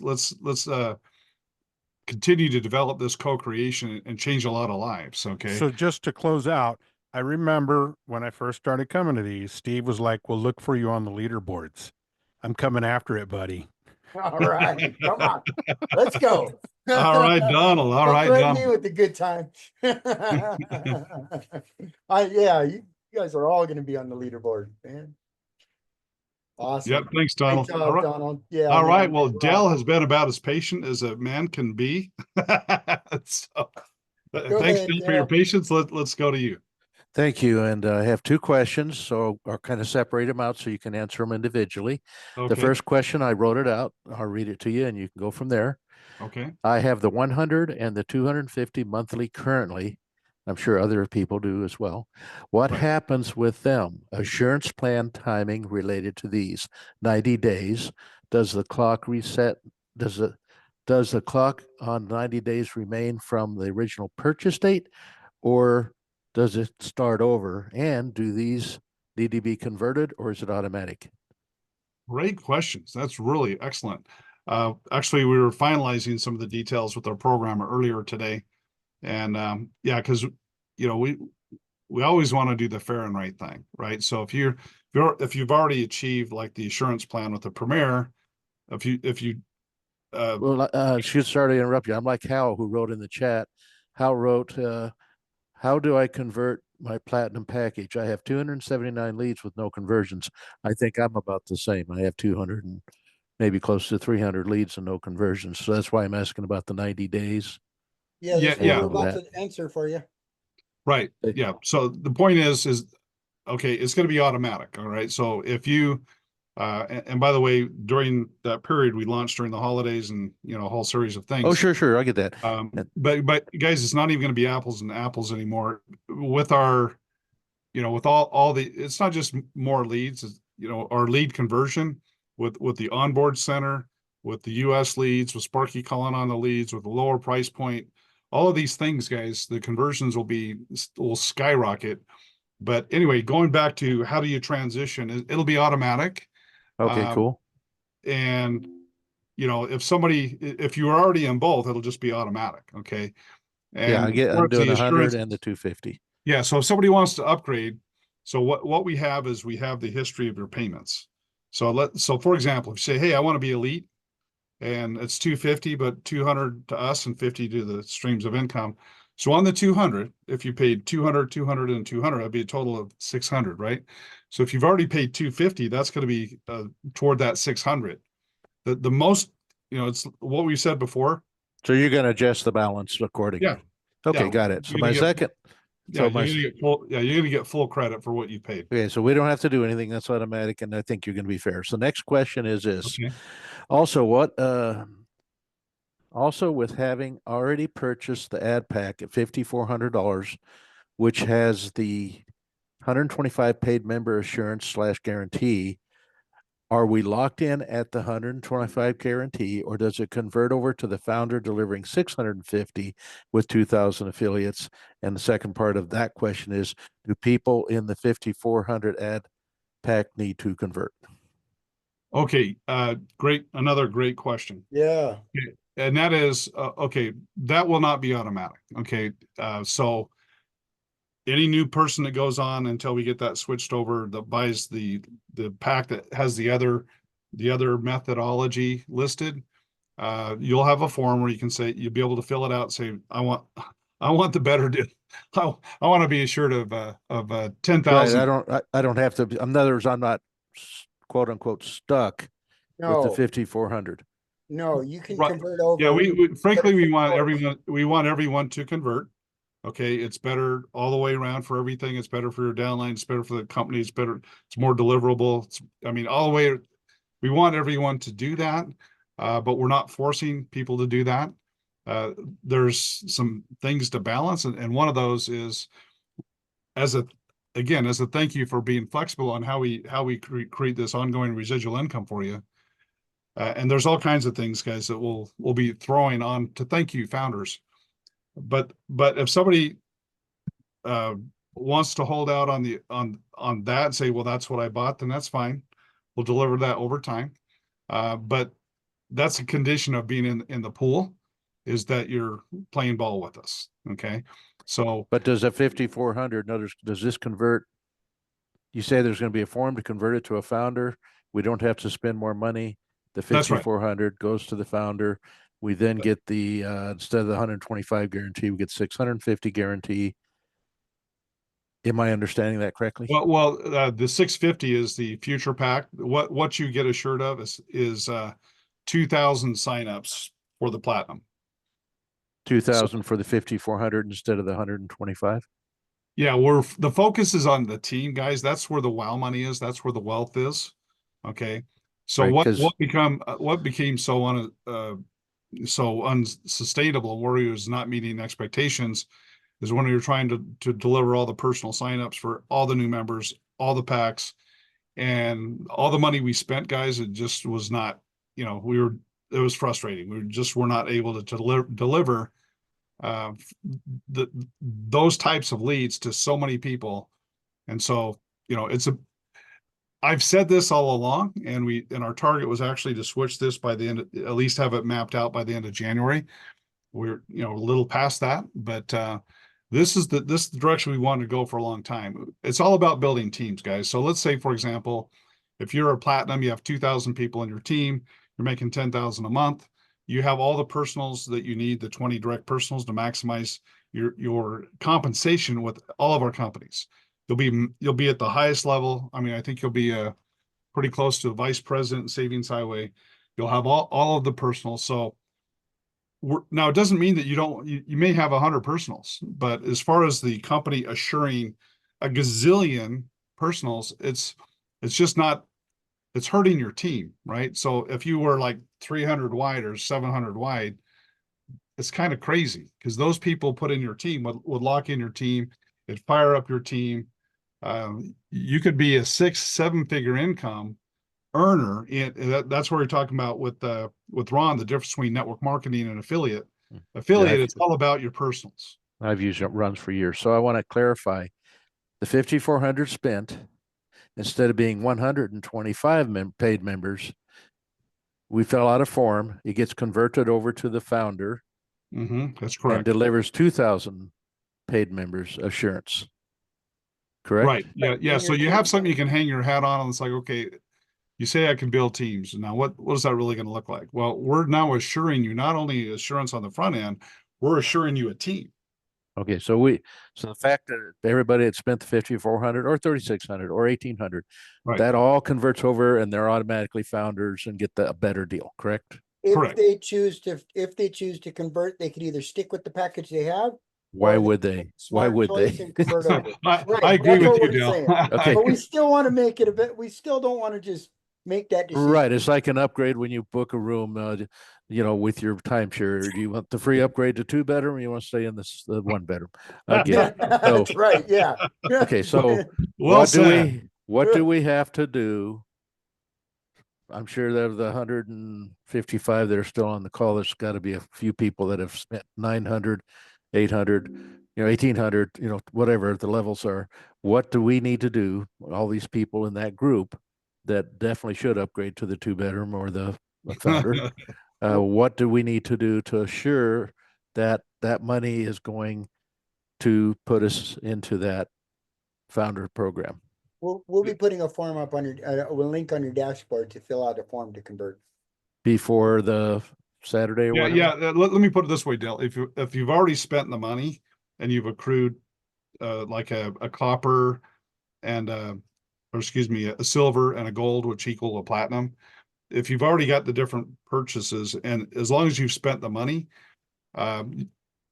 continue to develop this co-creation and change a lot of lives. Okay. so just to close out, I remember when I first started coming to these, Steve was like, "We'll look for you on the leaderboards." I'm coming after it, buddy. All right, come on, let's go. All right, Donald. All Don't right, threaten me Donald. with the good time. Yeah, you guys are all going to be on the leaderboard, man. Awesome. Yep. Thanks, Great Donald. job, All right. Donald. Yeah. All right. man, Well, rock. Dell has been about as patient as a man can be. So, Go thanks, ahead, Dell, for your Dell. patience. Let's go to you. Thank you. And I have two questions, so I'll kind of separate them out so you can answer them individually. Okay. The first question, I wrote it out. I'll read it to you and you can go from there. Okay. I have the 100 and the 250 monthly currently. I'm sure other people do as well. What Right. happens with them? Assurance plan timing related to these 90 days. Does the clock reset? Does the clock on 90 days remain from the original purchase date, or does it start over? And do these need to be converted, or is it automatic? Great questions. That's really excellent. Actually, we were finalizing some of the details with our programmer earlier today. And yeah, because we always want to do the fair and right thing, right? So if you've already achieved like the assurance plan with the Premier, if you Well, sorry to interrupt you. I'm like Hal, who wrote in the chat. Hal wrote, how do I convert my platinum package? I have 279 leads with no conversions. I think I'm about the same. I have 200 and maybe close to 300 leads and no conversions. So that's why I'm asking about the 90 days. Yeah, Yeah, there's yeah. lots of answer for you. right, yeah. So the point is okay, it's going to be automatic. All right. So if you and by the way, during that period, we launched during the holidays and a whole series of things. Oh, sure, I get that. But guys, it's not even going to be apples and apples anymore with our, with all the. It's not just more leads. It's, our lead conversion with the onboard center, with the U.S. leads, with Sparky calling on the leads, with the lower price point. All of these things, guys, the conversions will skyrocket. But anyway, going back to how do you transition? It'll be automatic. Okay, cool. And if you're already in both, it'll just be automatic. Okay. And Yeah, I'm doing the 100 and the 250. Yeah. So if somebody wants to upgrade, so what we have is we have the history of your payments. So for example, if you say, hey, I want to be elite, and it's 250, but 200 to us and 50 to the streams of income. So on the 200, if you paid 200, 200, and 200, that'd be a total of 600, right? So if you've already paid 250, that's going to be toward that 600. The most, it's what we said before. So you're going to adjust the balance accordingly. Yeah. Okay, Yeah. got it. So my second. Yeah, you're going to get full credit for what you paid. Okay, so we don't have to do anything. That's automatic, and I think you're going to be fair. So next question is this. Okay. Also, also with having already purchased the ad pack at $5,400, which has the 125 paid member assurance / guarantee, are we locked in at the 125 guarantee, or does it convert over to the founder delivering 650 with 2,000 affiliates? And the second part of that question is, do people in the 5,400 ad pack need to convert? Okay. Great. Another great question. Yeah. Okay. And that is, okay, that will not be automatic. Okay. So any new person that goes on until we get that switched over, that buys the pack that has the other methodology listed, you'll have a form where you can say, you'll be able to fill it out and say, I want the better deal. I want to be assured of 10,000. Right, I don't have to. In other words, I'm not quote unquote stuck with the 5,400. No, you can Right. convert over. Yeah, frankly, we want everyone to convert. Okay, it's better all the way around for everything. It's better for your downline. It's better for the company. It's better. It's more deliverable. All the way. we want everyone to do that, but we're not forcing people to do that. There's some things to balance, and one of those is as a thank you for being flexible on how we create this ongoing residual income for you. And there's all kinds of things, guys, that we'll be throwing on to thank you, founders. But if somebody wants to hold out on that and say, well, that's what I bought, then that's fine. We'll deliver that over time. But that's a condition of being in the pool, is that you're playing ball with us. Okay. So, But does a 5,400, does this convert? You say there's going to be a form to convert it to a founder. We don't have to spend more money. The That's right. 5,400 goes to the founder. We then get the, instead of the 125 guarantee, we get 650 guarantee. Am I understanding that correctly? Well, the 650 is the future pack. What you get assured of is 2,000 signups for the platinum. 2,000 for the 5,400 instead of the 125. Yeah, the focus is on the team, guys. That's where the wow money is. That's where the wealth is. Okay. So Right, what became so unsustainable, where he was not meeting expectations, is when you're trying to deliver all the personal signups for all the new members, all the packs, and all the money we spent, guys. It just was not, it was frustrating. We're not able to deliver those types of leads to so many people. And so, I've said this all along, and our target was actually to switch this by the end, at least have it mapped out by the end of January. We're, a little past that, but this is the direction we wanted to go for a long time. It's all about building teams, guys. So let's say, for example, if you're a platinum, you have 2,000 people in your team, you're making 10,000 a month. You have all the personals that you need, the 20 direct personals, to maximize your compensation with all of our companies. You'll be at the highest level. I mean, I think you'll be pretty close to a vice president in Savings Highway. You'll have all of the personals. So now it doesn't mean that you may have 100 personals, but as far as the company assuring a gazillion personals, it's just not, it's hurting your team, right? So if you were like 300 wide or 700 wide, it's kind of crazy, because those people put in your team would lock in your team. It'd fire up your team. You could be a 6-7 figure income earner. That's where you're talking about with Ron, the difference between network marketing and affiliate. It's all about your personals. I've used runs for years. So I want to clarify, the 5,400 spent, instead of being 125 paid members, we fill out a form. It gets converted over to the founder. That's correct. And delivers 2,000 paid members assurance. Correct? Right. Yeah. So you have something you can hang your hat on, and it's like, okay, you say I can build teams. Now, what is that really going to look like? Well, we're now assuring you not only assurance on the front end, we're assuring you a team. Okay, so the fact that everybody had spent the 5,400 or 3,600 or 1,800, right, that all converts over and they're automatically founders and get a better deal, correct? If they choose to convert, they could either stick with the package they have. Why would they? Why would they? Convert over. I agree with you, Dale. Okay. But we still want to make it we still don't want to just make that decision. Right. It's like an upgrade when you book a room, with your timeshare. Do you want the free upgrade to 2-bedroom, or you want to stay in the 1-bedroom? Again. That's right. Yeah. Okay. So what do we have to do? I'm sure that of the 155 that are still on the call, there's got to be a few people that have spent 900, 800, 1,800, whatever the levels are. What do we need to do? All these people in that group that definitely should upgrade to the 2-bedroom or the founder. What do we need to do to assure that that money is going to put us into that founder program? We'll be putting a form up on a link on your dashboard to fill out a form to convert before the Saturday or whatever. Yeah. Let me put it this way, Dale. If you've already spent the money and you've accrued like a copper and a silver and a gold, which equal a platinum. If you've already got the different purchases, and as long as you've spent the money,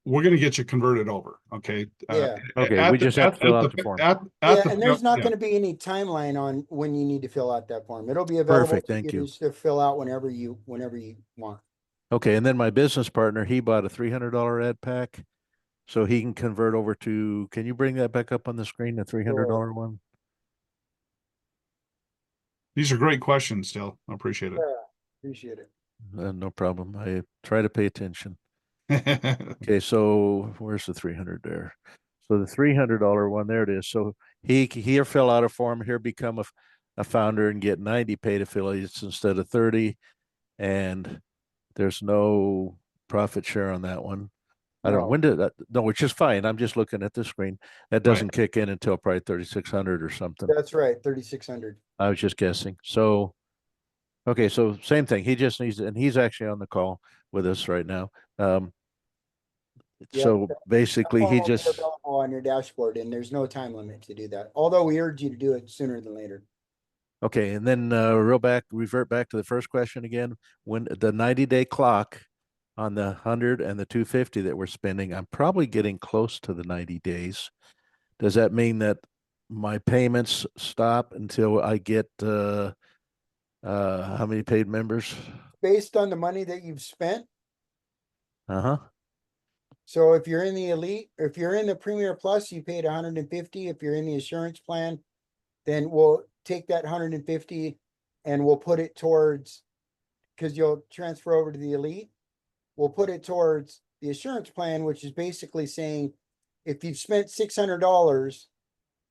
we're going to get you converted over. Okay. Yeah. Okay, we just have to fill out the form. Yeah, and there's not going to be any timeline on when you need to fill out that form. It'll be available Perfect, to thank you. just to fill out whenever you want. Okay, and then my business partner, he bought a $300 ad pack, so he can convert over to. Can you bring that back up on the screen? The $300 one. These are great questions, Dale. I appreciate Yeah, appreciate it. No problem. I try to pay attention. it. Okay, so where's the 300 there? So the $300 one, there it is. So he'll fill out a form here, become a founder, and get 90 paid affiliates instead of 30. And there's no profit share on that one. I don't know No. when did that, no, which is fine. I'm just looking at the screen. That doesn't kick in until probably 3,600 or something. That's right, 3,600. I was just guessing. So, okay, so same thing. He just needs, and he's actually on the call with us right now. Yeah, So basically, That he form will be just, available on your dashboard, and there's no time limit to do that. Although we urge you to do it sooner than later. okay, and then revert back to the first question again. When the 90-day clock on the 100 and the 250 that we're spending, I'm probably getting close to the 90 days. Does that mean that my payments stop until I get how many paid members? Based on the money that you've spent. Uh-huh. So if you're in the elite, if you're in the Premier Plus, you paid 150. If you're in the assurance plan, then we'll take that 150 and we'll put it towards, because you'll transfer over to the elite. We'll put it towards the assurance plan, which is basically saying if you've spent $600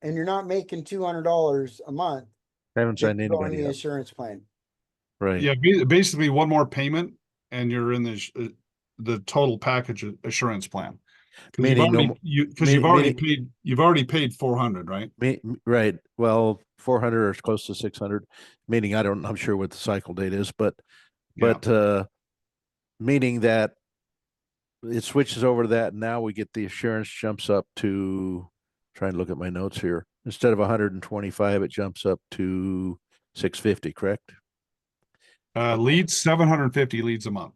and you're not making $200 a month, Haven't then signed you go in anybody the up. assurance plan. Right. Yeah, basically one more payment and you're in the total package assurance plan. Meaning You've already paid 400, right? Right. Well, 400 or close to 600, meaning I'm sure what the cycle date is, but meaning that it switches over to that. And now we get the assurance jumps up to, trying to look at my notes here. Instead of 125, it jumps up to 650, correct? Leads 750 leads a month.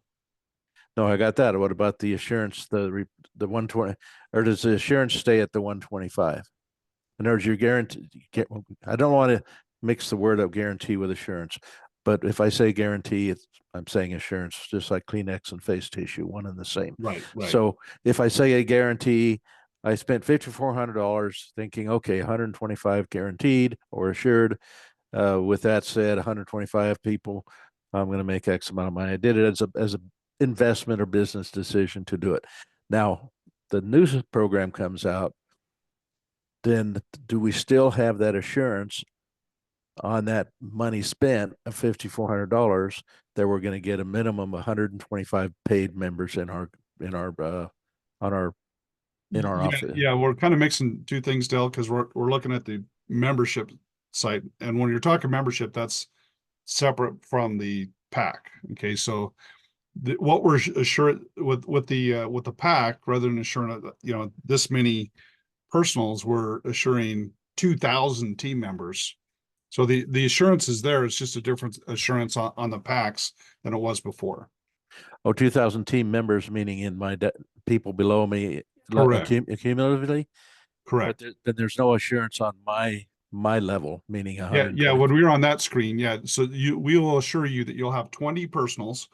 No, I got that. What about the assurance, the 120, or does the assurance stay at the 125? In other words, you're guaranteed. I don't want to mix the word of guarantee with assurance, but if I say guarantee, I'm saying assurance, just like Kleenex and face tissue, one and the same. Right. So if I say a guarantee, I spent $5,400 thinking, okay, 125 guaranteed or assured. With that said, 125 people, I'm going to make X amount of money. I did it as a investment or business decision to do it. Now, the new program comes out. Then do we still have that assurance on that money spent of $5,400 that we're going to get a minimum of 125 paid members in our office? Yeah, we're kind of mixing two things, Dale, because we're looking at the membership site, and when you're talking membership, that's separate from the pack. Okay, so what we're assured with the pack, rather than assuring this many personals, we're assuring 2,000 team members. So the assurance is there. It's just a different assurance on the packs than it was before. Oh, 2,000 team members, meaning in my people below me. Correct. Cumulatively. Correct. But then there's no assurance on my level, meaning 100. Yeah. When we were on that screen, yeah. So we will assure you that you'll have 20 personals,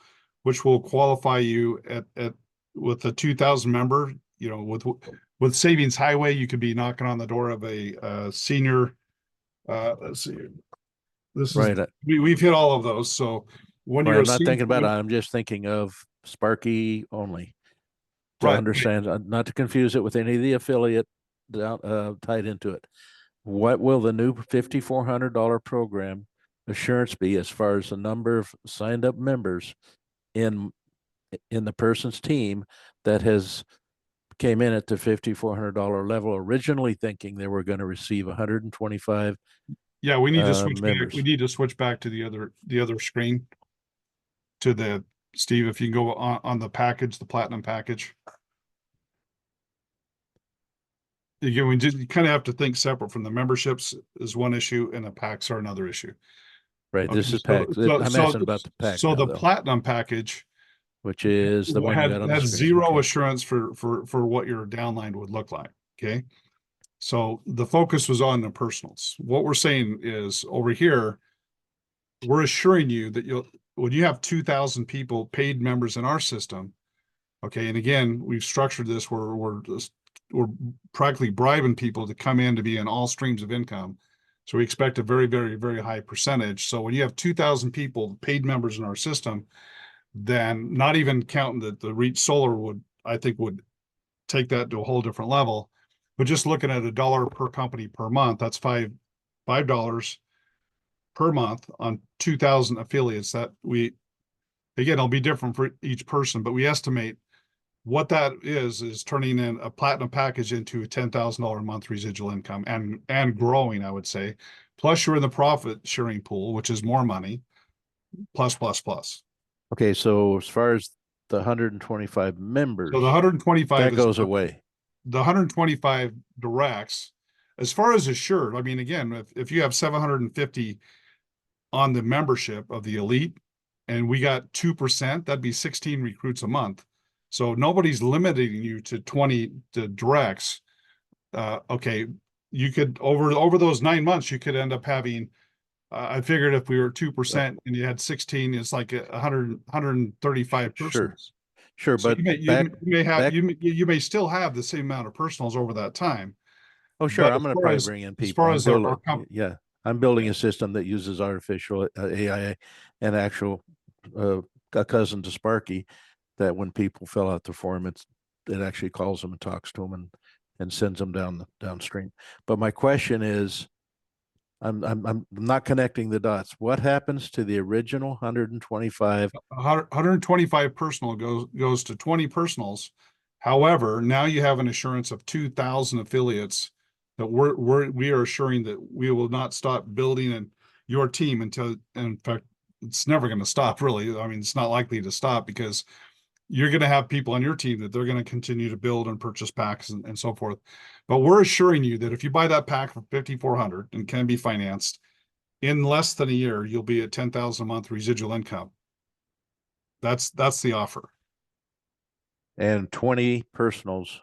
which will qualify you at with a 2,000 member. You know, with Savings Highway, you could be knocking on the door of a senior. Let's see. This is right. We've hit all of those. So when I'm not thinking about it, I'm just thinking of Sparky only. To understand, not to confuse it with any of the affiliate tied into it. What will the new $5,400 program assurance be as far as the number of signed up members in the person's team that has came in at the $5,400 level, originally thinking they were going to receive 125? Yeah, we need to switch members. back. We need to switch back to the other screen. To the Steve, if you can go on the package, the platinum package. Again, you kind of have to think separate from the memberships is one issue and the packs are another issue. Right. Okay, This is pack. I'm asking about the pack. So now, the though. platinum package which is the one you got on the had screen. zero Okay. assurance for what your downline would look like. Okay. So the focus was on the personals. What we're saying is over here, we're assuring you that when you have 2,000 people, paid members in our system, okay, and again, we've structured this where we're practically bribing people to come in to be in all streams of income. So we expect a very, very, very high percentage. So when you have 2,000 people, paid members in our system, then not even counting that the REIT Solar I think would take that to a whole different level. But just looking at $1 per company per month, that's $5 per month on 2,000 affiliates that again, it'll be different for each person, but we estimate what that is turning in a platinum package into a $10,000 a month residual income and growing, I would say. Plus you're in the profit sharing pool, which is more money, plus. Okay, so as far as the 125 members, So the 125 that goes away. The 125 directs, as far as assured, I mean, again, if you have 750 on the membership of the elite and we got 2%, that'd be 16 recruits a month. So nobody's limiting you to 20 directs. Okay, you could over those 9 months, you could end up having. I figured if we were 2% and you had 16, it's like 135 persons. Sure, So but you may still have the same amount of personals over that time. Oh, sure. But I'm going to probably bring in people. As far as I'm building a system that uses artificial AI and actual a cousin to Sparky, that when people fill out the form, it actually calls them and talks to them and sends them downstream. But my question is, I'm not connecting the dots. What happens to the original 125? 125 personal goes to 20 personals. However, now you have an assurance of 2,000 affiliates that we are assuring that we will not stop building and your team until, in fact, it's never going to stop really. I mean, it's not likely to stop because you're going to have people on your team that they're going to continue to build and purchase packs and so forth. But we're assuring you that if you buy that pack for $5,400 and can be financed, in less than a year, you'll be at 10,000 a month residual income. That's the offer. And 20 personals.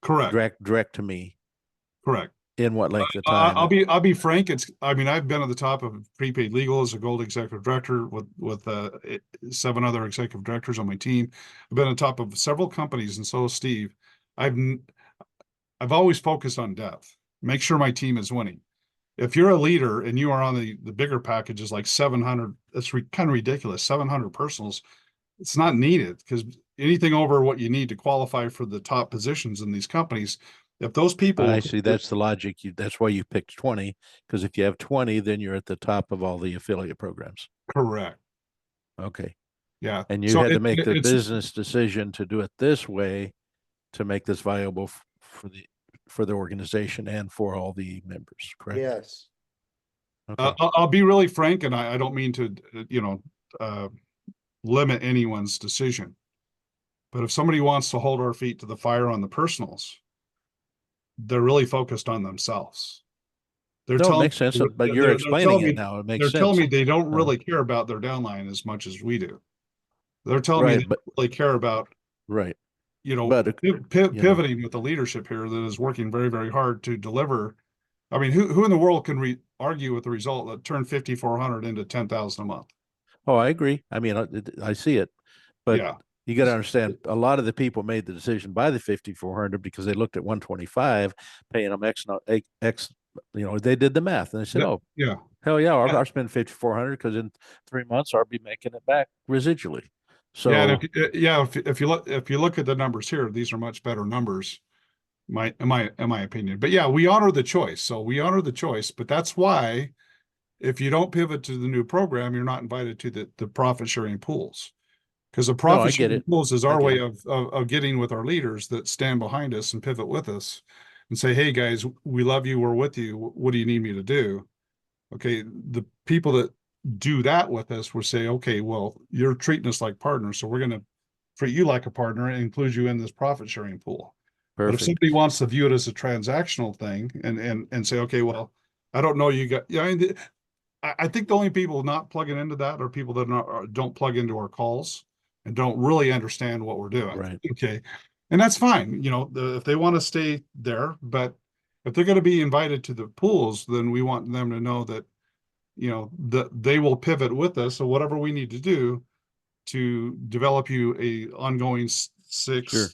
Correct. Direct to me. Correct. In what length of time? I'll be frank. I mean, I've been at the top of prepaid legal as a gold executive director with 7 other executive directors on my team. I've been on top of several companies, and so has Steve. I've always focused on depth. Make sure my team is winning. If you're a leader and you are on the bigger packages like 700, that's kind of ridiculous. 700 personals, it's not needed because anything over what you need to qualify for the top positions in these companies. If those people, I see, that's the logic. That's why you picked 20, because if you have 20, then you're at the top of all the affiliate programs. Correct. Okay. Yeah. And you had to make the business decision to do it this way to make this viable for the organization and for all the members, correct? Yes. Okay. I'll be really frank, and I don't mean to, limit anyone's decision. But if somebody wants to hold our feet to the fire on the personals, they're really focused on themselves. It makes sense, but you're explaining it now. It makes sense. They're telling me they don't really care about their downline as much as we do. They're telling me they don't really care about, pivoting with the leadership here that is working very, very hard to deliver. I mean, who in the world can argue with the result that turned 5,400 into 10,000 a month? Oh, I agree. I mean, I see it, but yeah. You got to understand, a lot of the people made the decision by the 5,400 because they looked at 125, paying them X, they did the math and they said, hell yeah, I'll spend 5,400 because in 3 months I'll be making it back residually. So if you look at the numbers here, these are much better numbers, in my opinion. But yeah, we honor the choice. So we honor the choice, but that's why if you don't pivot to the new program, you're not invited to the profit sharing pools. Because the profit sharing pools is our way of getting with our leaders that stand behind us and pivot with us and say, hey guys, we love you, we're with you. What do you need me to do? Okay, the people that do that with us will say, okay, well, you're treating us like partners, so we're going to treat you like a partner and include you in this profit sharing pool. Perfect. But if somebody wants to view it as a transactional thing and say, okay, well, I don't know you got, I think the only people not plugging into that are people that don't plug into our calls. and don't really understand what we're doing. Right. Okay. And that's fine. If they want to stay there, but if they're going to be invited to the pools, then we want them to know that, that they will pivot with us. So whatever we need to do to develop you a ongoing Sure.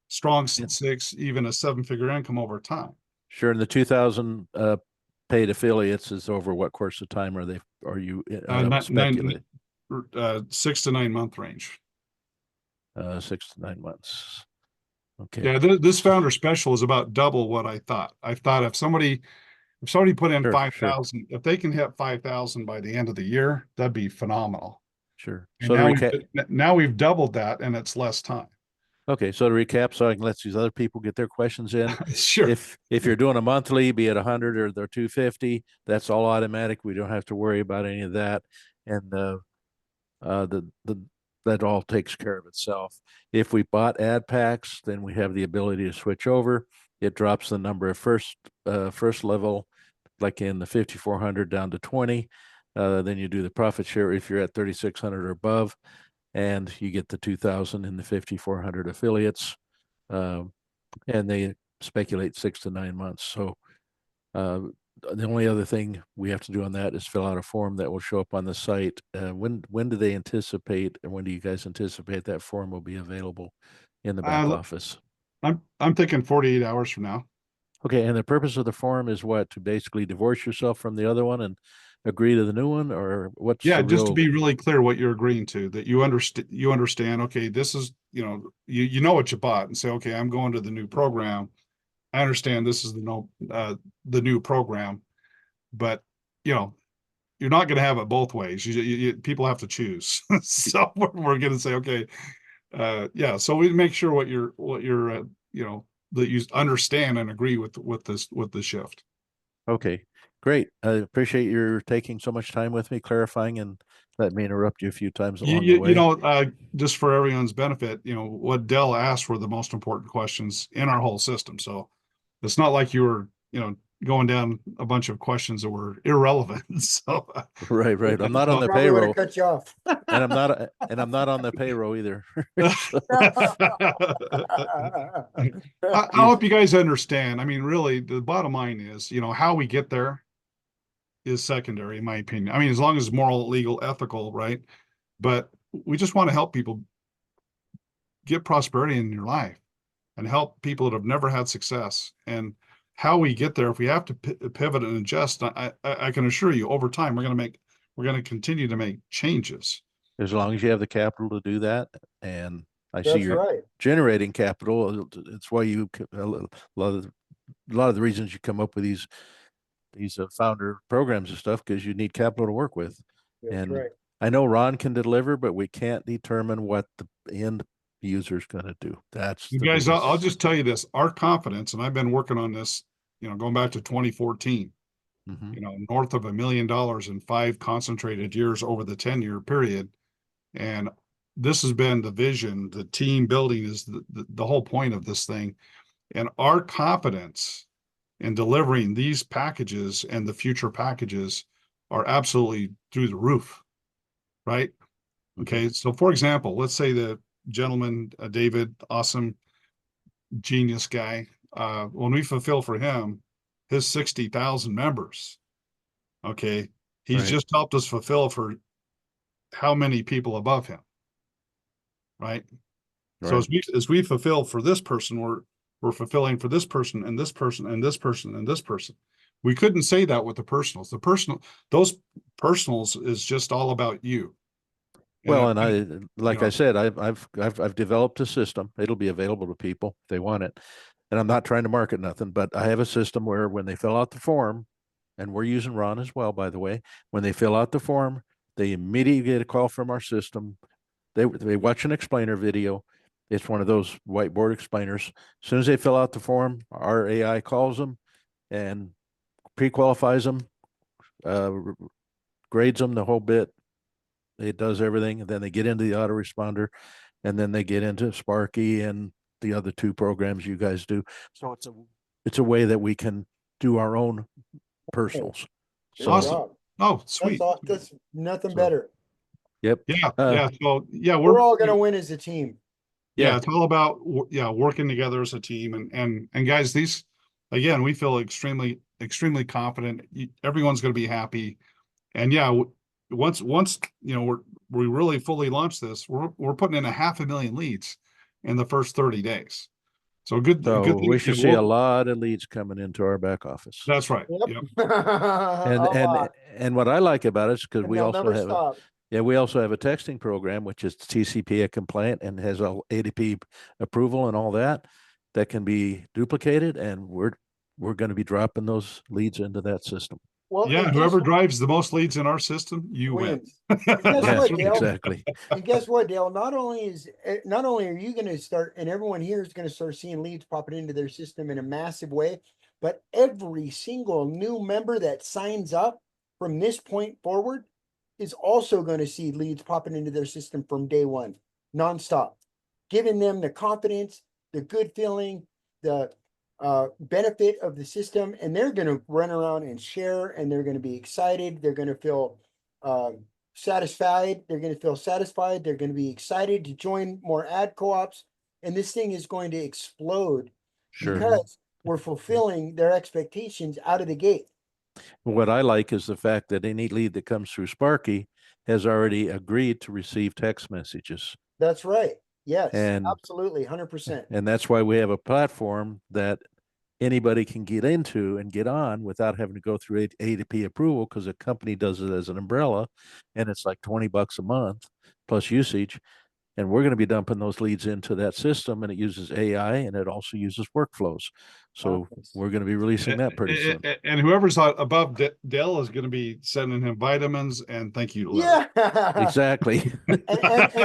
strong Yeah. six, even a 7-figure income over time. Sure. And the 2,000 paid affiliates is over what course of time are you speculating? 6 to 9 month range. 6 to 9 months. Okay. Yeah, this founder special is about double what I thought. I thought if somebody put in Sure, 5,000, if they can hit 5,000 by the end of the year, that'd be phenomenal. Sure. And So now we've doubled that, and it's less time. okay, so to recap, so I can let these other people get their questions in. Sure. If you're doing a monthly, be it 100 or they're 250, that's all automatic. We don't have to worry about any of that, and that all takes care of itself. If we bought ad packs, then we have the ability to switch over. It drops the number of first level, like in the 5,400 down to 20. Then you do the profit share if you're at 3,600 or above, and you get the 2,000 in the 5,400 affiliates, and they speculate 6 to 9 months. So the only other thing we have to do on that is fill out a form that will show up on the site. When do they anticipate, and when do you guys anticipate that form will be available in the back office? I'm thinking 48 hours from now. Okay, and the purpose of the form is what? To basically divorce yourself from the other one and agree to the new one, or what's Yeah, the just to real? be really clear what you're agreeing to, that you understand, okay, this is, you know what you bought, and say, okay, I'm going to the new program. I understand this is the new program, but you're not going to have it both ways. People have to choose. So we're going to say, okay, yeah. So we make sure what you're that you understand and agree with the shift. Okay, great. I appreciate your taking so much time with me, clarifying, and let me interrupt you a few times along the way. Just for everyone's benefit, what Dell asked were the most important questions in our whole system. So it's not like you were, going down a bunch of questions that were irrelevant. So Right. I'm not on the Probably would payroll, have cut you off. and I'm not on the payroll either. I hope you guys understand. I mean, really, the bottom line is, how we get there is secondary, in my opinion. I mean, as long as it's moral, legal, ethical, right? But we just want to help people get prosperity in your life and help people that have never had success. And how we get there, if we have to pivot and adjust, I can assure you, over time, we're going to continue to make changes. As long as you have the capital to do that, and I see That's you're right. generating capital. It's why a lot of the reasons you come up with these founder programs and stuff, because you need capital to work with. That's And right. I know Ron can deliver, but we can't determine what the end user is going to do. That's You the guys, biggest. I'll just tell you this, our confidence, and I've been working on this, going back to 2014, north of $1 million in 5 concentrated years over the 10-year period. And this has been the vision, the team building is the whole point of this thing. And our confidence in delivering these packages and the future packages are absolutely through the roof, right? Okay. So for example, let's say the gentleman, David, awesome, genius guy, when we fulfill for him his 60,000 members, okay, he's just helped us fulfill for how many people above him, right? So as we fulfill for this person, we're fulfilling for this person and this person and this person and this person. We couldn't say that with the personals. Those personals is just all about you. Well, and I said, I've developed a system. It'll be available to people if they want it. And I'm not trying to market nothing, but I have a system where when they fill out the form, and we're using Ron as well, by the way, when they fill out the form, they immediately get a call from our system. They watch an explainer video. It's one of those whiteboard explainers. As soon as they fill out the form, our AI calls them and pre-qualifies them, grades them the whole bit. It does everything, and then they get into the autoresponder, and then they get into Sparky and the other 2 programs you guys do. So it's a way that we can do our own personals. Good So awesome. job. Oh, sweet. That's nothing better. Yep. Yeah, Uh, yeah. So yeah, We're all gonna win as a team. yeah, Yeah. it's all about working together as a team. And guys, these again, we feel extremely confident. Everyone's going to be happy. And yeah, once we really fully launch this, we're putting in 500,000 leads in the first 30 days. So good So thing. we should see a lot of leads coming into our back office. That's right. Yep. Yep. And A lot. and what I like about it is because And we they'll also never have stop. we also have a texting program which is TCPA compliant and has all ADP approval and all that can be duplicated, and we're going to be dropping those leads into that system. Well, Yeah, and whoever drives the most leads in our system, you win. wins. And guess Yeah, what, Dale? exactly. And guess what, Dale? Not only are you going to start, and everyone here is going to start seeing leads popping into their system in a massive way, but every single new member that signs up from this point forward is also going to see leads popping into their system from day one, nonstop, giving them the confidence, the good feeling, the benefit of the system, and they're going to run around and share, and they're going to be excited. They're going to feel satisfied. They're going to feel satisfied. They're going to be excited to join more ad co-ops, and this thing is going to explode Sure. because we're fulfilling their expectations out of the gate. What I like is the fact that any lead that comes through Sparky has already agreed to receive text messages. That's right. Yes, And absolutely, 100%. And that's why we have a platform that anybody can get into and get on without having to go through ADP approval, because a company does it as an umbrella, and it's like $20 a month plus usage. And we're going to be dumping those leads into that system, and it uses AI and it also uses workflows. So we're going to be releasing that pretty soon. And whoever's above Dell is going to be sending him vitamins and thank you letter. Yeah, Exactly. and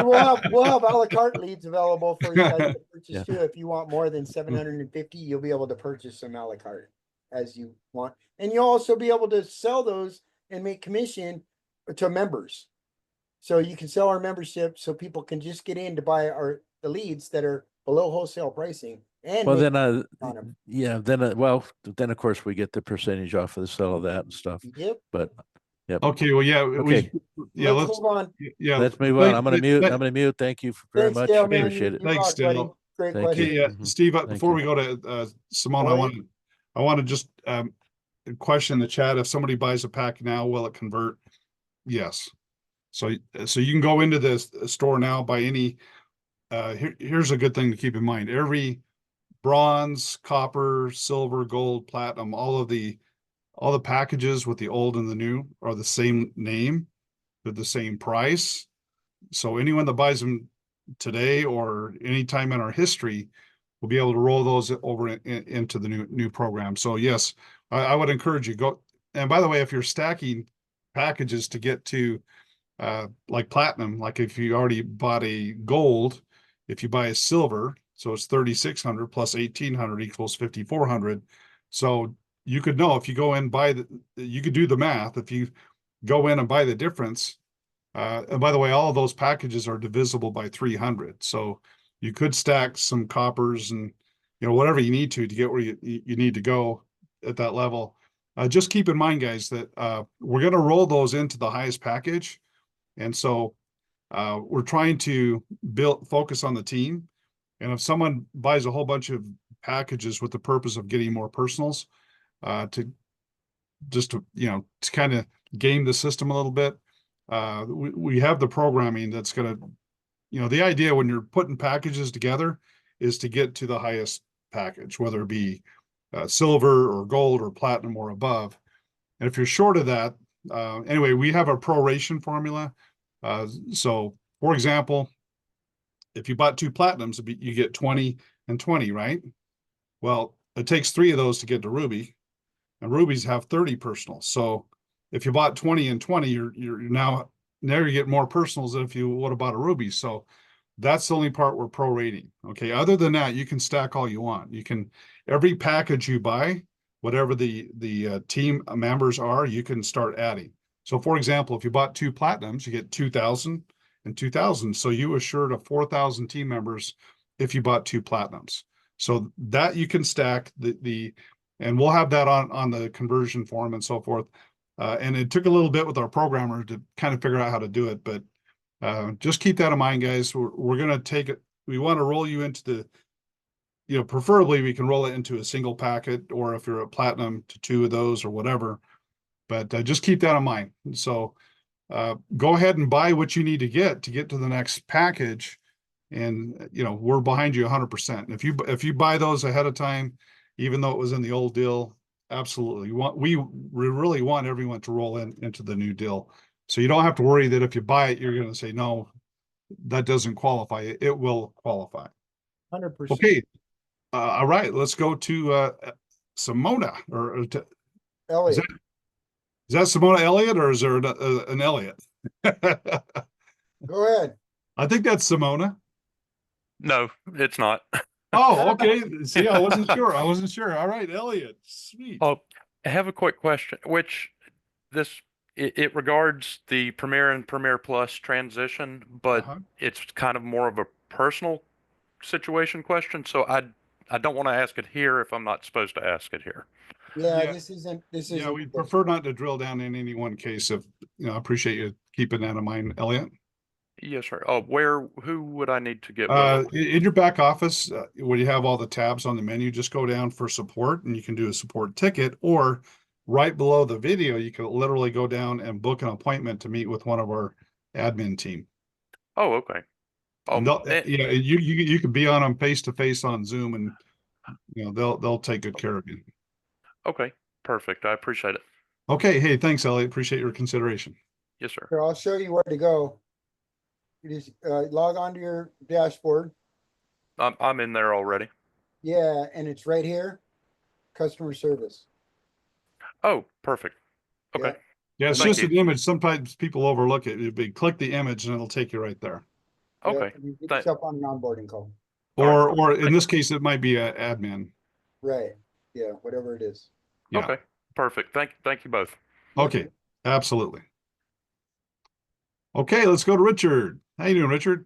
we'll have a la carte leads available for you guys to purchase too. If you want more than 750, you'll be able to purchase some a la carte as you want, and you'll also be able to sell those and make commission to members. So you can sell our membership, so people can just get in to buy the leads that are below wholesale pricing. And well, make then, on them. yeah, then of course we get the percentage off of the sale of that and stuff. Yep. But yep. Okay. Well, yeah. Okay. Let's move on. Yeah. Let's move on. I'm going to mute. Thank you very Thanks, much. Dale, man. Appreciate it. You Thanks, rock, buddy. Dale. Great Thank question. you. Yeah, Mhm. Steve, Thank before you. we go to Simone, All I want to just question in the chat. If somebody buys a pack now, will it convert? Yes. So you can go into this store now, buy any. Here's a good thing to keep in mind. Every bronze, copper, silver, gold, platinum, all the packages with the old and the new are the same name. They're the same price. So anyone that buys them today or anytime in our history will be able to roll those over into the new program. So yes, I would encourage you go. And by the way, if you're stacking packages to get to like platinum, like if you already bought a gold, if you buy a silver, so it's 3,600 plus 1,800 equals 5,400. So you could know if you go in you could do the math. If you go in and buy the difference, and by the way, all of those packages are divisible by 300. So you could stack some coppers and whatever you need to get where you need to go at that level. Just keep in mind, guys, that we're going to roll those into the highest package. And so we're trying to focus on the team. And if someone buys a whole bunch of packages with the purpose of getting more personals, to kind of game the system a little bit, we have the programming that's going to, the idea when you're putting packages together is to get to the highest package, whether it be silver or gold or platinum or above. And if you're short of that, anyway, we have a proration formula. So for example, if you bought 2 platinums, you get 20 and 20, right? Well, it takes 3 of those to get to Ruby, and Rubies have 30 personals. So if you bought 20 and 20, you're now you get more personals than if you would have bought a Ruby. So that's the only part we're prorating. Okay. Other than that, you can stack all you want. Every package you buy, whatever the team members are, you can start adding. So for example, if you bought 2 platinums, you get 2,000 and 2,000. So you assured of 4,000 team members if you bought 2 platinums. So that you can stack and we'll have that on the conversion form and so forth. And it took a little bit with our programmer to kind of figure out how to do it, but Just keep that in mind, guys. We're going to take it. We want to roll you into the, preferably we can roll it into a single packet, or if you're a platinum, to 2 of those or whatever. But just keep that in mind. So go ahead and buy what you need to get to the next package. And, we're behind you 100%. If you buy those ahead of time, even though it was in the old deal, absolutely. We really want everyone to roll into the new deal. So you don't have to worry that if you buy it, you're going to say, no, that doesn't qualify. It will qualify. 100%. Okay. All right. Let's go to Simona. Is Elliot. that Simona Elliott, or is there an Elliott? Go ahead. I think that's Simona. No, it's not. Oh, okay. See, I wasn't sure. All right, Elliot. Sweet. Oh, I have a quick question, which it regards the Premiere and Premiere Plus transition, but it's kind of more of a personal situation question. So I don't want to ask it here if I'm not supposed to ask it here. Yeah, Yeah. this isn't. Yeah, we'd prefer not to drill down in any one case. I appreciate you keeping that in mind, Elliot. Yes, sir. Oh, who would I need to get with? In your back office, where you have all the tabs on the menu, just go down for support, and you can do a support ticket, or right below the video, you can literally go down and book an appointment to meet with one of our admin team. Oh, okay. And you can be on them face to face on Zoom, and they'll take good care of you. Okay, perfect. I appreciate it. Okay, hey, thanks, Elliot. Appreciate your consideration. Yes, sir. Here, I'll show you where to go. You just log onto your dashboard. I'm in there already. Yeah, and it's right here, customer service. Oh, perfect. Okay. Yeah, it's Thank just an image. Sometimes people overlook it. It'd be click the image and it'll take you right there. Okay. You get yourself on an onboarding call. Or in this case, it might be an admin. Right. Yeah, whatever it is. Yeah. Okay. Perfect. Thank you both. Okay, absolutely. Okay, let's go to Richard. How you doing, Richard?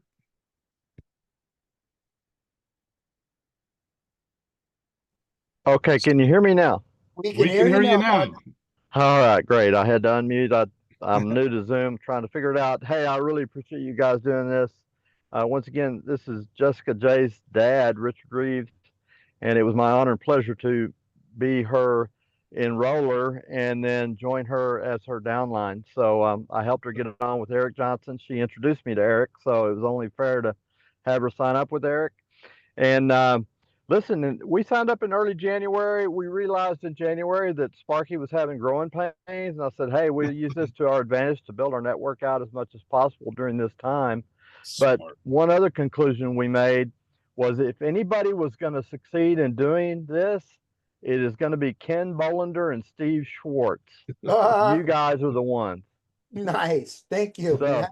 Okay, can you hear me now? We can hear you now. All right, great. I had to unmute. I'm new to Zoom, trying to figure it out. Hey, I really appreciate you guys doing this. Once again, this is Jessica J's dad, Richard Reeves, and it was my honor and pleasure to be her enroller and then join her as her downline. So I helped her get it on with Eric Johnson. She introduced me to Eric, so it was only fair to have her sign up with Eric. And listen, we signed up in early January. We realized in January that Sparky was having growing pains. And I said, hey, we'll use this to our advantage to build our network out as much as possible during this time. But one other conclusion we made was if anybody was going to succeed in doing this, it is going to be Ken Bolander and Steve Schwartz. You guys are the ones. Nice. Thank you. So,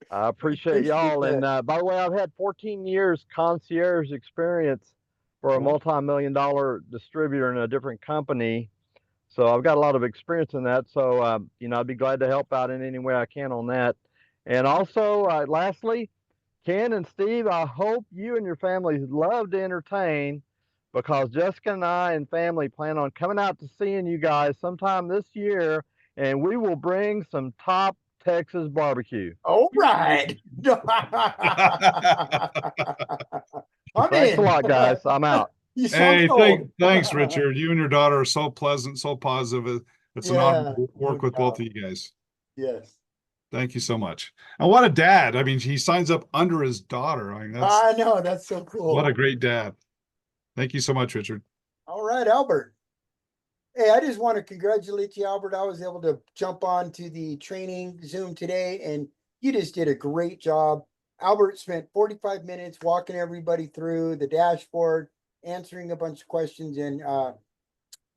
I appreciate y'all. And by the way, I've had 14 years concierge experience for a multi-million-dollar distributor in a different company. So I've got a lot of experience in that. So, I'd be glad to help out in any way I can on that. And also, lastly, Ken and Steve, I hope you and your families love to entertain, because Jessica and I and family plan on coming out to seeing you guys sometime this year, and we will bring some top Texas barbecue. All right. Thanks a lot, guys. I'm out. Hey, thanks, Richard. You and your daughter are so pleasant, so positive. It's an honor to work with both of you guys. Yes. Thank you so much. And what a dad. I mean, he signs up under his daughter. I mean, I know, that's so cool. What a great dad. Thank you so much, Richard. All right, Albert. Hey, I just want to congratulate you, Albert. I was able to jump on to the training Zoom today, and you just did a great job. Albert spent 45 minutes walking everybody through the dashboard, answering a bunch of questions, and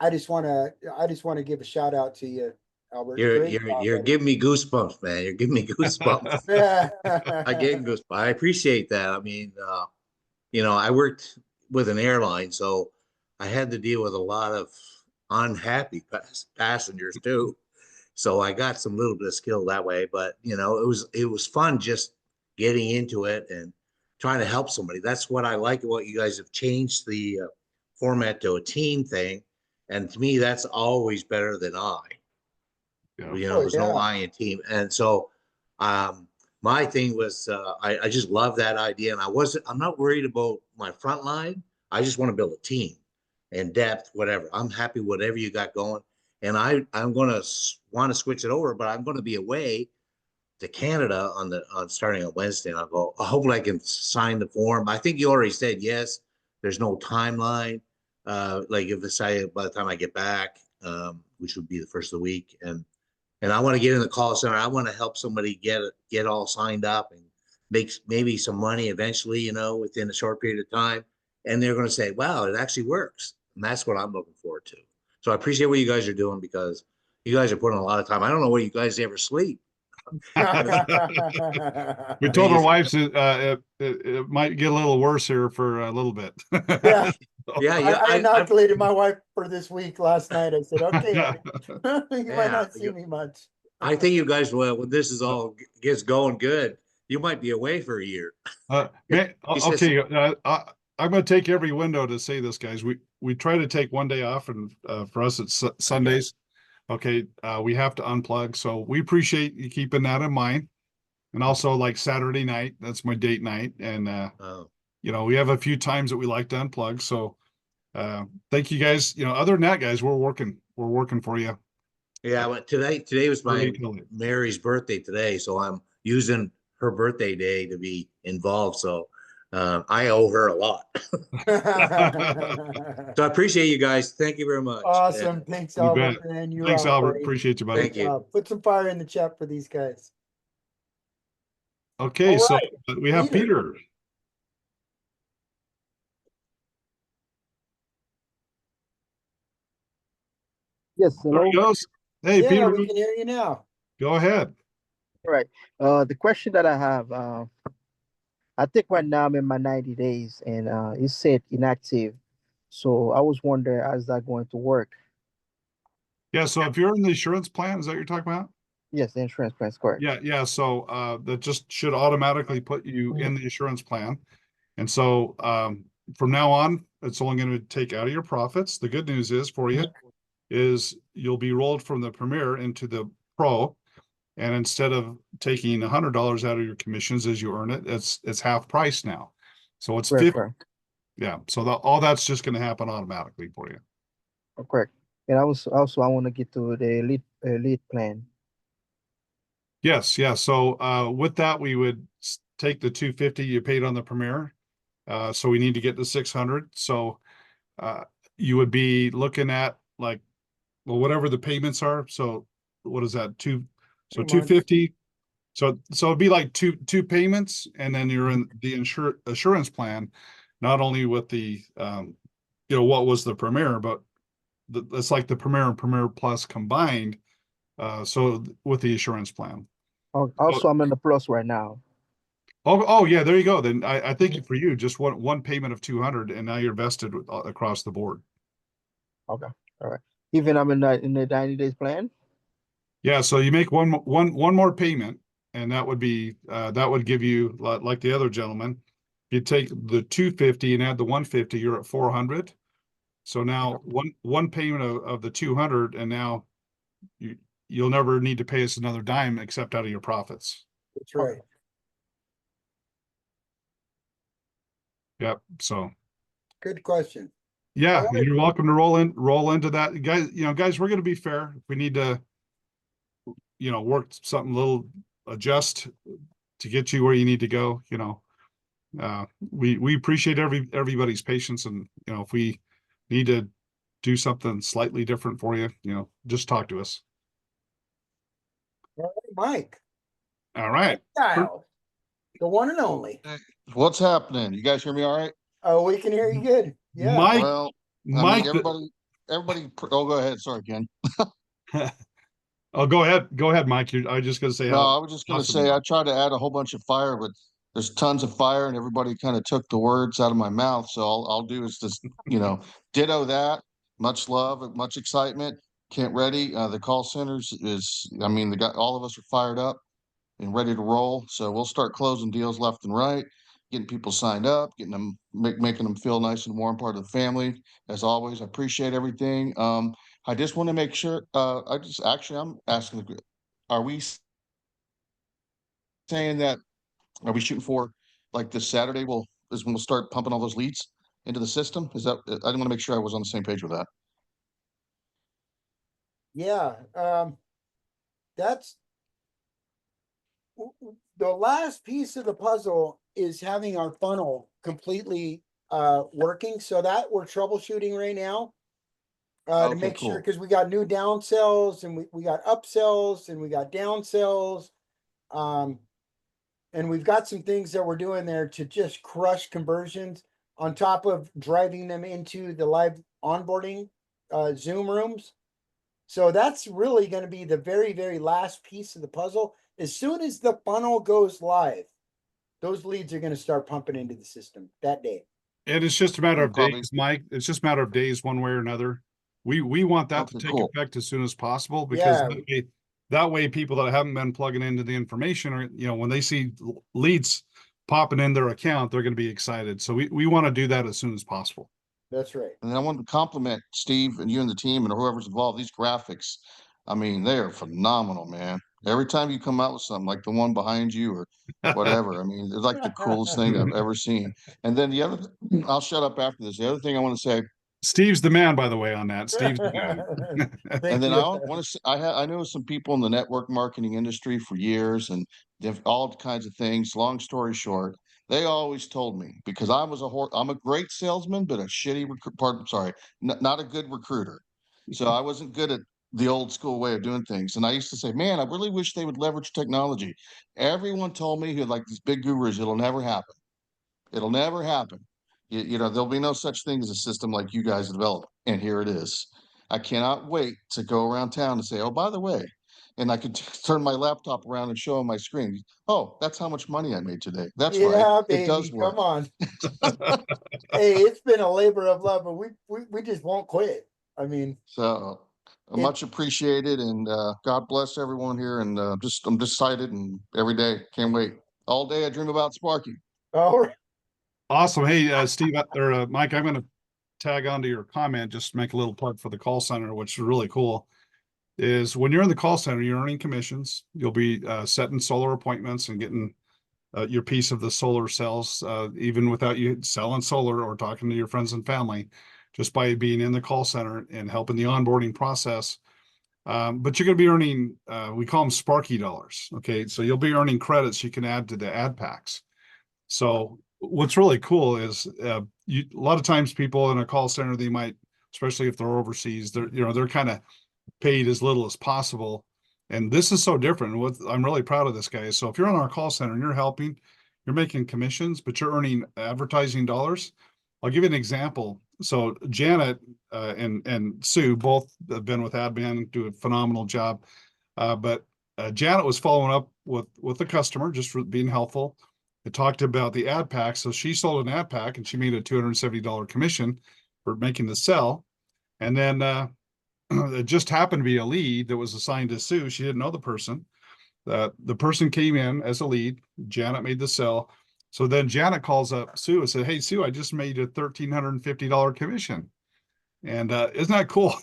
I just want to give a shout out to you, Albert. You're giving me goosebumps, man. You're giving me goosebumps. I get goosebumps. I appreciate that. I mean, I worked with an airline, so I had to deal with a lot of unhappy passengers too. So I got some little bit of skill that way, but it was fun just getting into it and trying to help somebody. That's what I like, what you guys have changed the format to a team thing. And to me, that's always better than I. Yeah. There's no I in team. And so my thing was, I just love that idea, and I'm not worried about my front line. I just want to build a team and depth, whatever. I'm happy whatever you got going, and I'm going to want to switch it over, but I'm going to be away to Canada on starting on Wednesday. And I'll go, hopefully I can sign the form. I think you already said yes. There's no timeline. Like if it's by the time I get back, which would be the first of the week, and I want to get in the call center. I want to help somebody get all signed up and make maybe some money eventually, within a short period of time. And they're going to say, wow, it actually works. And that's what I'm looking forward to. So I appreciate what you guys are doing, because you guys are putting a lot of time. I don't know where you guys ever sleep. We told our wives it might get a little worse here for a little bit. Yeah. Yeah, I inoculated my wife for this week last night. I said, okay, you might not see me much. I think you guys, well, when this is all gets going good, you might be away for a year. Man, okay, I'm going to take every window to say this, guys. We try to take one day off, and for us it's Sundays. Okay, we have to unplug, so we appreciate you keeping that in mind. And also, like Saturday night, that's my date night, and we have a few times that we like to unplug. So thank you guys. Other than that, guys, we're working for you. Yeah, but today was my Mary's birthday today, so I'm using her birthday day to be involved. So I owe her a lot. So I appreciate you guys. Thank you very much. Awesome. Thanks, Albert. Man, Thanks, Albert. Appreciate you, buddy. Thank you. Put some fire in the chat for these guys. Okay, so we have Peter. Yes, hello. There he goes. Hey, Yeah, Peter. we can hear you now. Go ahead. All right. The question that I have, I think right now I'm in my 90 days and it said inactive. So I was wondering, how's that going to work? Yeah, so if you're in the insurance plan, is that what you're talking about? Yes, the insurance plan is correct. Yeah. So that just should automatically put you in the insurance plan. And so from now on, it's only going to take out of your profits. The good news is for you is you'll be rolled from the Premier into the Pro. And instead of taking $100 out of your commissions as you earn it, it's half price now. So it's 50. Yeah. So all that's just going to happen automatically for you. Oh, correct. And I want to get to the elite plan. Yes. Yeah. So with that, we would take the 250 you paid on the Premier. So we need to get to 600. So you would be looking at whatever the payments are. So what is that? 250. So it'd be like two payments, and then you're in the assurance plan, not only with the what was the Premier, but it's like the Premier and Premier Plus combined. So with the assurance plan. Also, I'm in the Plus right now. Oh yeah, there you go. Then I think for you, just one payment of 200, and now you're vested across the board. Okay, all right. Even I'm in the 90 days plan. Yeah, so you make one more payment, and that would give you, like the other gentleman, you take the 250 and add the 150, you're at 400. So now one payment of the 200, and now you'll never need to pay us another dime except out of your profits. That's right. Yep. So good question. Yeah, right. You're welcome to roll into that, guys. Guys, we're going to be fair. If we need to work something a little, adjust to get you where you need to go, we appreciate everybody's patience, and if we need to do something slightly different for you, just talk to us. All right, Mike. All right. Dial. The one and only. What's happening? You guys hear me all right? Oh, we can hear you good. Yeah. Mike. Well, Mike, everybody. Oh, go ahead. Sorry, Ken. Oh, go ahead, Mike. I was just going to say. No, I was just going to say I tried to add a whole bunch of fire, but there's tons of fire, and everybody kind of took the words out of my mouth. So I'll do is just ditto that. Much love, much excitement. Can't ready. The call centers all of us are fired up and ready to roll. So we'll start closing deals left and right, getting people signed up, getting them, making them feel nice and warm, part of the family. As always, I appreciate everything. I just want to make sure, I'm asking, are we saying that, are we shooting for like this Saturday? Is when we'll start pumping all those leads into the system? Is that, I didn't want to make sure I was on the same page with that. Yeah, that's the last piece of the puzzle is having our funnel completely working. So that we're troubleshooting right now to Okay, make sure, cool. because we got new downsells and we got upsells and we got downsells. And we've got some things that we're doing there to just crush conversions on top of driving them into the live onboarding Zoom rooms. So that's really going to be the very, very last piece of the puzzle. As soon as the funnel goes live, those leads are going to start pumping into the system that day. And it's just a matter of Probably. days, Mike. It's just a matter of days, one way or another. We want that to Okay, take cool. effect as soon as possible, because Yeah. that way people that haven't been plugging into the information are, when they see leads popping in their account, they're going to be excited. So we want to do that as soon as possible. That's right. And I want to compliment Steve and you and the team and whoever's involved. These graphics, I mean, they are phenomenal, man. Every time you come out with something like the one behind you or whatever, I mean, it's like the coolest thing I've ever seen. And then the other, I'll shut up after this. The other thing I want to say, Steve's the man, by the way, on that. Steve's the man. and then I want to, I know some people in the network marketing industry for years and all kinds of things. Long story short, they always told me, because I'm a great salesman, but a shitty not a good recruiter. So I wasn't good at the old school way of doing things. And I used to say, man, I really wish they would leverage technology. Everyone told me, who like these big gurus, it'll never happen. It'll never happen. There'll be no such thing as a system like you guys developed. And here it is. I cannot wait to go around town and say, oh, by the way, and I could turn my laptop around and show on my screen. Oh, that's how much money I made today. That's right. Baby, it does work. Come on. Hey, it's been a labor of love, but we just won't quit. I mean, so much appreciated, and God bless everyone here. And I'm just excited, and every day can't wait. All day I dream about Sparky. All right. Awesome. Hey, Steve or Mike, I'm going to tag onto your comment, just make a little plug for the call center, which is really cool. Is when you're in the call center, you're earning commissions. You'll be setting solar appointments and getting your piece of the solar cells, even without you selling solar or talking to your friends and family, just by being in the call center and helping the onboarding process. But you're going to be earning, we call them Sparky dollars. Okay. So you'll be earning credits you can add to the ad packs. So what's really cool is a lot of times people in a call center, they might, especially if they're overseas, they're kind of paid as little as possible. And this is so different. I'm really proud of this, guy. So if you're on our call center and you're helping, you're making commissions, but you're earning advertising dollars. I'll give you an example. So Janet and Sue both have been with Adman, do a phenomenal job. But Janet was following up with the customer, just for being helpful. It talked about the ad pack. So she sold an ad pack and she made a $270 commission for making the sell. And then it just happened to be a lead that was assigned to Sue. She didn't know the person. The person came in as a lead. Janet made the sell. So then Janet calls up Sue and said, hey, Sue, I just made a $1,350 commission. And isn't that cool?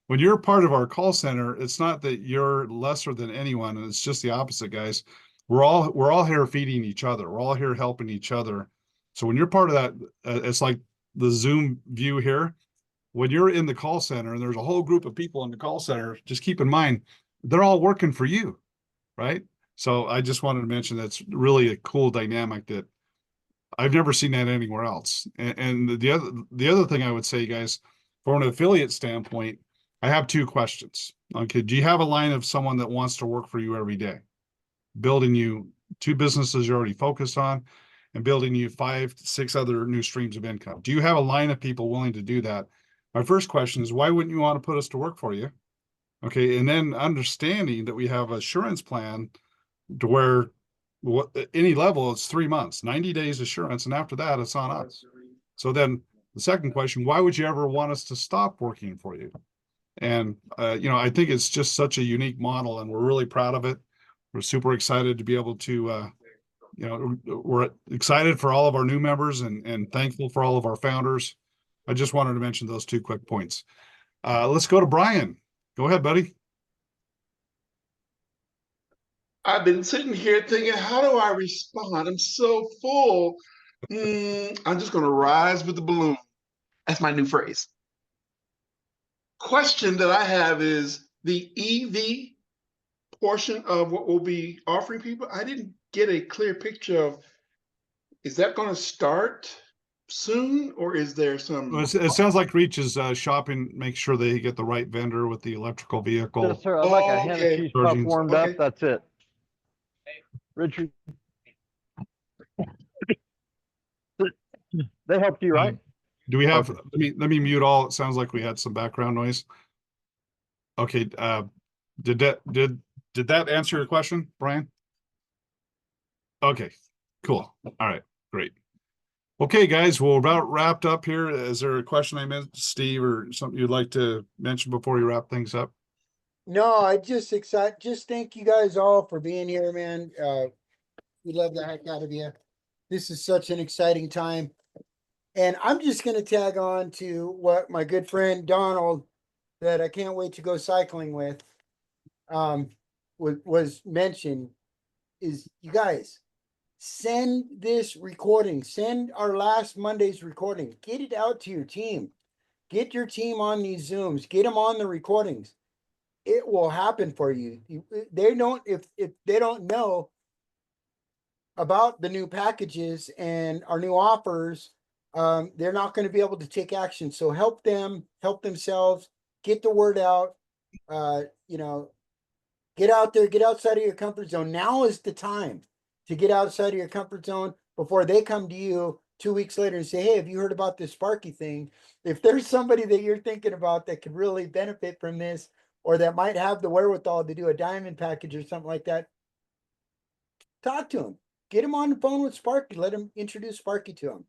When you're part of our call center, it's not that you're lesser than anyone. And it's just the opposite, guys. We're all here feeding each other. We're all here helping each other. So when you're part of that, it's like the Zoom view here. When you're in the call center and there's a whole group of people in the call center, just keep in mind, they're all working for you, right? So I just wanted to mention that's really a cool dynamic that I've never seen that anywhere else. And the other thing I would say, guys, from an affiliate standpoint, I have two questions. Okay, do you have a line of someone that wants to work for you every day, building you two businesses you're already focused on, and building you 5 to 6 other new streams of income? Do you have a line of people willing to do that? My first question is, why wouldn't you want to put us to work for you? Okay, and then understanding that we have assurance plan to where any level, it's 3 months, 90 days assurance, and after that, it's on us. So then the second question, why would you ever want us to stop working for you? And, I think it's just such a unique model, and we're really proud of it. We're super excited to be able to, we're excited for all of our new members and thankful for all of our founders. I just wanted to mention those 2 quick points. Let's go to Brian. Go ahead, buddy. I've been sitting here thinking, how do I respond? I'm so full. I'm just going to rise with the balloon. That's my new phrase. Question that I have is the EV portion of what we'll be offering people. I didn't get a clear picture of, is that going to start soon, or is there some? Well, it sounds like Reach is shopping, make sure they get the right vendor with the electrical vehicle. Yes, sir. I'd like a Hannah Okay. cheese puff Charging. warmed Okay. up. That's it. Richard, they helped you, right? Do we have, Okay. let me mute all. It sounds like we had some background noise. Okay, did that answer your question, Brian? Okay, cool. All right, great. Okay, guys, we're about wrapped up here. Is there a question I missed, Steve, or something you'd like to mention before you wrap things up? No, I just thank you guys all for being here, man. We love the heck out of you. This is such an exciting time. And I'm just going to tag on to what my good friend Donald, that I can't wait to go cycling with, was mentioned, is you guys send this recording, send our last Monday's recording, get it out to your team, get your team on these Zooms, get them on the recordings. It will happen for you. They don't, if they don't know about the new packages and our new offers, they're not going to be able to take action. So help them, help themselves, get the word out. Get out there, get outside of your comfort zone. Now is the time to get outside of your comfort zone before they come to you 2 weeks later and say, hey, have you heard about this Sparky thing? If there's somebody that you're thinking about that could really benefit from this, or that might have the wherewithal to do a diamond package or something like that, talk to them. Get them on the phone with Sparky. Let them introduce Sparky to them.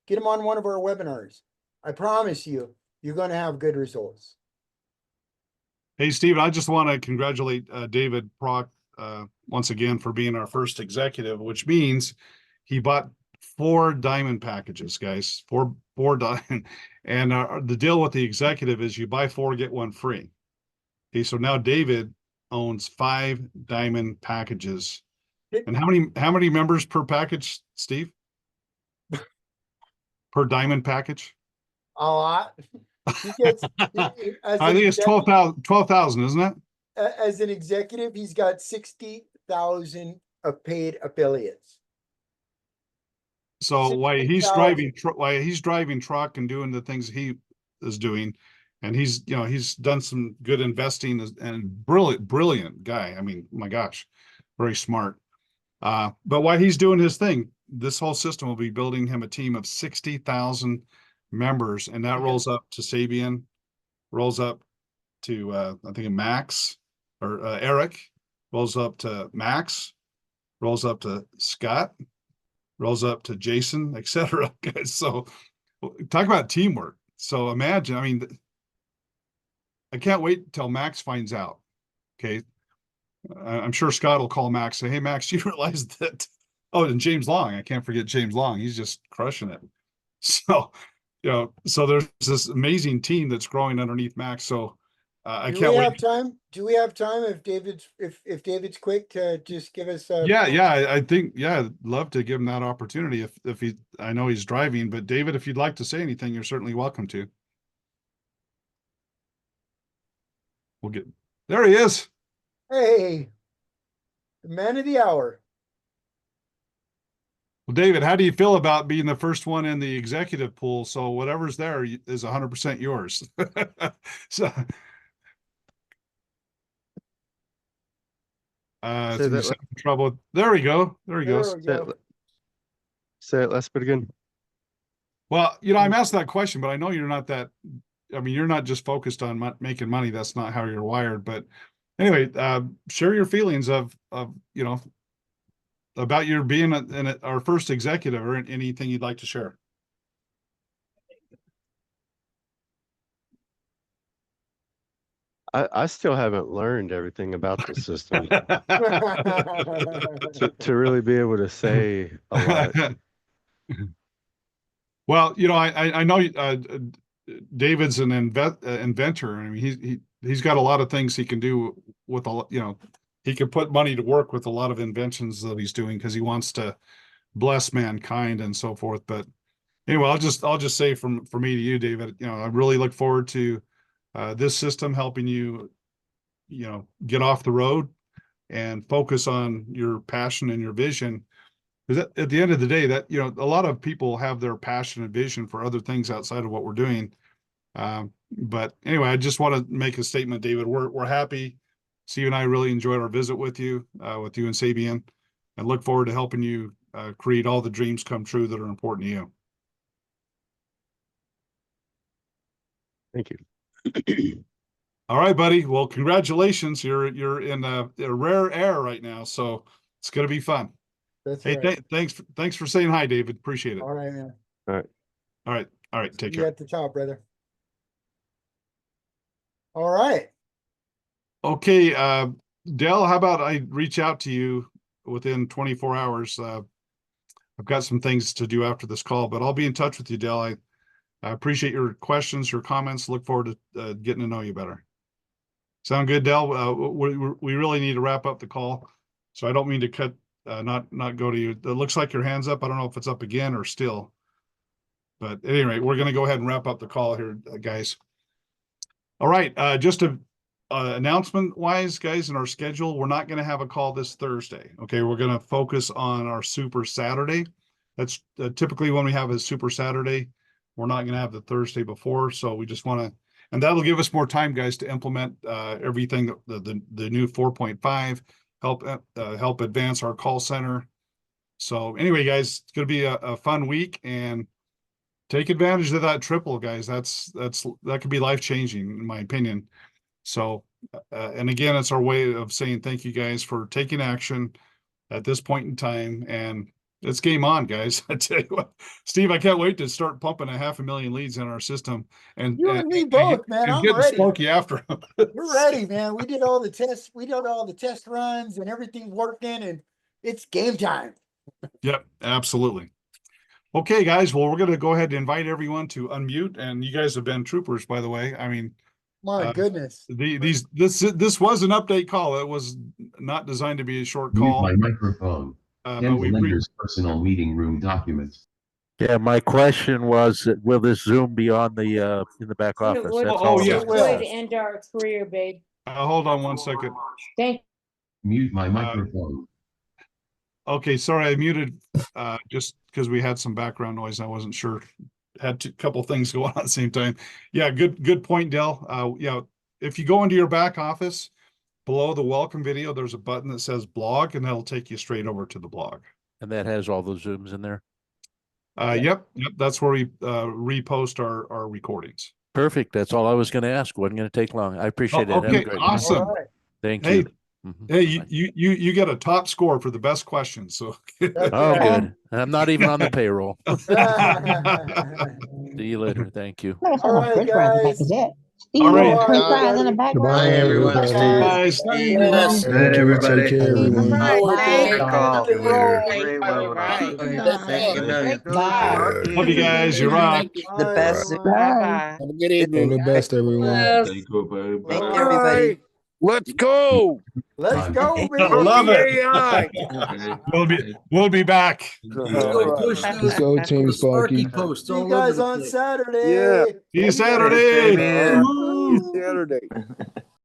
Get them on one of our webinars. I promise you, you're going to have good results. Hey, Steve, I just want to congratulate David Prock once again for being our first executive, which means he bought 4 diamond packages, guys. Four diamond. And the deal with the executive is you buy 4, get 1 free. Okay, so now David owns 5 diamond packages. And how many members per package, Steve? Per diamond package? A lot. He gets, I think it's 12,000, isn't it? As an executive, he's got 60,000 of paid affiliates. So while he's 60,000. driving truck and doing the things he is doing, and he's done some good investing and brilliant guy. I mean, my gosh, very smart. But while he's doing his thing, this whole system will be building him a team of 60,000 members, and that rolls up to Sabian, rolls up to I think Max or Eric, rolls up to Max, rolls up to Scott, rolls up to Jason, etc. So talk about teamwork. So imagine, I mean, I can't wait till Max finds out. Okay. I'm sure Scott will call Max, say, hey, Max, you realize that, oh, and James Long, I can't forget James Long. He's just crushing it. So, so there's this amazing team that's growing underneath Max. So I can't wait. Do we have time if David's quick to just give us a I think, I'd love to give him that opportunity if I know he's driving, but David, if you'd like to say anything, you're certainly welcome to. There he is. Hey, the man of the hour. Well, David, how do you feel about being the first one in the executive pool? So whatever's there is 100% yours. So trouble. There we go. There he goes. Say it, let's begin. Well, I'm asked that question, but I know you're not that. I mean, you're not just focused on making money. That's not how you're wired. But anyway, share your feelings of about your being our first executive, or anything you'd like to share. I still haven't learned everything about the system to really be able to say a lot. Well, I know David's an inventor. I mean, he's got a lot of things he can do with he can put money to work with a lot of inventions that he's doing because he wants to bless mankind and so forth. But anyway, I'll just say from me to you, David, I really look forward to this system helping you, get off the road and focus on your passion and your vision. Because at the end of the day, that a lot of people have their passion and vision for other things outside of what we're doing. But anyway, I just want to make a statement, David. We're happy. Steve and I really enjoyed our visit with you and Sabian, and look forward to helping you create all the dreams come true that are important to you. Thank you. All right, buddy. Well, congratulations. You're in a rare air right now, so it's going to be fun. That's Hey, right. thanks for saying hi, David. Appreciate it. All right, man. All right. All right. Take You care. at the top, brother. All right. Okay, Dell, how about I reach out to you within 24 hours? I've got some things to do after this call, but I'll be in touch with you, Dell. I appreciate your questions, your comments. Look forward to getting to know you better. Sound good, Dell? We really need to wrap up the call, so I don't mean to cut, not go to you. It looks like your hand's up. I don't know if it's up again or still. But at any rate, we're going to go ahead and wrap up the call here, guys. All right, just a announcement wise, guys, in our schedule, we're not going to have a call this Thursday. Okay, we're going to focus on our Super Saturday. That's typically when we have a Super Saturday. We're not going to have the Thursday before, so we just want to, and that'll give us more time, guys, to implement everything, the new 4.5, help advance our call center. So anyway, guys, it's going to be a fun week, and take advantage of that triple, guys. That could be life changing, in my opinion. So, and again, it's our way of saying thank you guys for taking action at this point in time. And it's game on, guys. I tell you what, Steve, I can't wait to start pumping 500,000 leads in our system. And You and me both, man. and I'm getting ready. Sparky after them. We're ready, man. We did all the tests. We did all the test runs and everything working, and it's game time. Yep, absolutely. Okay, guys. Well, we're going to go ahead and invite everyone to unmute. And you guys have been troopers, by the way. I mean, My goodness. This was an update call. It was not designed to be a short Mute call. my microphone. But we Lender's personal meeting room documents. Yeah, my question was, will this Zoom be on the in the back office? What That's Oh, all. yeah. I'm way asking. to end our career, babe. Hold on one second. Thank Mute my microphone. Okay, sorry, I muted just because we had some background noise. I wasn't sure. Had a couple things going on at the same time. Yeah, good point, Dell. Yeah, if you go into your back office, below the welcome video, there's a button that says blog, and that'll take you straight over to the blog. And that has all those Zooms in there. Yep, that's where we repost our recordings. Perfect. That's all I was going to ask. Wasn't going to take long. I appreciate it. Have a Okay, great night. awesome. All right. Thank Hey, you. hey, Bye. you get a top score for the best questions. So Oh, good. I'm not even on the payroll. All See you later. Thank you. right, guys. All right. Bye, everyone. Bye, guys. Yes. Thank you. everybody. Take care, everyone. Great call. Rock and roll. Great webinar. Thank you, million. Love you guys. You rock. The best. Bye-bye. All the best, everyone. Thank you, Thank everybody. everybody. Let's go. Let's go, I baby. love it. We'll be back. Let's go, Team Sparky. See you guys on Saturday. See you Saturday. Woo. Saturday.